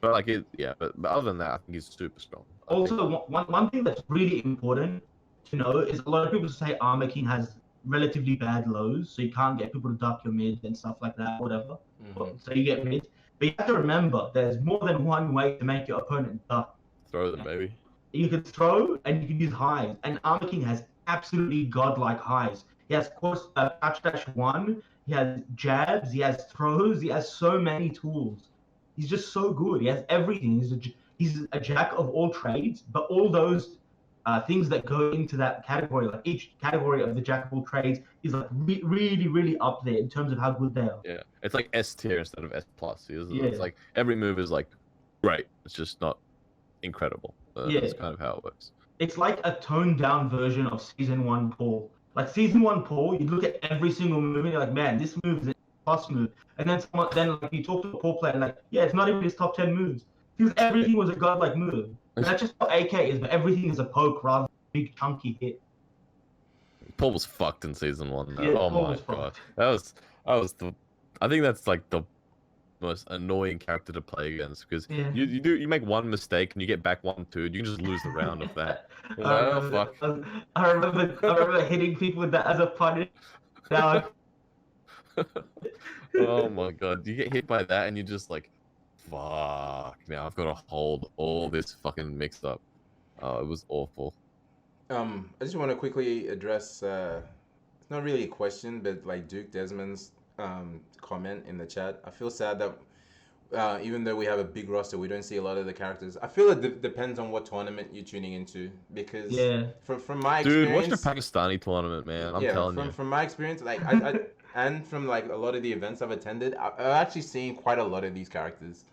S1: But like but other than that, I think he's super strong.
S3: Also, one thing that's really important to know is a lot of people say Armor King has relatively bad lows, so you can't get people to duck your mid and stuff like that, whatever. So you get mid. But you have to remember, there's more than one way to make your opponent duck.
S1: Throw them, baby.
S3: You can throw and you can use highs, and Armor King has absolutely godlike highs. He has course touch dash 1, he has jabs, he has throws, he has so many tools. He's just so good. He has everything. He's a jack of all trades, but all those things that go into that category, like each category of the jack of all trades, is like really, really up there in terms of how good they are.
S1: Yeah, it's like S tier instead of S plus.
S3: Yeah.
S1: It's like every move is like great. It's just not incredible. That's kind of how it works.
S3: It's like a toned down version of Season 1 Paul. Like Season 1 Paul, you look at every single move and you're like, man, this move is a plus move. And then like you talk to a Paul player and like, yeah, it's not even his top 10 moves. Because everything was a godlike move. And that's just what AK is, but everything is a poke rather than a big chunky hit.
S1: Paul was fucked in Season 1 though.
S3: Yeah,
S1: Oh
S3: Paul
S1: my
S3: was
S1: god.
S3: fucked.
S1: That was I think that's like the most annoying character to play against because you make one mistake and you get back 1-2, you can just lose the round of that.
S3: I remember hitting people with that as a punish. Now
S1: Oh my god, you get hit by that and you're just like, fuck. Now I've got to hold all this fucking mixed up. Oh, it was awful.
S2: I just want to quickly address. It's not really a question, but like Duke Desmond's comment in the chat. I feel sad that even though we have a big roster, we don't see a lot of the characters. I feel it depends on what tournament you're tuning into, because
S3: Yeah.
S2: from my
S1: Dude, watch the
S2: experience,
S1: Pakistani tournament, man. I'm telling you.
S2: from my experience, like I and from like a lot of the events I've attended, I've actually seen quite a lot of these characters.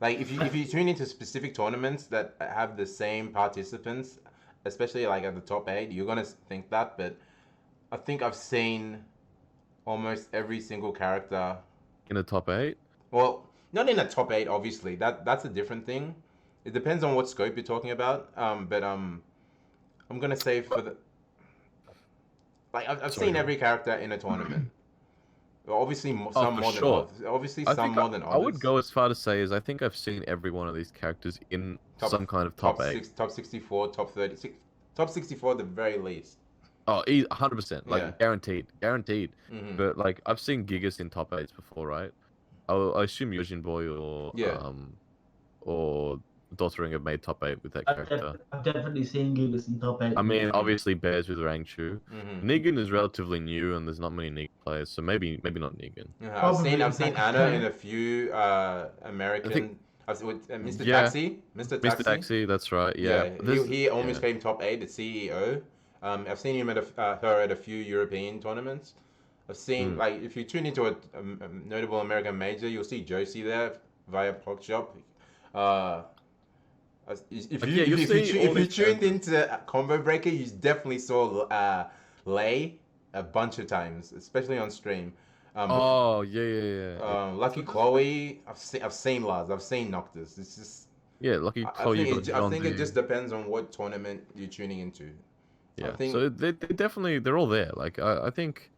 S2: Like if you tune into specific tournaments that have the same participants, especially like at the top 8, you're gonna think that. But I think I've seen almost every single character
S1: In the top 8?
S2: well, not in the top 8, obviously. That's a different thing. It depends on what scope you're talking about. But I'm gonna say for the like I've seen every character in a tournament. Obviously, some
S1: for
S2: more
S1: sure.
S2: than others. Obviously,
S1: I
S2: some
S1: think
S2: more than others.
S1: I would go as far to say is I think I've seen every one of these characters in some kind of top 8.
S2: Top 64, top 36, top 64 at the very least.
S1: Oh, 100%. Like,
S2: Yeah.
S1: guaranteed.
S2: Mhm.
S1: But, like, I've seen Gigas in top 8s before, right? I assume Yojin Boy or Dottering have made top 8 with that character.
S3: I've definitely seen Gigas in top 8.
S1: I mean, obviously Bears with Rangchu.
S2: Mhm.
S1: Negan is relatively new, and there's not many Negan players, so maybe not Negan.
S2: Yeah,
S3: Probably
S2: I've seen Anna
S3: Pakistan.
S2: in a few American.
S1: think-
S2: I've seen with Mr.
S1: Yeah.
S2: Taxi. Mr. Taxi.
S1: Mr. Taxi, that's right. Yeah.
S2: He almost came top 8 at CEO. I've seen him at her at a few European tournaments. I've seen like if you tune into a notable American major, you'll see Josie there via Crossup. If you tuned into Combo Breaker, you definitely saw Lay a bunch of times, especially on stream.
S1: Oh, yeah.
S2: Lucky Chloe, I've seen Lars, I've seen Noctis. It's just
S1: Yeah, Lucky Chloe.
S2: I think it just depends on what tournament you're tuning into.
S1: Yeah,
S2: I think,
S1: so they definitely, they're all there. Like, I think...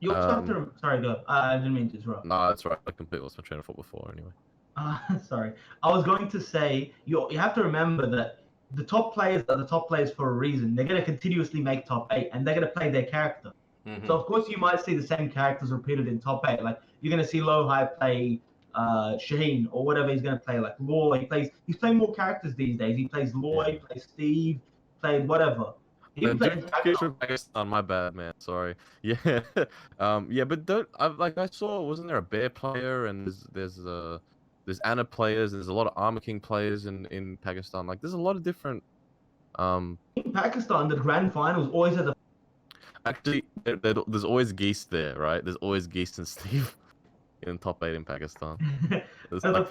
S3: You also have to. Sorry, go. I didn't mean to interrupt.
S1: Nah, that's right. I completely lost my train of thought before, anyway.
S3: Sorry. I was going to say you have to remember that the top players are the top players for a reason. They're going to continuously make top 8, and they're going to play their character.
S2: mhm.
S3: So of course you might see the same characters repeated in top 8. Like you're going to see Low High play Shaheen or whatever he's going to play. Like Law, he's playing more characters these days. He plays Lloyd, plays Steve, played whatever. He plays
S1: Pakistan, my bad, man. Sorry. Yeah, yeah, but I saw, wasn't there a Bear player and there's Anna players. There's a lot of Armor King players in Pakistan. Like, there's a lot of different.
S3: In Pakistan, the grand finals always at the.
S1: Actually, there's always Geese there, right? There's always Geese and Steve in top 8 in Pakistan. There's like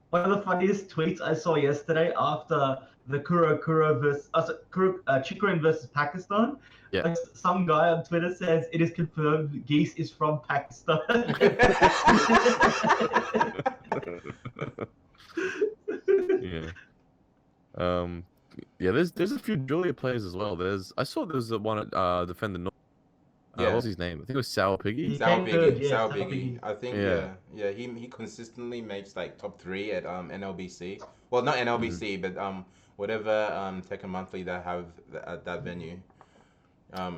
S3: One of the funniest tweets I saw yesterday after the Kuro versus Chikrin versus Pakistan.
S1: Yeah.
S3: Like, some guy on Twitter says it is confirmed Geese is from Pakistan.
S1: Yeah. Yeah. There's a few Julia players as well. I saw there was one at Defender North.
S2: Yeah.
S1: What was his name? I think it was Sour Piggy.
S2: Sour Biggie,
S3: yeah,
S2: Sour
S3: Sour
S2: Biggie.
S3: Biggie.
S2: I think
S1: Yeah.
S2: he consistently makes like top 3 at NLBC. Well, not NLBC, but whatever Tekken Monthly they have at that venue.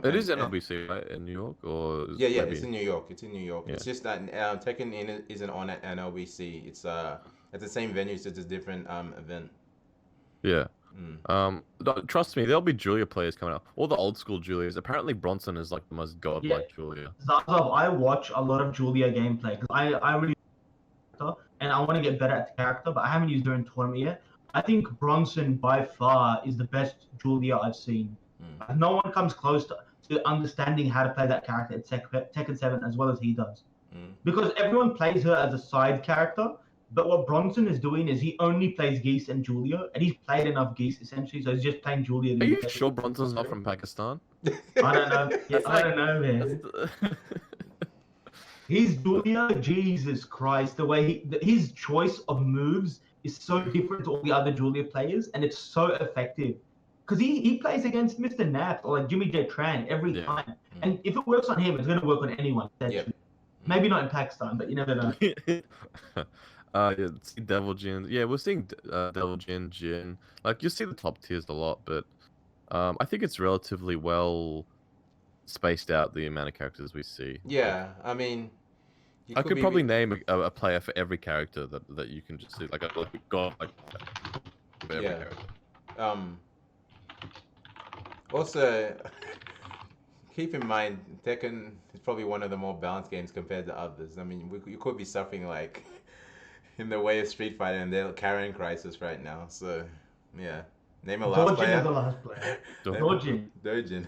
S1: It is NLBC, right? In New York, or
S2: Yeah,
S1: maybe...
S2: it's in New York. It's in New York.
S1: Yeah.
S2: It's just that Tekken isn't on at NLBC. It's at the same venue, so it's a different event.
S1: Yeah.
S2: Mm.
S1: Trust me, there'll be Julia players coming up. All the old school Julias. Apparently, Bronson is like the most godlike Julia.
S3: Zazav, I watch a lot of Julia gameplay because I really and I want to get better at the character, but I haven't used her in tournament yet. I think Bronson by far is the best Julia I've seen. No one comes close to understanding how to play that character at Tekken 7 as well as he does. Because everyone plays her as a side character, but what Bronson is doing is he only plays Geese and Julia, and he's played enough Geese essentially, so he's just playing Julia.
S1: Are you sure Bronson's not from Pakistan?
S3: I don't know. Yeah, I don't know, man. He's Julia, Jesus Christ. The way his choice of moves is so different to all the other Julia players, and it's so effective. Because he plays against Mr. Naps or like Jimmy J. Tran every time. And if it works on him, it's going to work on anyone.
S2: Yep.
S3: Maybe not in Pakistan, but you never know.
S1: Yeah, see Devil Jin. Yeah, we're seeing Devil Jin. Like, you see the top tiers a lot, but I think it's relatively well spaced out, the amount of characters we see.
S2: Yeah, I mean,
S1: I could probably name a player for every character that you can just do, like a god, like for every
S2: Yeah.
S1: character.
S2: Also, keep in mind, Tekken is probably one of the more balanced games compared to others. I mean, you could be suffering like in the way of Street Fighter, and they're carrying Crisis right now. So, yeah. Name a last
S3: Dojin
S2: player.
S3: is the last player.
S1: Dojin.
S3: Dojin.
S2: Dojin.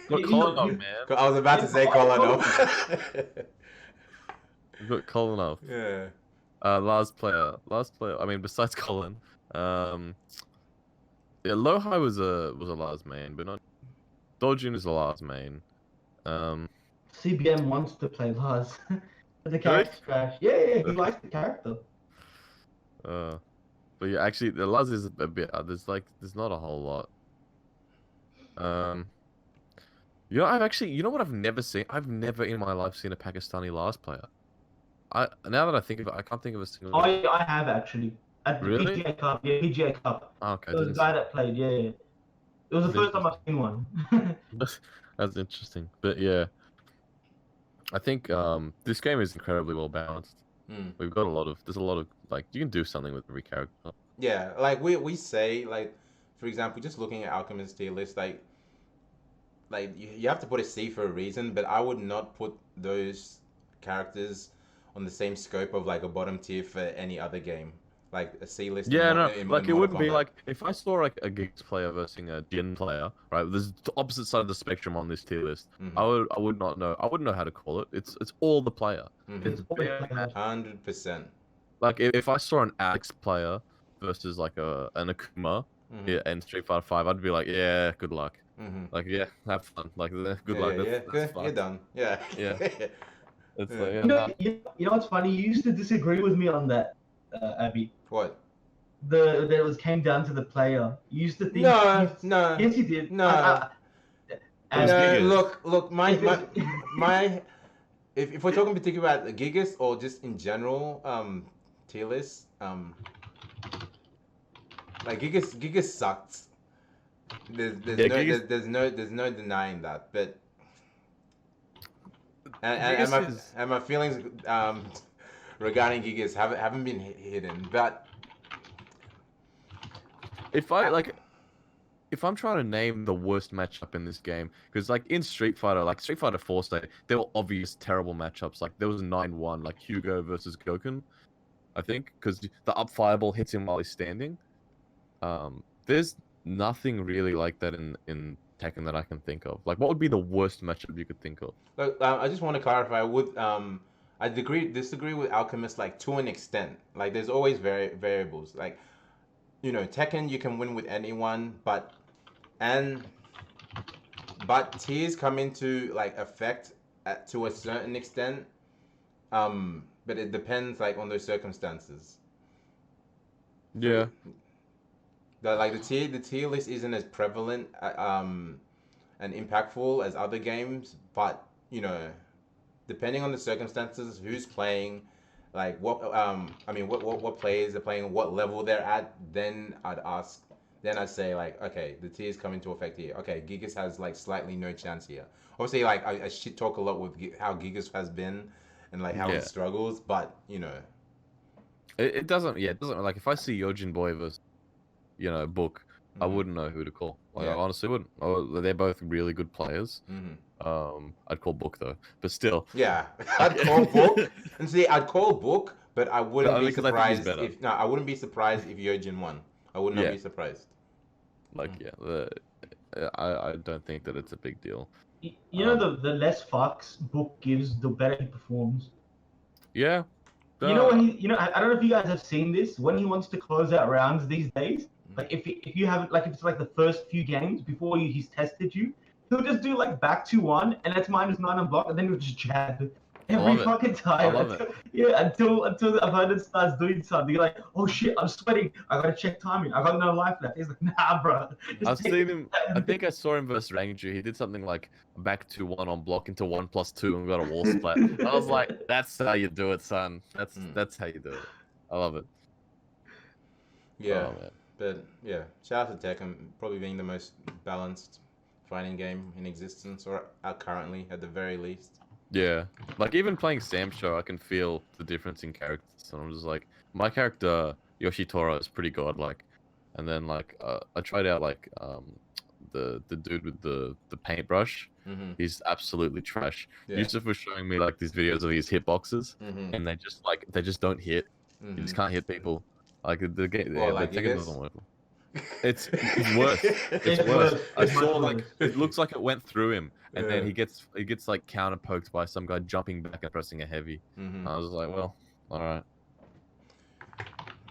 S1: Got Kolanov, man.
S2: I was about to say Kolanov.
S1: We've got Kolanov.
S2: Yeah.
S1: Last player. I mean, besides Colin, yeah, Lohai was a last main, but not Dojin is the last main.
S3: CBM wants to play Lars. But the
S1: Really?
S3: character's trash. Yeah, he likes the character.
S1: But yeah, actually, the Laz is a bit. There's not a whole lot. You know, you know what I've never seen? I've never in my life seen a Pakistani Laz player. Now that I think of it, I can't think of a single.
S3: I have actually. At the
S1: Really?
S3: PGA Cup. Yeah, PGA Cup.
S1: Oh, okay,
S3: There was a guy that played, yeah. It was the first time I've seen one.
S1: That's interesting. But yeah, I think this game is incredibly well balanced. We've got there's a lot of like you can do something with every character.
S2: Yeah, like we say, like, for example, just looking at Alchemist tier list, like you have to put a C for a reason, but I would not put those characters on the same scope of like a bottom tier for any other game, like a C list.
S1: Yeah, no, like it
S2: Mortal
S1: wouldn't be
S2: Kombat.
S1: like if I saw like a Geeks player versus a Jin player, right? There's the opposite side of the spectrum on this tier list. I would not know. I wouldn't know how to call it. It's all the player. It's
S3: Always
S1: very
S3: play that.
S2: 100%.
S1: like if I saw an Alex player versus like an Akuma in Street Fighter 5, I'd be like, yeah, good luck. Like, yeah, have fun. Like, good luck. That's fun.
S2: You're done. Yeah.
S1: Yeah. It's
S2: Yeah.
S1: like, yeah,
S3: You know what's funny? You used to disagree with me on that, Abby.
S2: What?
S3: That it came down to the player. You used to think.
S2: No.
S3: Yes, you did.
S2: No.
S3: And
S2: No,
S1: Gigas.
S2: look, my if we're talking particularly about the Gigas or just in general, tier list, like Gigas sucked. There's no denying that, but and my feelings regarding Gigas haven't been hidden, but
S1: if I'm trying to name the worst matchup in this game, because like in Street Fighter, like Street Fighter 4 state, there were obvious terrible matchups. Like there was 9-1, like Hugo versus Goken, I think, because the up fireball hits him while he's standing. There's nothing really like that in Tekken that I can think of. Like, what would be the worst matchup you could think of?
S2: look, I just want to clarify with I disagree with Alchemist like to an extent. Like there's always variables. Like, you know, Tekken you can win with anyone, but tiers come into like effect to a certain extent. But it depends like on those circumstances.
S1: Yeah.
S2: Like the tier list isn't as prevalent and impactful as other games, but you know, depending on the circumstances, who's playing, like what what players are playing, what level they're at, then I'd say like, okay, the tiers come into effect here. Okay, Gigas has like slightly no chance here. Obviously, like I shit talk a lot with how Gigas has been and like how he struggles, but you know,
S1: it doesn't like if I see Yojin Boy versus Book, I wouldn't know who to call. Like, I honestly wouldn't. They're both really good players. I'd call Book though, but still.
S2: Yeah, I'd call Book. And see, I'd call Book, but I wouldn't be surprised if I wouldn't be surprised if Yojin won. I would not be surprised.
S1: Like I don't think that it's a big deal.
S3: You know, the less fucks Book gives, the better he performs.
S1: Yeah.
S3: You know when I don't know if you guys have seen this, when he wants to close out rounds these days, like if you haven't, like if it's like the first few games before he's tested you, he'll just do like back 2-1 and that's -9 on block, and then he'll just jab every fucking time. Until the opponent starts doing something. You're like, oh shit, I'm sweating. I gotta check timing. I got no life left. He's like, nah, bro.
S1: I've seen him. I think I saw him versus Rangju. He did something like back 2-1 on block into 1+2 and got a wall splat. I was like, that's how you do it, son. That's how you do it. I love it.
S2: Yeah.
S1: Oh, man.
S2: But yeah, shout out to Tekken, probably being the most balanced fighting game in existence, or out currently at the very least.
S1: Yeah, like even playing Sam Show, I can feel the difference in characters, and I'm just like, my character Yoshitoro is pretty godlike, and then like I tried out like the dude with the paintbrush.
S2: Mm-hmm.
S1: He's absolutely trash.
S2: Yeah.
S1: Yusuf was showing me like these videos of these hitboxes,
S2: Mm-hmm.
S1: and they just don't hit. You just can't hit people. Like the game,
S2: Well,
S1: yeah,
S2: like
S1: the
S2: you
S1: Tekken
S2: guys?
S1: doesn't work. It's worse. It's
S3: It's
S1: worse.
S3: worse.
S1: I
S3: It's much
S1: saw like
S3: worse.
S1: it looks like it went through him, and then
S2: Yeah.
S1: he gets like counter poked by some guy jumping back and pressing a heavy.
S2: Mm-hmm.
S1: I was like, well, all right.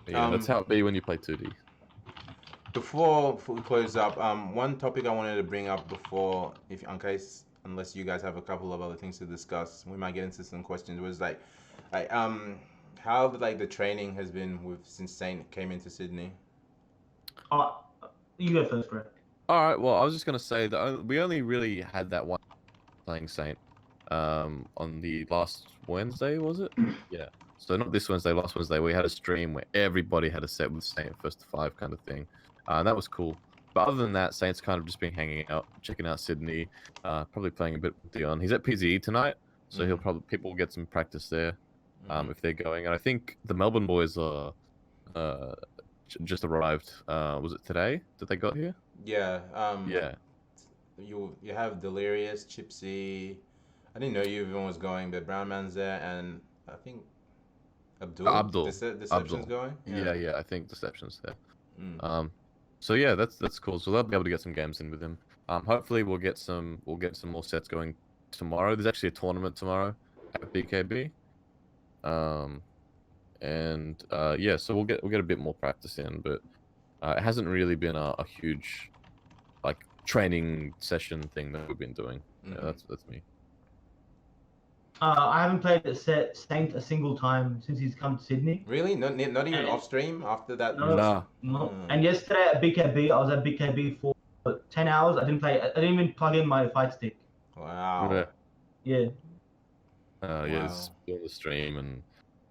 S1: Yeah, that's how it be when you play 2D.
S2: Before we close up, one topic I wanted to bring up before, unless you guys have a couple of other things to discuss, we might get into some questions. Was like how like the training has been since Saint came into Sydney.
S3: You go first, Reck.
S1: All right. Well, I was just gonna say that we only really had that one playing Saint, on the last Wednesday, was it? Yeah. So not this Wednesday, last Wednesday, we had a stream where everybody had a set with Saint first to 5 kind of thing. And that was cool. But other than that, Saint's kind of just been hanging out, checking out Sydney, probably playing a bit with Dion. He's at PZE tonight, so he'll probably people will get some practice there, if they're going. And I think the Melbourne boys are just arrived. Was it today that they got here?
S2: Yeah.
S1: Yeah.
S2: You have Delirious, Chipsy. I didn't know you even was going, but Brown Man's there, and I think Abdul. Deception's going.
S1: Yeah. I think Deception's there.
S2: Mm.
S1: So yeah, that's cool. So they'll be able to get some games in with him. Hopefully we'll get some more sets going tomorrow. There's actually a tournament tomorrow at BKB. Yeah, so we'll get a bit more practice in, but it hasn't really been a huge like training session thing that we've been doing.
S2: Mm-hmm.
S1: Yeah, that's me.
S3: I haven't played a set Saint a single time since he's come to Sydney.
S2: Really? Not even off stream after that?
S3: No.
S1: Nah.
S3: No. And yesterday at BKB, I was at BKB for 10 hours. I didn't play. I didn't even plug in my fight stick.
S2: Wow.
S3: Yeah.
S1: Yeah, it's on the stream, and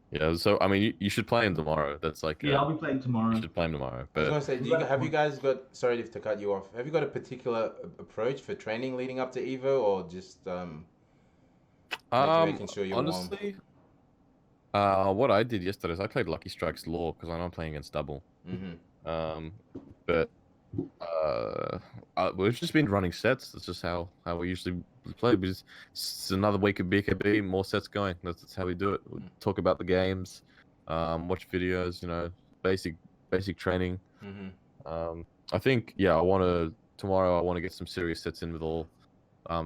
S1: yeah. So I mean, you should play him tomorrow. That's like
S3: Yeah, I'll be playing tomorrow.
S1: you should play him tomorrow.
S2: I was
S1: But
S2: gonna say, have you guys got? Sorry to cut you off. Have you got a particular approach for training leading up to Evo, or just making sure you're
S1: honestly, what I did yesterday is I played Lucky Strikes Law because I know I'm playing against double.
S2: warm?
S1: But we've just been running sets. That's just how we usually play. It's another week of BKB, more sets going. That's how we do it. We talk about the games, watch videos. Basic training. I think tomorrow I want to get some serious sets in with all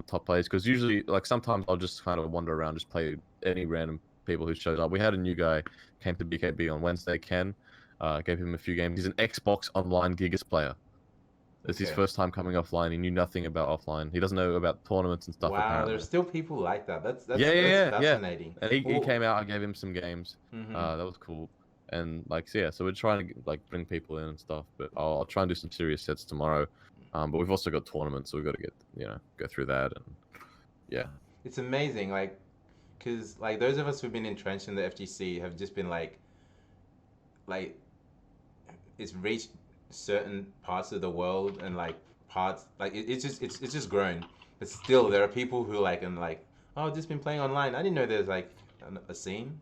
S1: top players, because usually like sometimes I'll just kind of wander around, just play any random people who shows up. We had a new guy came to BKB on Wednesday, Ken. Gave him a few games. He's an Xbox Online Gigas player. It's his first time coming offline. He knew nothing about offline. He doesn't know about tournaments and stuff.
S2: Wow,
S1: apparently.
S2: there's still people like that. That's
S1: Yeah.
S2: fascinating.
S1: And he came out. I gave him some games.
S2: Mhm.
S1: That was cool. And so we're trying to like bring people in and stuff. But I'll try and do some serious sets tomorrow. But we've also got tournaments, so we've got to get go through that. And yeah,
S2: It's amazing, because those of us who've been entrenched in the FGC have just been like it's reached certain parts of the world, and it's just grown. But still, there are people who oh, I've just been playing online. I didn't know there's a scene.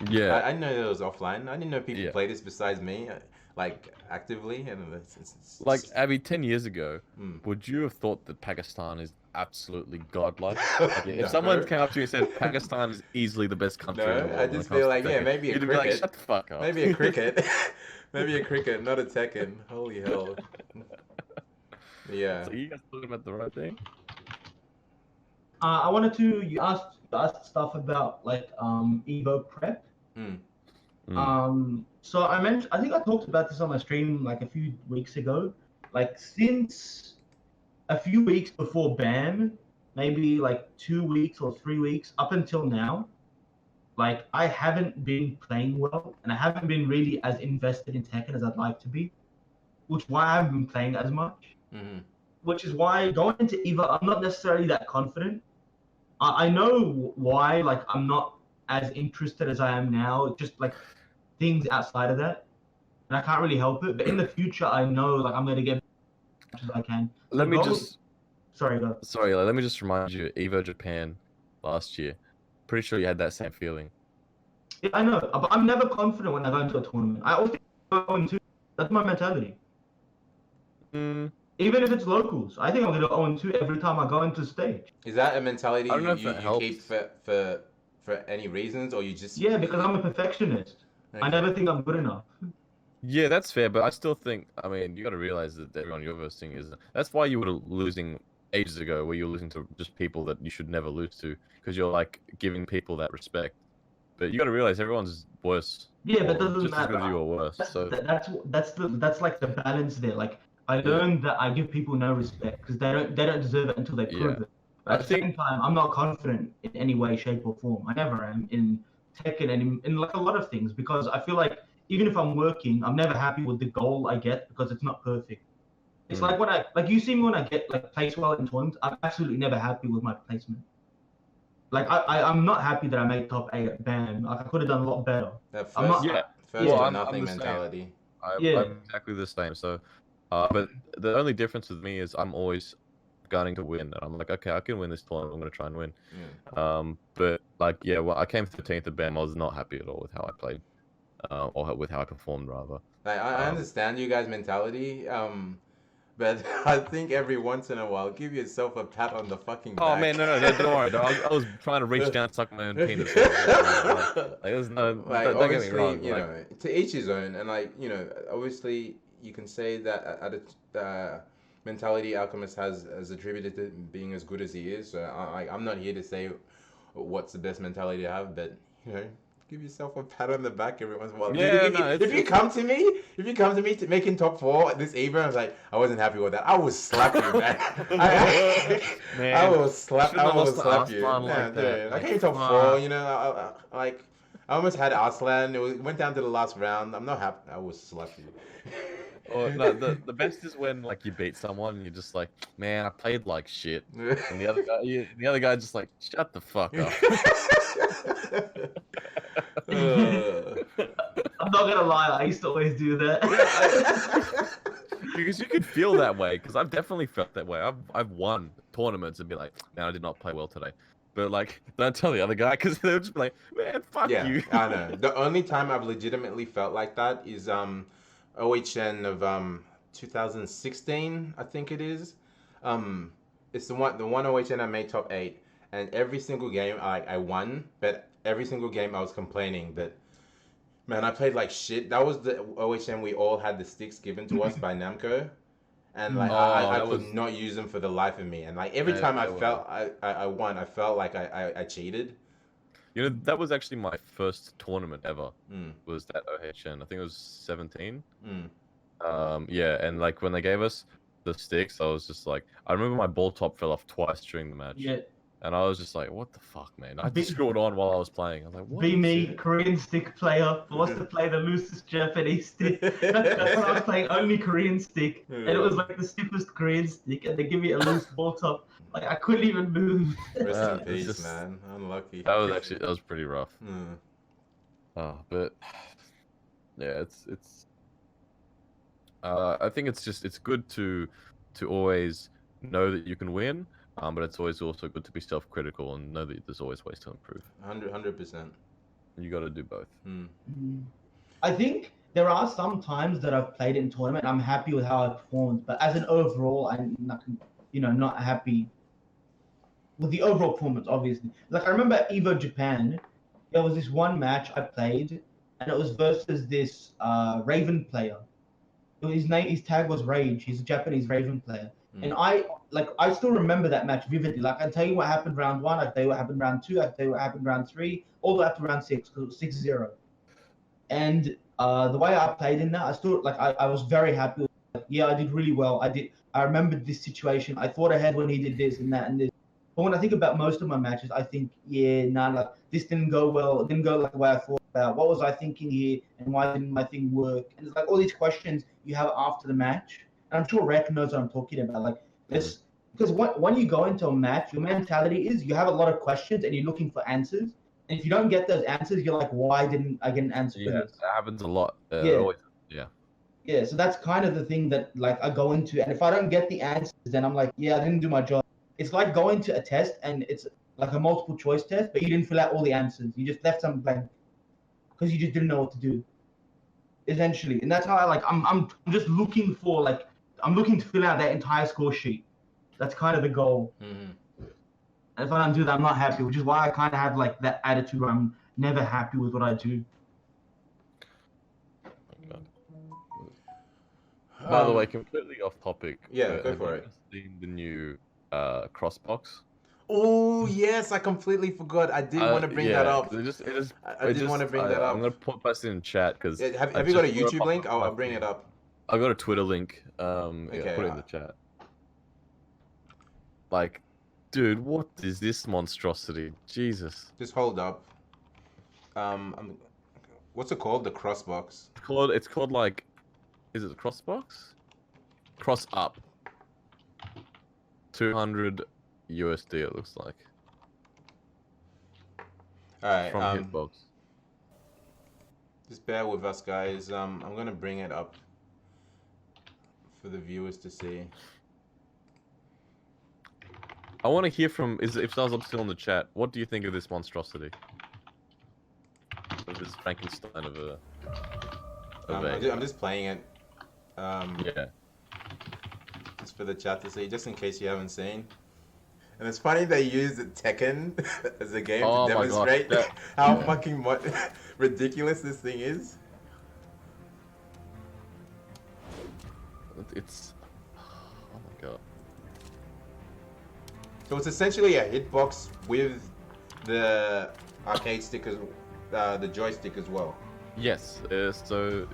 S1: yeah.
S2: I didn't know there was offline. I didn't know people
S1: Yeah.
S2: play this besides me, actively. And it's
S1: Like Abby, 10 years ago,
S2: Mm.
S1: would you have thought that Pakistan is absolutely godlike? If
S2: No.
S1: someone came up to you and said Pakistan is easily the best country in the
S2: No,
S1: world,
S2: I
S1: when it
S2: just
S1: comes
S2: feel
S1: to
S2: like,
S1: Tekken,
S2: maybe a
S1: you'd be like,
S2: cricket.
S1: shut the fuck up.
S2: Maybe a cricket. Maybe a cricket, not a Tekken. Holy hell. Yeah.
S1: So you guys talking about the right thing?
S3: I wanted to. You asked stuff about Evo prep. So I think I talked about this on my stream a few weeks ago. Since a few weeks before BAM, maybe 2 weeks or 3 weeks up until now, I haven't been playing well, and I haven't been really as invested in Tekken as I'd like to be, which is why I haven't been playing as much.
S2: Mm-hmm.
S3: Which is why going into Evo, I'm not necessarily that confident. I know why, I'm not as interested as I am now. It's just things outside of that, and I can't really help it. But in the future, I know I'm gonna get as much as I can.
S1: Let me just
S3: Sorry, go.
S1: Sorry, let me just remind you, Evo Japan last year. Pretty sure you had that same feeling.
S3: Yeah, I know, but I'm never confident when I go into a tournament. I always think 0-2. That's my mentality.
S1: Mm,
S3: Even if it's locals, I think I'm gonna 0-2 every time I go into stage.
S2: Is that a mentality
S1: I don't know if
S2: you
S1: that
S2: keep
S1: helps.
S2: for any reasons, or you just
S3: Yeah, because I'm a perfectionist. I
S2: Okay.
S3: never think I'm good enough.
S1: Yeah, that's fair, but I still think, I mean, you got to realize that everyone you're versing is. That's why you were losing ages ago, where you were losing to just people that you should never lose to, because you're like giving people that respect. But you got to realize everyone's worse,
S3: Yeah, but
S1: or
S3: doesn't
S1: just as good
S3: matter.
S1: as you or worse.
S3: That's
S1: So
S3: that's like the balance there. Like I
S1: yeah,
S3: learned that I give people no respect because they don't deserve it until they
S1: yeah.
S3: prove it. But
S1: I
S3: at the same
S1: think
S3: time, I'm not confident in any way, shape, or form. I never am in Tekken and in like a lot of things because I feel like even if I'm working, I'm never happy with the goal I get because it's not perfect. It's like when I like you see me when I get like place well in tournaments, I'm absolutely never happy with my placement. Like I'm not happy that I made top 8 at BAM. Like I could have done a lot better.
S2: that
S3: I'm
S2: first
S3: not.
S1: yeah.
S2: first
S3: Yeah.
S2: or
S1: I'm
S2: nothing
S1: the same.
S2: mentality?
S3: Yeah.
S1: I'm exactly the same. So, but the only difference with me is I'm always gunning to win, and I'm like, okay, I can win this tournament. I'm gonna try and win.
S2: Yeah.
S1: But like, yeah, well, I came 13th at BAM. I was not happy at all with how I played, or with how I performed rather.
S2: Like, I
S1: Um,
S2: understand you guys' mentality, but I think every once in a while, give yourself a pat on the fucking back.
S1: Oh man, no, don't worry. I was trying to reach down, and suck my own penis. Like, there's no,
S2: Like,
S1: don't get me
S2: obviously,
S1: wrong.
S2: you
S1: Like,
S2: know, to each his own, and like, you know, obviously, you can say that at a mentality Alchemist has attributed to being as good as he is. So I'm not here to say what's the best mentality to have, but you know, give yourself a pat on the back every once in a while.
S1: yeah,
S2: Dude,
S1: no,
S2: if you come to me, to making top 4 this evening, I was like, I wasn't happy with that. I will slap you, man.
S1: Man,
S2: I will slap.
S1: shouldn't
S2: I
S1: have
S2: will
S1: lost to
S2: slap you.
S1: Arslan
S2: Yeah,
S1: like that.
S2: dude. I
S1: Like,
S2: came top 4.
S1: fuck.
S2: You know, like. I almost had Arslan. It went down to the last round. I'm not happy. I will slap you.
S1: Or no, the best is when like you beat someone and you're just like, man, I played like shit, and the other guy just like, shut the fuck up.
S3: I'm not gonna lie, I used to always do that.
S1: Because you could feel that way. Because I've definitely felt that way. I've won tournaments and be like, man, I did not play well today. But like, don't tell the other guy because they'll just be like, man, fuck
S2: Yeah,
S1: you.
S2: I know. The only time I've legitimately felt like that is OHN of 2016, I think it is. It's the one OHN I made top 8, and every single game I won, but every single game I was complaining that, man, I played like shit. That was the OHN we all had the sticks given to us by Namco, and like I
S1: that
S2: could
S1: was-
S2: not use them for the life of me. And like every time I felt I won, I felt like I cheated.
S1: You know, that was actually my first tournament ever.
S2: Mm.
S1: Was that OHN? I think it was 17.
S2: Mm.
S1: Yeah, and like when they gave us the sticks, I was just like, I remember my ball top fell off twice during the match.
S3: Yeah.
S1: And I was just like, what the fuck, man? I
S3: Be-
S1: just scrolled on while I was playing. I was like, what?
S3: Be me, Korean stick player, forced to play the loosest Japanese stick. That's when I was playing only Korean stick, and it was like the stiffest Korean stick, and they give me a loose ball top. Like I couldn't even move.
S2: Rest in
S1: It's
S2: peace,
S1: just-
S2: man. Unlucky.
S1: That was pretty rough.
S2: Mm.
S1: But yeah, it's. I think it's good to always know that you can win. But it's always also good to be self-critical and know that there's always ways to improve.
S2: 100%.
S1: You got to do both.
S2: Mm.
S3: I think there are some times that I've played in tournament. I'm happy with how I performed, but as an overall, I'm not, not happy with the overall performance. Obviously, like I remember at Evo Japan, there was this one match I played, and it was versus this Raven player. His tag was Rage. He's a Japanese Raven player. And I still remember that match vividly. Like I can tell you what happened round 1, I can tell you what happened round 2, I can tell you what happened round 3, all the way up to round 6, because it was 6-0. And the way I played in that, I still I was very happy with it. Like, yeah, I did really well. I remembered this situation. I thought ahead when he did this and that and this. But when I think about most of my matches, I think, this didn't go well. It didn't go like the way I thought about. What was I thinking here, and why didn't my thing work? And it's like all these questions you have after the match. And I'm sure Reck knows what I'm talking about. Like this, because when you go into a match, your mentality is you have a lot of questions and you're looking for answers. And if you don't get those answers, you're like, why didn't I get an answer for this?
S1: That happens a lot.
S3: Yeah, so that's kind of the thing that like I go into, and if I don't get the answers, then I'm like, yeah, I didn't do my job. It's like going to a test, and it's like a multiple choice test, but you didn't fill out all the answers. You just left some blank because you just didn't know what to do. Essentially, and that's how I'm just looking for I'm looking to fill out that entire score sheet. That's kind of the goal.
S2: Mm-hmm.
S3: And if I don't do that, I'm not happy, which is why I kind of have like that attitude where I'm never happy with what I do.
S1: By the way, completely off topic.
S2: Yeah, go for it.
S1: Have you seen the new Crossbox?
S2: Oh yes, I completely forgot. I did want to bring that up. I did want to bring that up.
S1: I'm gonna post it in chat because.
S2: Have you got a YouTube link? I'll bring it up.
S1: I got a Twitter link.
S2: Okay,
S1: Yeah, put it in the chat. Like, dude, what is this monstrosity? Jesus.
S2: Just hold up. What's it called? The Crossbox.
S1: It's called like, is it the Crossbox? Crossup. 200 USD it looks like.
S2: Alright,
S1: From Hitbox.
S2: just bear with us, guys. I'm gonna bring it up for the viewers to see.
S1: I want to hear from if Zazob's still in the chat. What do you think of this monstrosity? Of this Frankenstein of a.
S2: I'm just playing it.
S1: Yeah.
S2: Just for the chat to see, just in case you haven't seen. And it's funny they use Tekken as a game to demonstrate how fucking ridiculous this thing is.
S1: It's. Oh my god.
S2: So it's essentially a hitbox with the arcade stick the joystick as well.
S1: Yes. So.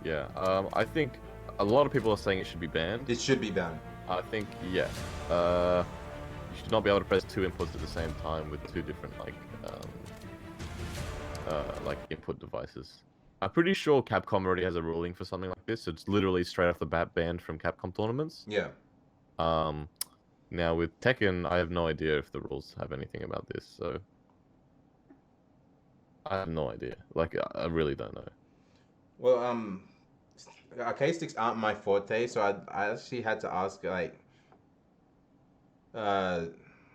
S1: Yeah. I think a lot of people are saying it should be banned.
S2: It should be banned.
S1: I think yeah. You should not be able to press two inputs at the same time with two different like input devices. I'm pretty sure Capcom already has a ruling for something like this. So it's literally straight off the bat banned from Capcom tournaments.
S2: Yeah.
S1: Now with Tekken, I have no idea if the rules have anything about this. So I have no idea. Like I really don't know.
S2: Well, arcade sticks aren't my forte, so I actually had to ask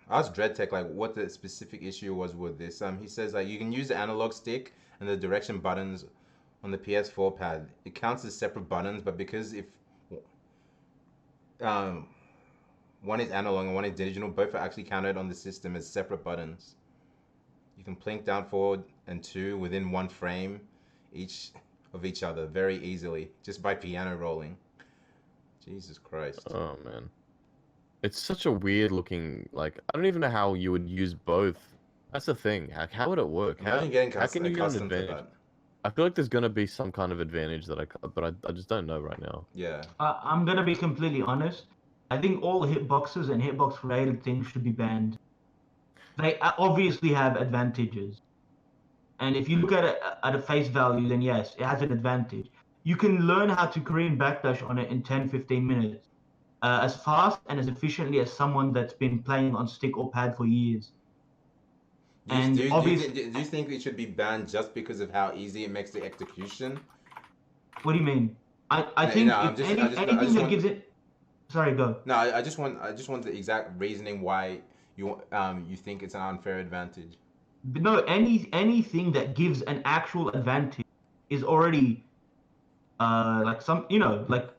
S2: ask DreadTech like what the specific issue was with this. He says like you can use the analog stick and the direction buttons on the PS4 pad. It counts as separate buttons, but because if one is analog and one is digital, both are actually counted on the system as separate buttons. You can plink down, forward, and 2 within 1 frame each of each other very easily just by piano rolling. Jesus Christ.
S1: Oh man. It's such a weird looking, like, I don't even know how you would use both. That's the thing. How would it work? How can you get an advantage? I feel like there's going to be some kind of advantage but I just don't know right now.
S2: Yeah.
S3: I'm going to be completely honest. I think all hitboxes and hitbox related things should be banned. They obviously have advantages. And if you look at it at a face value, then yes, it has an advantage. You can learn how to Korean backdash on it in 10-15 minutes. As fast and as efficiently as someone that's been playing on stick or pad for years.
S2: Do you think it should be banned just because of how easy it makes the execution?
S3: What do you mean? I think anything that gives it. Sorry, go.
S2: No, I just want the exact reasoning why you think it's an unfair advantage.
S3: But no, anything that gives an actual advantage is already like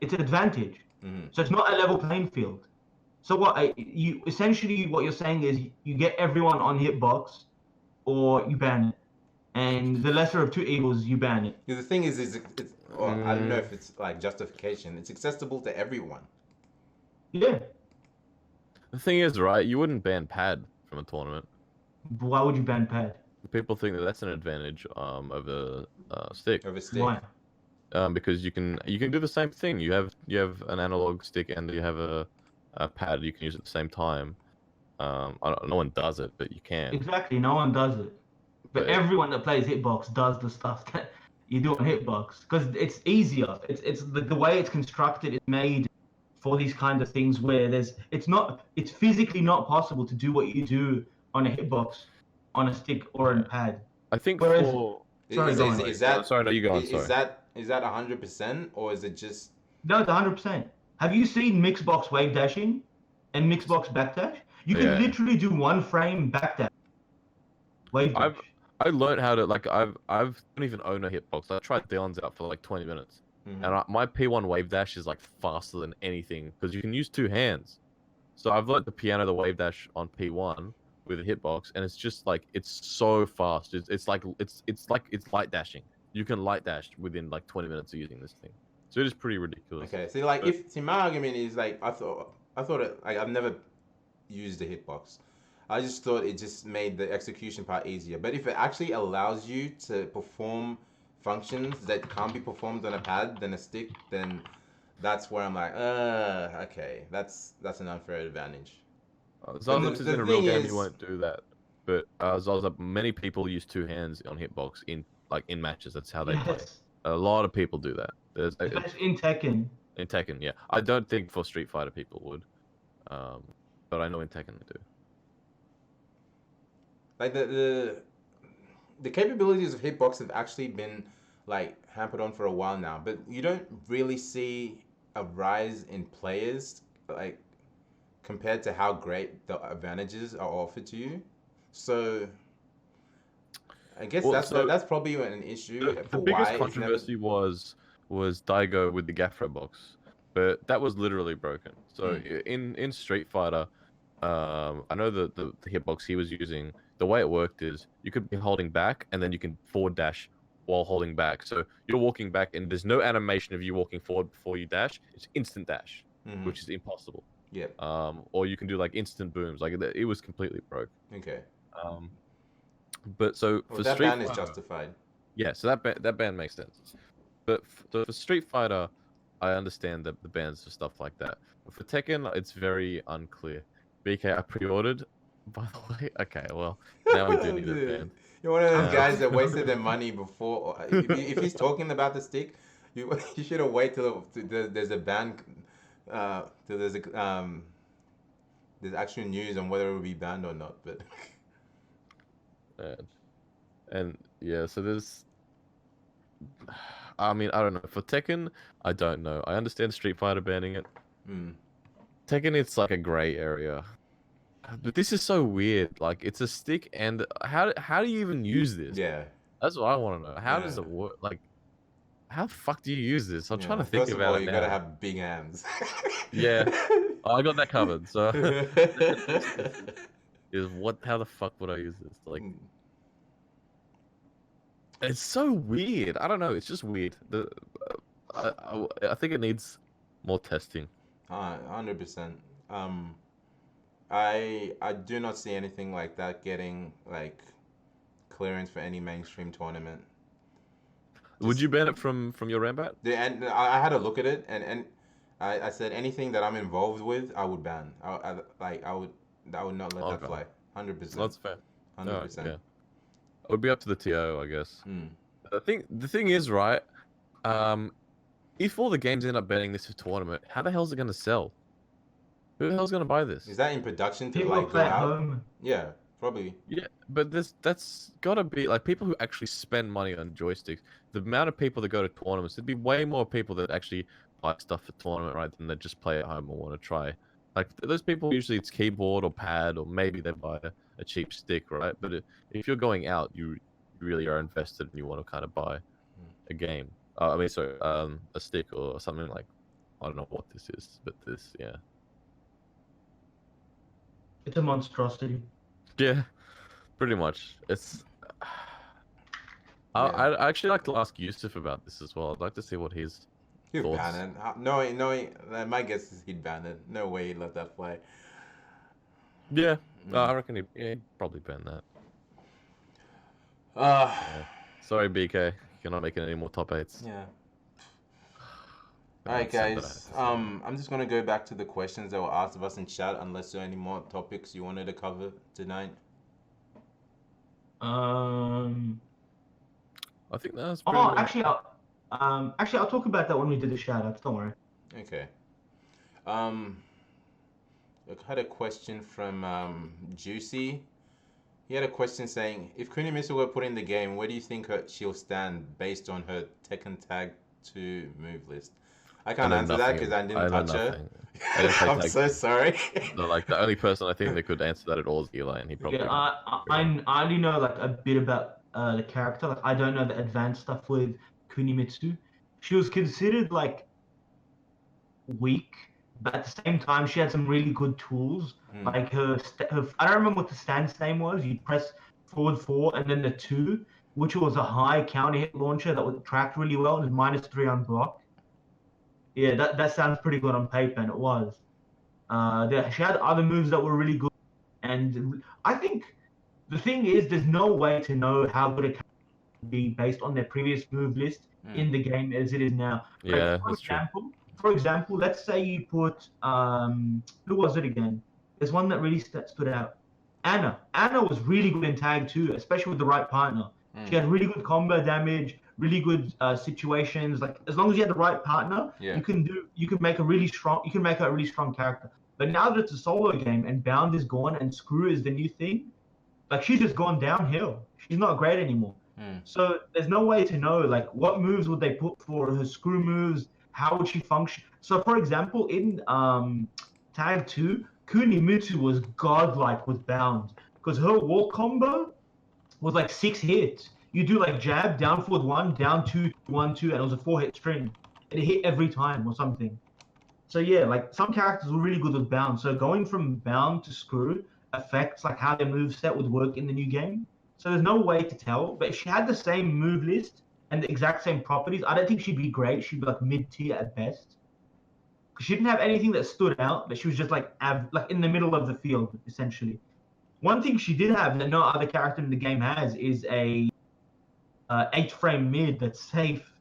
S3: it's an advantage.
S2: Mm-hmm.
S3: So it's not a level playing field. So what you're saying is you get everyone on hitbox, or you ban it, and the lesser of two evils, you ban it.
S2: Yeah, the thing is I don't know if it's like justification. It's accessible to everyone.
S3: Yeah.
S1: The thing is, right? You wouldn't ban pad from a tournament.
S3: Why would you ban pad?
S1: People think that that's an advantage over stick.
S2: Over stick.
S3: Why?
S1: Because you can do the same thing. You have an analog stick and you have a pad. You can use it at the same time. No one does it, but you can.
S3: Exactly, no one does it. But everyone that plays Hitbox does the stuff that you do on Hitbox because it's easier. It's the way it's constructed. It's made for these kind of things where it's physically not possible to do what you do on a Hitbox, on a stick or a pad.
S1: I think
S3: sorry,
S1: no, you go on.
S2: Is that 100% or is it just?
S3: No, it's 100%. Have you seen Mixbox wave dashing and Mixbox backdash? You can
S1: Yeah.
S3: literally do one frame back dash. Wave dash.
S1: I learned how to like I don't even own a hitbox. I tried Dylan's out for like 20 minutes,
S2: Mhm.
S1: and my P1 wave dash is like faster than anything because you can use two hands. So I've learned the piano, the wave dash on P1 with a hitbox, and it's just like it's so fast. It's like it's light dashing. You can light dash within like 20 minutes of using this thing. So it is pretty ridiculous.
S2: Okay, so like
S1: But-
S2: see my argument is like I thought it like I've never used the hitbox. I just thought it just made the execution part easier. But if it actually allows you to perform functions that can't be performed on a pad than a stick, then that's where I'm like, okay, that's an unfair advantage.
S1: As long as
S2: the
S1: it's in a real
S2: thing
S1: game,
S2: is-
S1: you won't do that. But as I was like, many people use two hands on hitbox in matches. That's how they play.
S3: Yes.
S1: A lot of people do that.
S3: Especially in Tekken.
S1: In Tekken, yeah. I don't think for Street Fighter people would, but I know in Tekken they do.
S2: Like the capabilities of hitbox have actually been like hampered on for a while now, but you don't really see a rise in players like compared to how great the advantages are offered to you. So I guess
S1: Well,
S2: that's probably an issue
S1: The
S2: for
S1: biggest
S2: why it's never.
S1: controversy was Daigo with the Gaffer box, but that was literally broken. So in Street Fighter, I know the hitbox he was using. The way it worked is you could be holding back and then you can forward dash while holding back. So you're walking back and there's no animation of you walking forward before you dash. It's instant dash,
S2: Mhm.
S1: which is impossible.
S2: Yeah.
S1: Or you can do like instant booms. Like it was completely broke.
S2: Okay.
S1: But so
S2: Well,
S1: for
S2: that
S1: Street
S2: ban is
S1: Fighter,
S2: justified.
S1: yeah, so that ban makes sense. But for Street Fighter, I understand the bans for stuff like that. But for Tekken, it's very unclear. BK, I pre-ordered, by the way. Okay, well, now we do need a ban.
S2: You're one of those
S1: Uh,
S2: guys that wasted their money before. If he's talking about the stick, you should have waited till there's a ban, till there's actual news on whether it will be banned or not. But
S1: and yeah, so there's. I mean, I don't know. For Tekken, I don't know. I understand Street Fighter banning it. Tekken, it's like a gray area. But this is so weird. Like, it's a stick, and how do you even use this?
S2: yeah,
S1: That's what I want to know. How does
S2: Yeah.
S1: it work? Like, how the fuck do you use this? I'm trying to think
S2: First of
S1: about
S2: all,
S1: it
S2: you
S1: now.
S2: gotta have big hands.
S1: Yeah. Oh, I got that covered. So, how the fuck would I use this? Like, it's so weird. I don't know. It's just weird. I think it needs more testing.
S2: 100%. I do not see anything like that getting like clearance for any mainstream tournament.
S1: Would you ban it from your Rambat?
S2: And I had a look at it, and I said anything that I'm involved with, I would ban. I would not let that
S1: Okay.
S2: fly. 100%.
S1: That's fair.
S2: 100%.
S1: Yeah. It would be up to the TO, I guess.
S2: Mm.
S1: The thing is, right? If all the games end up banning this for tournament, how the hell is it going to sell? Who the hell's going to buy this?
S2: Is that in production to
S3: People
S2: like go
S3: play at
S2: out?
S3: home.
S2: Yeah, probably.
S1: Yeah, but that's got to be like people who actually spend money on joysticks. The amount of people that go to tournaments, there'd be way more people that actually buy stuff for tournament, right, than that just play at home or want to try. Like those people, usually it's keyboard or pad, or maybe they buy a cheap stick, right? But if you're going out, you really are invested and you want to kind of buy a game. A stick or something like, I don't know what this is, but this, yeah.
S3: It's a monstrosity.
S1: Yeah, pretty much. It's. I actually like to ask Yusuf about this as well. I'd like to see what his
S2: He'd
S1: thoughts.
S2: ban it. My guess is he'd ban it. No way he'd let that fly.
S1: Yeah, I reckon he'd probably ban that.
S2: Uh,
S1: Sorry, BK, you're not making any more top 8s.
S2: yeah. Alright guys, I'm just gonna go back to the questions that were asked of us in chat unless there are any more topics you wanted to cover tonight.
S1: I think that's pretty
S3: Oh,
S1: much...
S3: actually, I'll talk about that when we do the shoutouts. Don't worry.
S2: Okay. I had a question from Juicy. He had a question saying, if Kunimisa were put in the game, where do you think she'll stand based on her Tekken Tag 2 move list? I can't
S1: know
S2: answer that
S1: nothing
S2: because
S1: of-
S2: I didn't touch her.
S1: nothing. I didn't play
S2: I'm
S1: Tag
S2: so
S1: Team.
S2: sorry.
S1: So, like the only person I think that could answer that at all is Eli, and he probably.
S3: Yeah, I only know like a bit about the character. Like I don't know the advanced stuff with Kunimitsu. She was considered like weak, but at the same time she had some really good tools. Like her I don't remember what the stance name was. You press forward 4 and then the 2, which was a high counter hit launcher that would track really well. It was -3 on block. Yeah, that sounds pretty good on paper, and it was. She had other moves that were really good, and I think the thing is, there's no way to know how good a character would be based on their previous move list in the game as it is now. Like,
S1: Yeah, that's true.
S3: For example, let's say you put who was it again? There's one that really stood out. Anna. Anna was really good in tag too, especially with the right partner. She had really good combo damage, really good situations. Like as long as you had the right partner,
S2: Yeah.
S3: you can make her a really strong character. But now that it's a solo game and Bound is gone and Screw is the new thing, like she's just gone downhill. She's not great anymore. So there's no way to know like what moves would they put for her Screw moves. How would she function? So for example, in Tag 2, Kunimitsu was godlike with Bound because her wall combo was like 6 hits. You do like jab, down forward 1, down 2, 1, 2, and it was a 4-hit string. And it hit every time or something. So yeah, like some characters were really good with Bound. So going from Bound to Screw affects like how their moveset would work in the new game. So there's no way to tell. But if she had the same move list and the exact same properties, I don't think she'd be great. She'd be like mid-tier at best. She didn't have anything that stood out, but she was just like in the middle of the field essentially. One thing she did have that no other character in the game has is a 8-frame mid that's safe.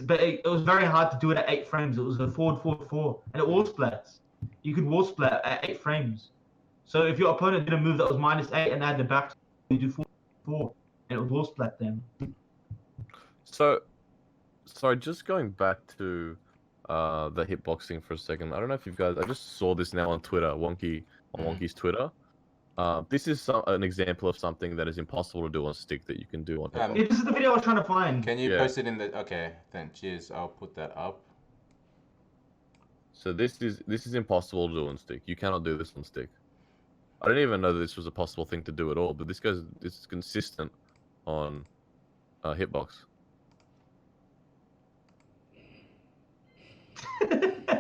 S3: But it was very hard to do it at 8 frames. It was a forward 4, and it wall splats. You could wall splat at 8 frames. So if your opponent did a move that was -8 and they had the back, you do 4, and it would wall splat them.
S1: So, sorry, just going back to the hitboxing for a second. I don't know if you guys. I just saw this now on Twitter, Wonky's Twitter. This is an example of something that is impossible to do on stick that you can do on hitbox.
S3: This is the video I was trying to find.
S2: Can you post it in the? Okay, then cheers. I'll put that up.
S1: So this is impossible to do on stick. You cannot do this on stick. I didn't even know that this was a possible thing to do at all. But this is consistent on hitbox.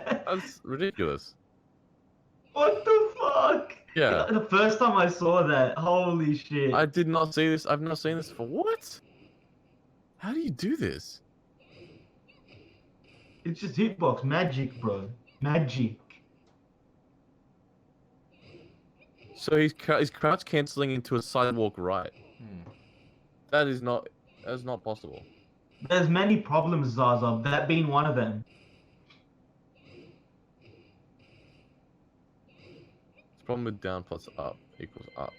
S1: That's ridiculous.
S3: What the fuck?
S1: Yeah.
S3: The first time I saw that, holy shit.
S1: I did not see this. I've not seen this for what? How do you do this?
S3: It's just hitbox magic, bro. Magic.
S1: So he's crouch canceling into a sidewalk right. That is not possible.
S3: There's many problems, Zaza, that being one of them.
S1: Problem with down plus up equals up.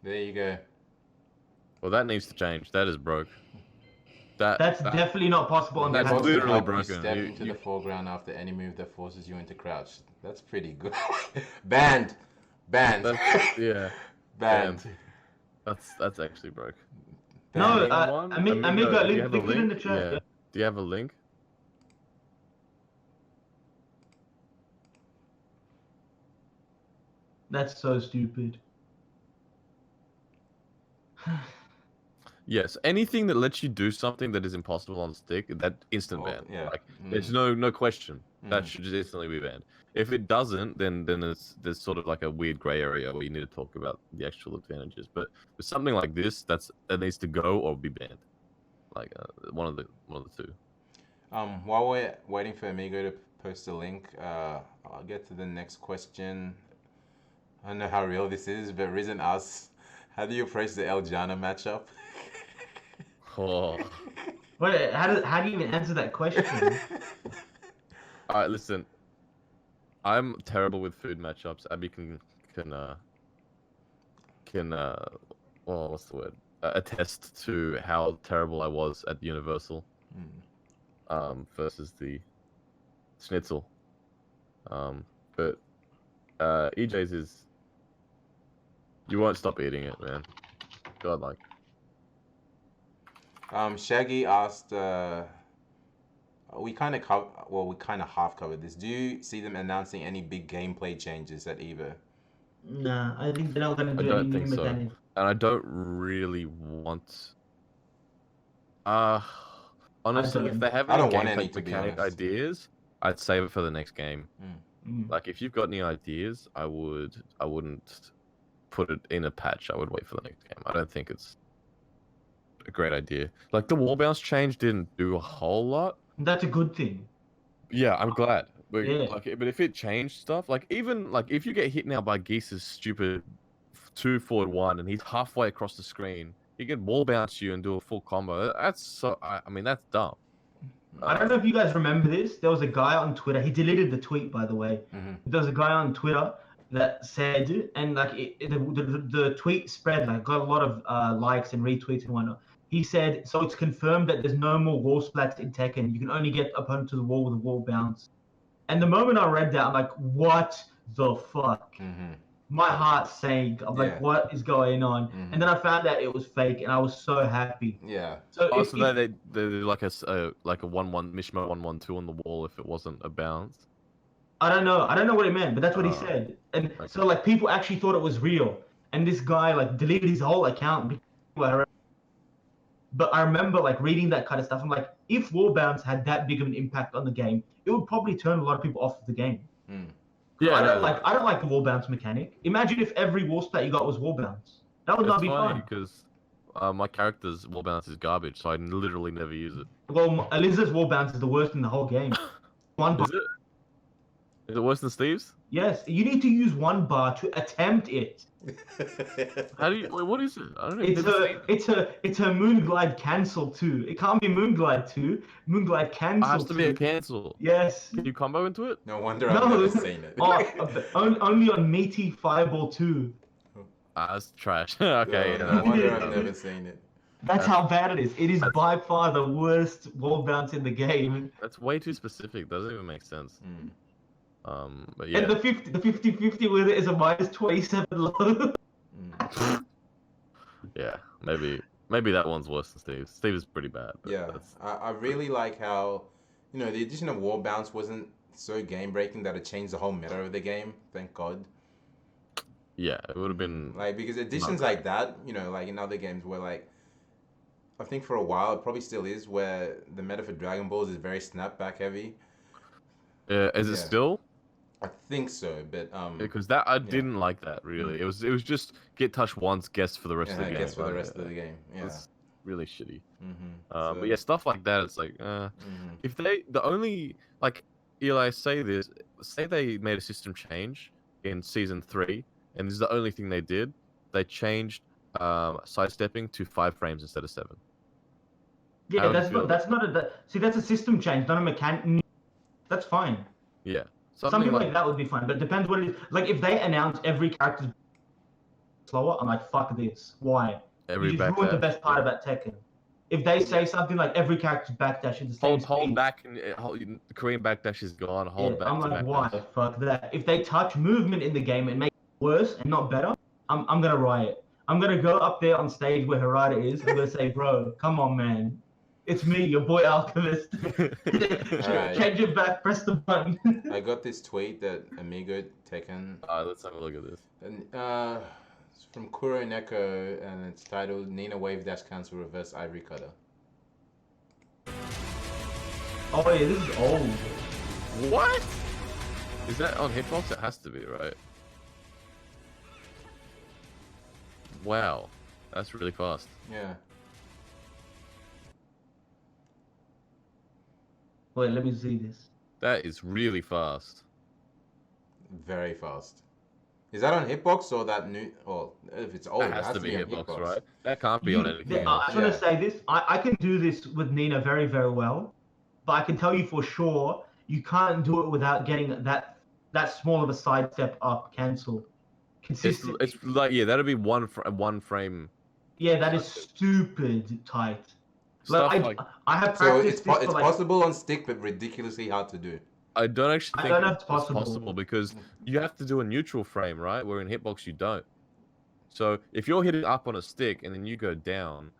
S2: There you go.
S1: Well, that needs to change. That is broke.
S3: That's definitely not possible on the
S1: That's
S3: handle.
S1: literally
S2: You
S1: broken.
S2: step into the foreground after any move that forces you into crouch. That's pretty good. Banned.
S1: Yeah.
S2: Banned.
S1: That's actually broke.
S3: No,
S1: Anyone?
S3: Amigo,
S1: do you have a
S3: link it in the
S1: link?
S3: chat.
S1: Yeah. Do you have a link?
S3: That's so stupid.
S1: Yes. Anything that lets you do something that is impossible on stick, that instant ban.
S2: Yeah.
S1: Like, there's no question. That should just instantly be banned. If it doesn't, then there's sort of like a weird gray area where you need to talk about the actual advantages. But with something like this, that needs to go or be banned. Like one of the two.
S2: While we're waiting for Amigo to post a link, I'll get to the next question. I don't know how real this is, but Risen asks, how do you approach the El Jana matchup?
S1: Oh.
S3: Wait, how do you even answer that question?
S1: All right, listen. I'm terrible with food matchups. Abby can what's the word? Attest to how terrible I was at Universal. Versus the Schnitzel. But EJ's is, you won't stop eating it, man. God, like.
S2: Shaggy asked, we kind of half covered this. Do you see them announcing any big gameplay changes at EVO?
S3: Nah, I think they're not gonna
S1: I
S3: do any
S1: don't
S3: new
S1: think so.
S3: mechanics.
S1: And I don't really want. Honestly, if
S3: don't.
S1: they have
S2: I
S1: any
S2: don't want any,
S1: gameplay
S2: to be
S1: mechanic
S2: honest.
S1: ideas, I'd save it for the next game.
S3: Mm.
S1: Like if you've got any ideas, I wouldn't put it in a patch. I would wait for the next game. I don't think it's a great idea. Like the wall bounce change didn't do a whole lot.
S3: That's a good thing.
S1: Yeah, I'm glad. But
S3: Yeah.
S1: but if it changed stuff, like even like if you get hit now by Geese's stupid 2-forward-1 and he's halfway across the screen, he can wall bounce you and do a full combo. That's so. I mean, that's dumb.
S3: I don't know if you guys remember this. There was a guy on Twitter. He deleted the tweet, by the way. There was a guy on Twitter that said, and like the tweet spread, like got a lot of likes and retweets and whatnot. He said, so it's confirmed that there's no more wall splats in Tekken. You can only get opponent to the wall with a wall bounce. And the moment I read that, I'm like, what the fuck? My heart sank. I'm like, what is going on? And then I found out it was fake, and I was so happy.
S2: Yeah.
S3: So
S1: Also, they do like a 1-1 Mishima 1-1-2 on the wall if it wasn't a bounce.
S3: I don't know what he meant, but that's what he said. And so like people actually thought it was real, and this guy like deleted his whole account. But I remember like reading that kind of stuff. I'm like, if wall bounce had that big of an impact on the game, it would probably turn a lot of people off of the game.
S1: Yeah,
S3: I don't like the wall bounce mechanic. Imagine if every wall splat you got was wall bounce. That would not be fun.
S1: Because my character's wall bounce is garbage, so I literally never use it.
S3: Well, Eliza's wall bounce is the worst in the whole game.
S1: Is it? Is it worse than Steve's?
S3: Yes, you need to use one bar to attempt it.
S1: How do you? Wait, what is it? I don't know.
S3: It's a Moonglide cancel too. It can't be Moonglide 2. Moonglide cancel.
S1: It has to be a
S3: 2.
S1: cancel.
S3: Yes.
S1: Can you combo into it?
S2: No wonder I've never seen it.
S3: Only on Meaty Fireball 2.
S1: That's trash. Okay.
S2: No wonder I've never seen it.
S3: That's how bad it is. It is by far the worst wall bounce in the game.
S1: That's way too specific. Doesn't even make sense. But yeah.
S3: And the 50-50 with it is a minus 27 low.
S1: Yeah, maybe that one's worse than Steve's. Steve is pretty bad.
S2: Yeah, I really like how, the addition of wall bounce wasn't so game breaking that it changed the whole meta of the game. Thank God.
S1: Yeah, it would have been
S2: because additions like that, like in other games where like, I think for a while it probably still is, where the meta for Dragon Balls is very snapback heavy.
S1: Yeah, is it still?
S2: I think so, but
S1: because that I didn't like that really. It was just get touched once, guess for the rest of the game.
S2: Guess for the rest of the game. Yeah,
S1: it's really shitty.
S2: So,
S1: but yeah, stuff like that. It's like, if the only like Eli say they made a system change in season 3, and this is the only thing they did. They changed sidestepping to 5 frames instead of 7.
S3: Yeah, that's a system change, not a mechanic. That's fine.
S1: Yeah.
S3: Something like that would be fine, but it depends what it is. Like, if they announce every character's slower, I'm like, fuck this. Why? You just ruined the best part about Tekken. If they say something like every character's backdash is the same
S1: hold back, and Korean backdash is gone. Hold back.
S3: I'm like, why? Fuck that. If they touch movement in the game and make it worse and not better, I'm gonna riot. I'm gonna go up there on stage where Harada is. I'm gonna say, bro, come on, man. It's me, your boy Alchemist. Change it back, press the button.
S2: I got this tweet that Amigo Tekken.
S1: Let's have a look at this.
S2: And it's from Kuro Neko, and it's titled Nina Wave Dash Cancel Reverse Ivory Cutter.
S3: Oh yeah, this is old.
S1: What? Is that on Hitbox? It has to be, right? Wow, that's really fast.
S2: Yeah.
S3: Wait, let me see this.
S1: That is really fast.
S2: Very fast. Is that on Hitbox or that new? Well, if it's old,
S1: it has to be
S2: on
S1: Hitbox, right? That can't be on anything
S3: I
S1: else.
S3: want to say this. I can do this with Nina very, very well, but I can tell you for sure you can't do it without getting that small of a sidestep up cancel. Consistent.
S1: It's like that'd be one frame.
S3: Yeah, that is stupid tight.
S1: Like,
S2: I have practiced. So it's possible on stick, but ridiculously hard to do.
S1: I don't actually think
S3: it's
S1: possible because you have to do a neutral frame, right? Where in Hitbox you don't. So if you're hitting up on a stick and then you go down,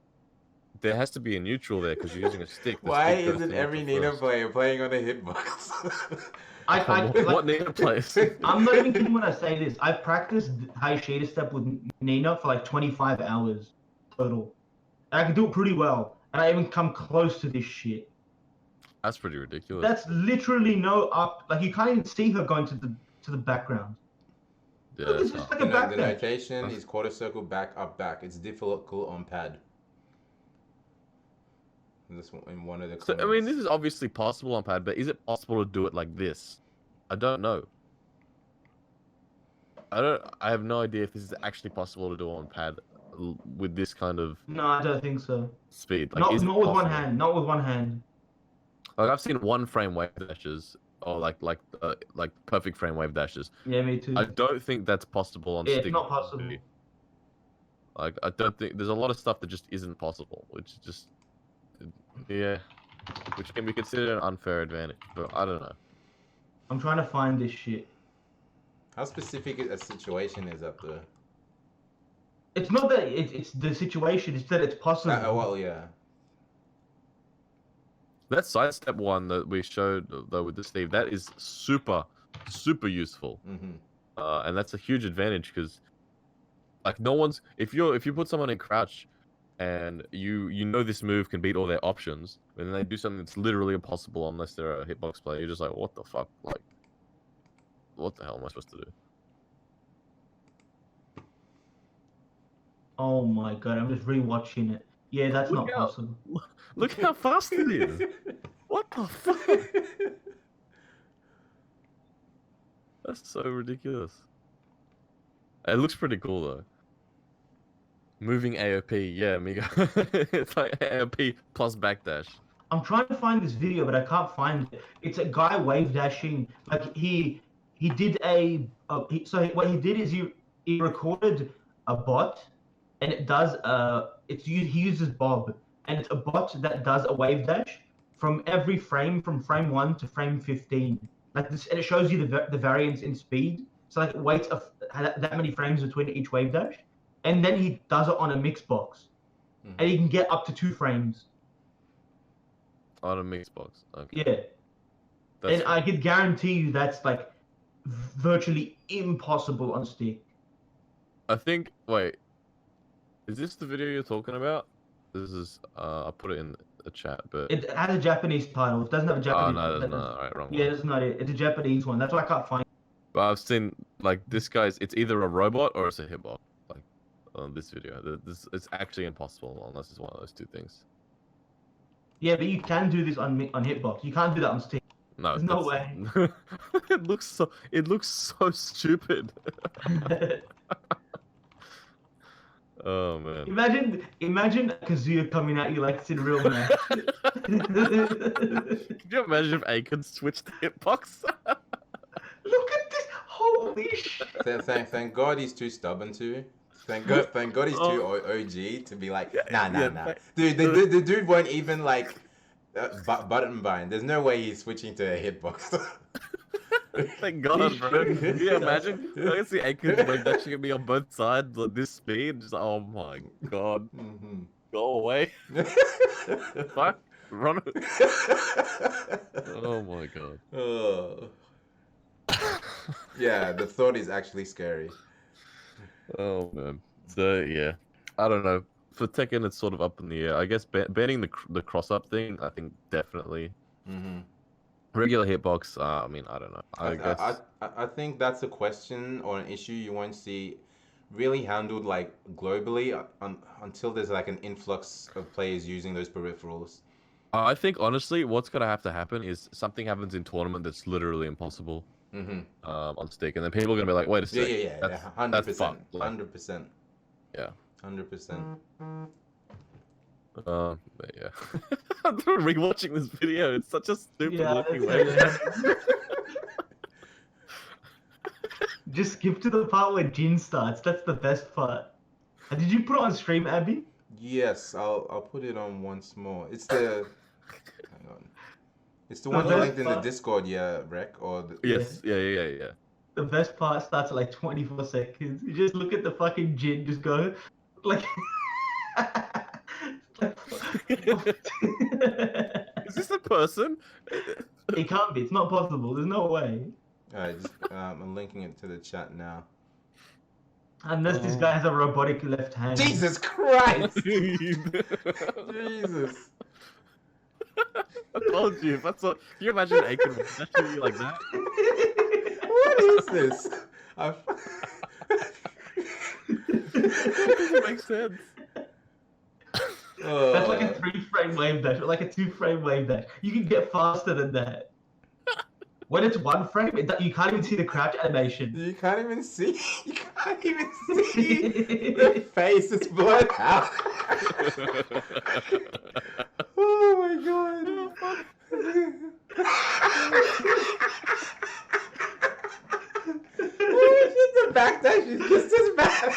S1: there has to be a neutral there because you're using a stick. The
S2: Why
S1: stick goes
S2: isn't
S1: to
S2: every
S1: neutral
S2: Nino
S1: first.
S2: player playing on a hitbox?
S1: What Nino plays?
S3: I'm not even kidding when I say this. I've practiced high shader step with Nina for like 25 hours total. And I can do it pretty well. And I even come close to this shit.
S1: That's pretty ridiculous.
S3: That's literally no up. Like you can't even see her going to the background.
S1: Yeah,
S3: Look, it's
S1: that's
S3: just
S1: hard.
S3: like a back
S2: The
S3: dash.
S2: notation is quarter circle back up back. It's difficult on pad. This one in one of the
S1: So,
S2: comments.
S1: I mean, this is obviously possible on pad, but is it possible to do it like this? I don't know. I have no idea if this is actually possible to do on pad with this kind of
S3: No, I don't think so.
S1: speed. Like,
S3: Not
S1: is it
S3: with one
S1: possible?
S3: hand. Not with one hand.
S1: Like, I've seen one frame wave dashes, or like perfect frame wave dashes.
S3: Yeah, me too.
S1: I don't think that's possible on
S3: Yeah,
S1: stick.
S3: it's not possible.
S1: Like, I don't think there's a lot of stuff that just isn't possible, which is just, yeah, which can be considered an unfair advantage. But I don't know.
S3: I'm trying to find this shit.
S2: How specific a situation is up there?
S3: It's not that it's the situation. It's that it's possible.
S2: Well, yeah.
S1: That sidestep one that we showed though with the Steve, that is super useful.
S2: Mm-hmm.
S1: And that's a huge advantage because, like, no one's if you put someone in crouch, and you know this move can beat all their options, and then they do something that's literally impossible unless they're a hitbox player. You're just like, what the fuck? Like, what the hell am I supposed to do?
S3: Oh my god, I'm just rewatching it. Yeah, that's
S1: Look
S3: not
S1: how-
S3: possible.
S1: Look how fast it is. What the fuck? That's so ridiculous. It looks pretty cool though. Moving AOP, yeah, amigo. It's like AOP plus backdash.
S3: I'm trying to find this video, but I can't find it. It's a guy wave dashing. Like he did so what he did is he recorded a bot, and it does he uses Bob, and it's a bot that does a wave dash from every frame from frame 1 to frame 15. Like this, and it shows you the variance in speed. So like it waits that many frames between each wave dash, and then he does it on a mix box, and he can get up to 2 frames.
S1: On a mix box. Okay.
S3: Yeah.
S1: That's
S3: And I could guarantee you that's like virtually impossible on stick.
S1: I think. Wait, is this the video you're talking about? This is. I put it in the chat, but.
S3: It has a Japanese title. It doesn't have a
S1: Oh
S3: Japanese.
S1: no, that's not. Alright, wrong
S3: Yeah,
S1: one.
S3: that's not it. It's a Japanese one. That's why I can't find.
S1: But I've seen like this guy's. It's either a robot or it's a hitbox. Like on this video, it's actually impossible unless it's one of those two things.
S3: Yeah, but you can do this on Hitbox. You can't do that on stick.
S1: No,
S3: There's no
S1: way. It looks so stupid. Oh man.
S3: Imagine Kazuya coming at you like it's in real life.
S1: Can you imagine if Aiken switched to hitbox?
S3: Look at this! Holy shit!
S2: Thank God he's too stubborn to. Thank God he's too OG to be like, nah. Dude, the dude won't even like button bind. There's no way he's switching to a hitbox.
S1: Thank God, bro. Can you imagine? I can see Aiken wave dashing at me on both sides at this speed. Just, oh my God.
S2: Mm-hmm.
S1: Go away. Fuck. Run. Oh my God.
S2: Oh. Yeah, the thought is actually scary.
S1: Oh man. So yeah, I don't know. For Tekken, it's sort of up in the air. I guess banning the cross up thing. I think definitely.
S2: Mm-hmm.
S1: Regular hitbox. I mean, I don't know. I guess.
S2: I think that's a question or an issue you won't see really handled like globally until there's like an influx of players using those peripherals.
S1: I think honestly, what's gonna have to happen is something happens in tournament that's literally impossible.
S2: Mm-hmm.
S1: On stick, and then people are gonna be like, "Wait a second,
S2: Yeah, 100%, 100%,
S1: yeah,
S2: 100%.
S1: But yeah, I'm rewatching this video. It's such a stupid looking way.
S3: Just skip to the part where Jin starts. That's the best part. Did you put it on stream, Abby?
S2: Yes, I'll put it on once more. It's the hang on. It's the one you
S3: best
S2: linked in the
S3: part-
S2: Discord, yeah, Reck, or the...
S1: Yes, yeah.
S3: The best part starts at like 24 seconds. You just look at the fucking Jin just go, like,
S1: Is this a person?
S3: It can't be. It's not possible. There's no way.
S2: Alright, just I'm linking it to the chat now.
S3: Unless this guy has a robotic left hand.
S2: Jesus Christ! Jesus.
S1: I told you. If that's what, can you imagine Aiken was actually like that?
S2: What is this?
S1: That doesn't make sense.
S3: That's like a 3-frame wave dash, or like a 2-frame wave dash. You can get faster than that. When it's 1 frame, you can't even see the crouch animation.
S2: You can't even see. You can't even see the face. It's blurred out. Oh my god. Oh shit! The backdash is just as bad.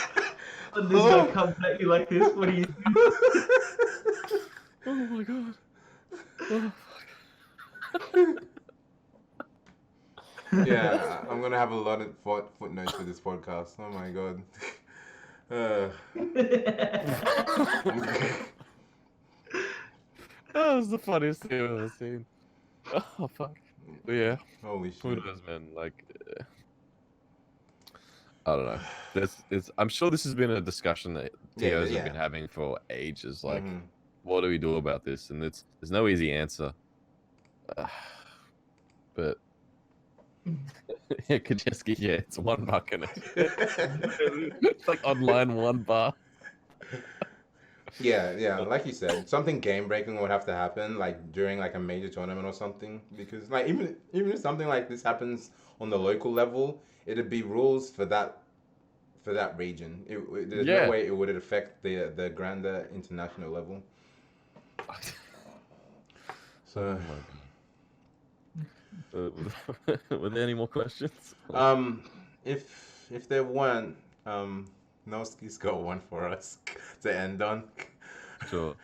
S3: And this guy comes at you like this. What do you do?
S1: Oh my god. Oh,
S2: Yeah, I'm gonna have a lot of footnotes for this podcast. Oh my god.
S1: that was the funniest thing I've ever seen. Oh fuck. But yeah.
S2: Holy
S1: Who
S2: shit.
S1: knows, man? Like, I don't know. I'm sure this has been a discussion that TOs have been having for ages. Like, what do we do about this? And there's no easy answer. But it could just get it's $1 in it. It's like online $1.
S2: Yeah, like you said, something game breaking would have to happen, like during like a major tournament or something. Because like even if something like this happens on the local level, it'd be rules for that region. There's no way it would affect the grander international level. So,
S1: were there any more questions?
S2: if there weren't, Noski's got one for us to end on.
S1: Sure.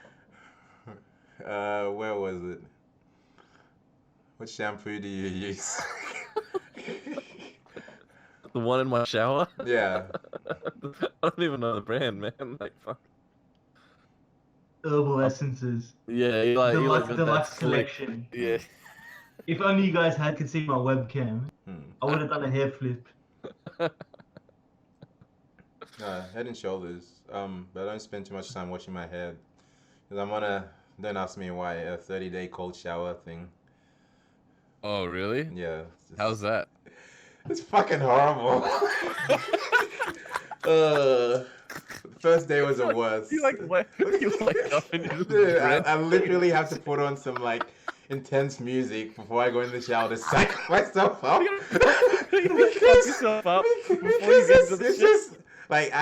S2: Where was it? What shampoo do you use?
S1: The one in my shower?
S2: Yeah.
S1: I don't even know the brand, man. Like, fuck.
S3: Herbal essences.
S1: Yeah,
S3: Deluxe collection.
S1: Yeah.
S3: If only you guys could see my webcam, I would have done a hair flip.
S2: Head and shoulders. But I don't spend too much time washing my hair. Because I'm on don't ask me why, a 30-day cold shower thing.
S1: Oh, really?
S2: Yeah.
S1: How's that?
S2: It's fucking horrible. First day was the worst.
S1: You like up in your
S2: Dude, I literally have to put on some like intense music before I go in the shower to psych myself up.
S1: Because
S2: it's just like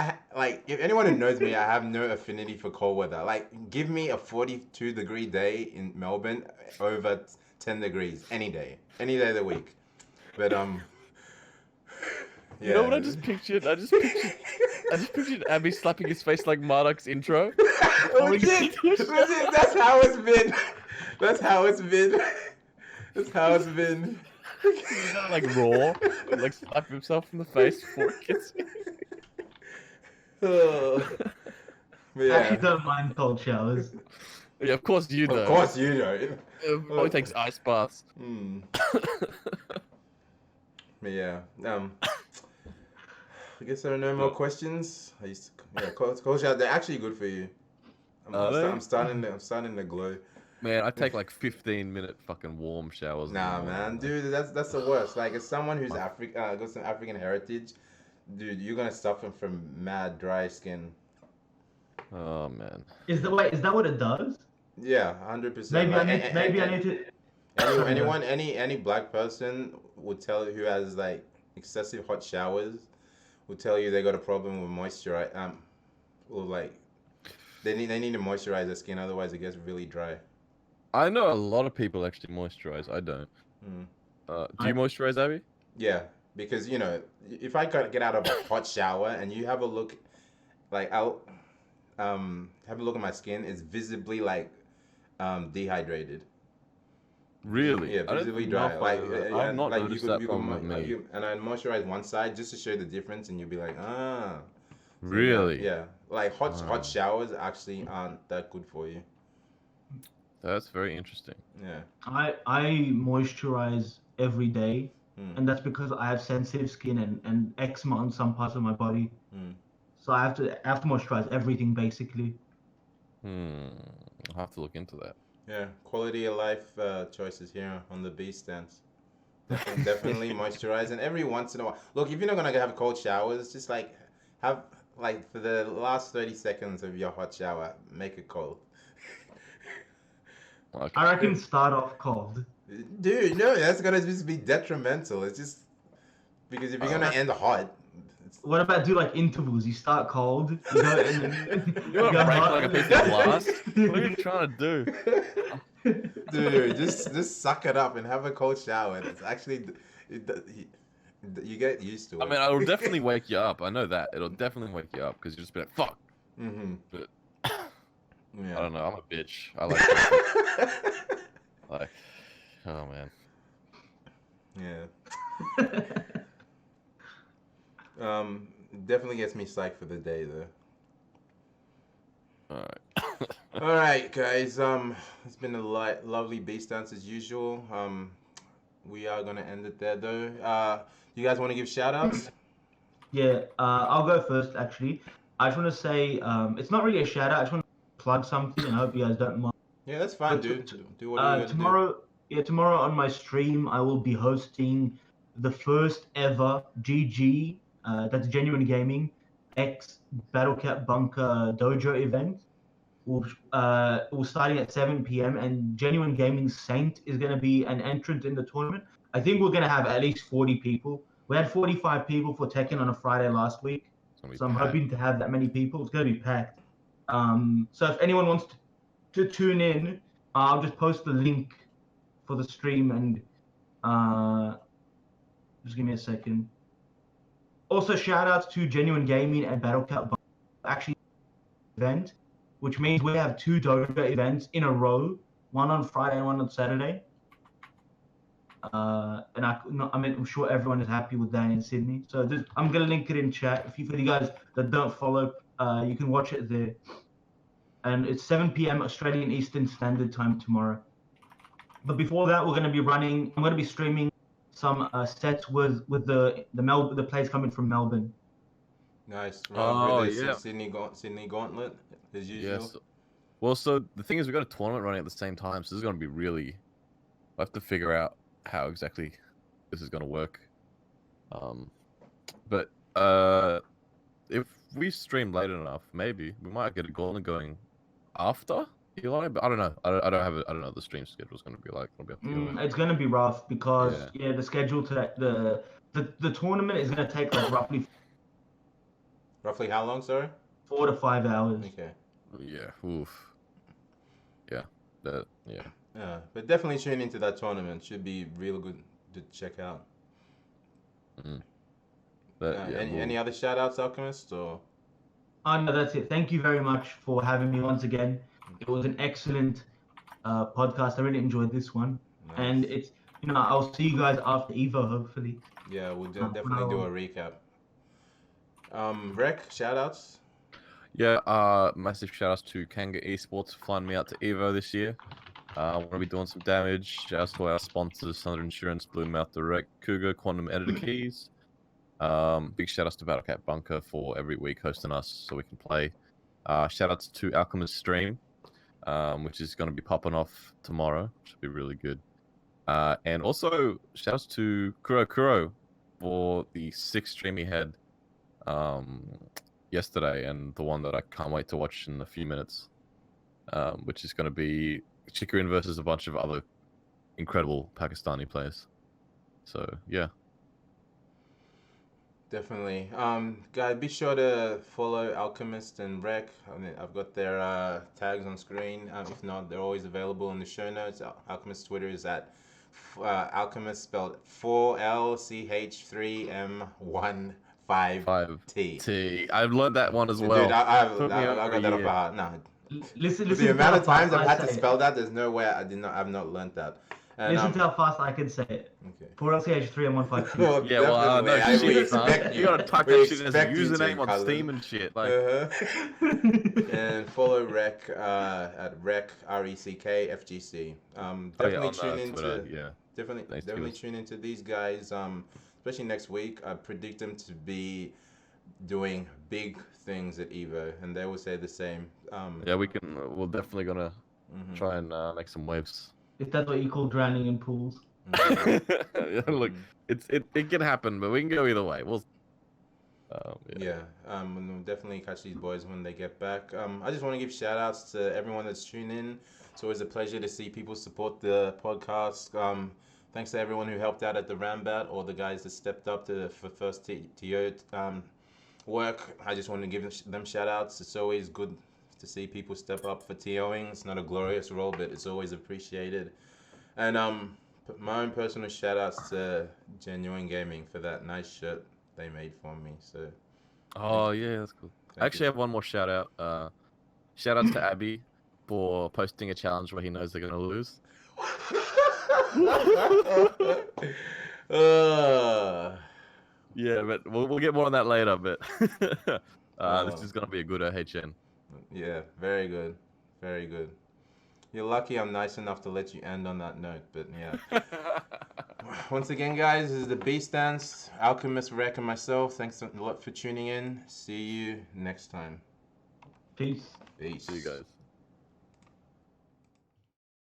S2: if anyone who knows me, I have no affinity for cold weather. Like, give me a 42-degree day in Melbourne over 10 degrees any day of the week. But
S1: You know what I just pictured? I just pictured Abby slapping his face like Marduk's intro.
S2: Legit. That's how it's been. That's how it's been.
S1: He's gonna like raw, and, like slap himself in the face before it gets.
S2: But
S3: I
S2: yeah.
S3: actually don't mind cold showers.
S1: Yeah, of course you do.
S2: Of course you know.
S1: It only takes ice baths.
S2: But yeah. I guess there are no more questions. Cold shower. They're actually good for you. I'm starting to glow.
S1: Man, I take like 15-minute fucking warm showers.
S2: Nah, man, dude, that's the worst. Like, as someone who's got some African heritage, dude, you're gonna suffer from mad dry skin.
S1: Oh man.
S3: Is that what it does?
S2: Yeah, 100%.
S3: Maybe I need to.
S2: Any black person would tell who has like excessive hot showers will tell you they got a problem with moisture. Or like they need to moisturize their skin, otherwise it gets really dry.
S1: I know a lot of people actually moisturize. I don't. Do you moisturize, Abby?
S2: Yeah, because if I get out of a hot shower and you have a look, like I'll have a look at my skin, it's visibly like dehydrated.
S1: Really?
S2: Yeah, visibly dry. Like
S1: I've not
S2: like
S1: noticed that problem with me.
S2: and I moisturize one side just to show the difference, and you'll be like, ah.
S1: Really?
S2: Yeah. Like hot
S1: Wow.
S2: showers actually aren't that good for you.
S1: That's very interesting.
S2: Yeah.
S3: I moisturize every day,
S2: Mm.
S3: and that's because I have sensitive skin and eczema on some parts of my body.
S2: Mm.
S3: So I have to moisturize everything basically.
S1: I'll have to look into that.
S2: Yeah. Quality of life choices here on the B stance. Definitely moisturize, and every once in a while. Look, if you're not gonna have cold showers, just like have like for the last 30 seconds of your hot shower, make it cold.
S1: Okay.
S3: I reckon start off cold.
S2: Dude, no, that's gonna just be detrimental. It's just because if you're gonna end hot,
S3: What about do like intervals? You start cold, you go and then
S1: You want
S3: go
S1: to break
S3: hot.
S1: like a piece of glass? What are you trying to do?
S2: dude, just suck it up and have a cold shower. It's actually you get used to it.
S1: I mean, it'll definitely wake you up. I know that. It'll definitely wake you up because you just be like, fuck.
S2: Mm-hmm.
S1: But
S2: Yeah.
S1: I don't know. I'm a bitch. I like like, oh man.
S2: Yeah. Definitely gets me psyched for the day though.
S1: All right.
S2: All right, guys. It's been a lovely beast dance as usual. We are gonna end it there though. You guys want to give shout outs?
S3: Yeah, I'll go first actually. I just want to say it's not really a shout out. I just want to plug something, and I hope you guys don't mind.
S2: Yeah, that's fine,
S3: But
S2: dude. Do what you gotta
S3: tomorrow, tomorrow on my stream, I will be hosting the first ever GG, that's Genuine Gaming, X Battlecat Bunker Dojo event. We'll starting at 7 p.m. and Genuine Gaming Saint is going to be an entrant in the tournament. I think we're going to have at least 40 people. We had 45 people for Tekken on a Friday last week, so I'm hoping to have that many people. It's going to be packed. So if anyone wants to tune in, I'll just post the link for the stream and just give me a second. Also, shout outs to Genuine Gaming and Battlecat actually event, which means we have 2 dojo events in a row, one on Friday and one on Saturday. And I'm sure everyone is happy with that in Sydney. So I'm gonna link it in chat. For you guys that don't follow, you can watch it there. And it's 7 p.m. Australian Eastern Standard Time tomorrow. But before that, I'm gonna be streaming some sets with the players coming from Melbourne.
S2: Nice.
S1: Oh, yeah.
S2: Sydney Gauntlet as usual.
S1: Yes. Well, so the thing is, we've got a tournament running at the same time, so this is going to be really. I have to figure out how exactly this is going to work. But if we stream late enough, maybe we might get a gauntlet going after Eli. But I don't know. I don't know what the stream schedule is going to be like. It'll be up to you.
S3: It's going to be rough because the schedule to the tournament is going to take like
S2: Roughly how long, sorry?
S3: 4 to 5 hours.
S2: Okay.
S1: Yeah. Oof. Yeah. Yeah.
S2: Yeah, but definitely tune into that tournament. Should be real good to check out.
S1: But,
S2: any other shout outs, Alchemist? Or?
S3: Oh, no, that's it. Thank you very much for having me once again. It was an excellent podcast. I really enjoyed this one.
S2: Nice.
S3: And it's, I'll see you guys after Evo, hopefully.
S2: Yeah, we'll definitely do a recap. Reck, shout outs?
S1: Yeah, massive shout outs to Kanga Esports for flying me out to Evo this year. We're going to be doing some damage. Shout outs to our sponsors, Thunder Insurance, Blue Mouth Direct, Cougar, Quantum Editor Keys. Big shout outs to Battlecat Bunker for every week hosting us so we can play. Shout outs to Alchemist Stream, which is going to be popping off tomorrow, which will be really good. And also, shout outs to Kuro for the 6th stream he had yesterday, and the one that I can't wait to watch in a few minutes, which is going to be Chikrin versus a bunch of other incredible Pakistani players. So, yeah.
S2: Definitely. Guys, be sure to follow Alchemist and Reck. I've got their tags on screen. If not, they're always available in the show notes. Alchemist Twitter is at Alchemist spelled 4LCH3M15T.
S1: I've learned that one as well.
S2: Dude, I got that off by heart. No.
S3: Listen.
S2: The amount of times I've had to spell that, there's no way I've not learned that. And,
S3: Listen to how fast I can say it.
S2: okay.
S3: 4LCH3M15T.
S2: Well,
S1: Yeah, well, no
S2: definitely.
S1: shit, son.
S2: expect
S1: You gotta type
S2: we
S1: that shit in as a
S2: expect you to,
S1: username on
S2: Cullen.
S1: Steam and shit. Like,
S2: And follow Reck at Reck RECK FGC. Definitely
S1: on
S2: tune into
S1: Twitter, yeah.
S2: definitely tune into these guys. Especially next week. I predict them to be doing big things at Evo, and they will say the same.
S1: Yeah, we're definitely gonna try and make some waves.
S3: If that's what you call drowning in pools.
S1: Yeah, look, it can happen, but we can go either way.
S2: Yeah, and we'll definitely catch these boys when they get back. I just want to give shout outs to everyone that's tuned in. It's always a pleasure to see people support the podcast. Thanks to everyone who helped out at the Rambat or the guys that stepped up for first TO work. I just want to give them shout outs. It's always good to see people step up for TOing. It's not a glorious role, but it's always appreciated. And my own personal shout outs to Genuine Gaming for that nice shirt they made for me. So
S1: Oh yeah, that's cool. I actually have one more shout out. Shout out to Abby for posting a challenge where he knows they're gonna lose. Yeah, but we'll get more on that later. But this is gonna be a good OHN.
S2: Yeah, very good, very good. You're lucky I'm nice enough to let you end on that note, but yeah. Once again, guys, this is the Beast Dance, Alchemist, Reck, and myself. Thanks a lot for tuning in. See you next time.
S3: Peace.
S2: Peace.
S1: See you guys.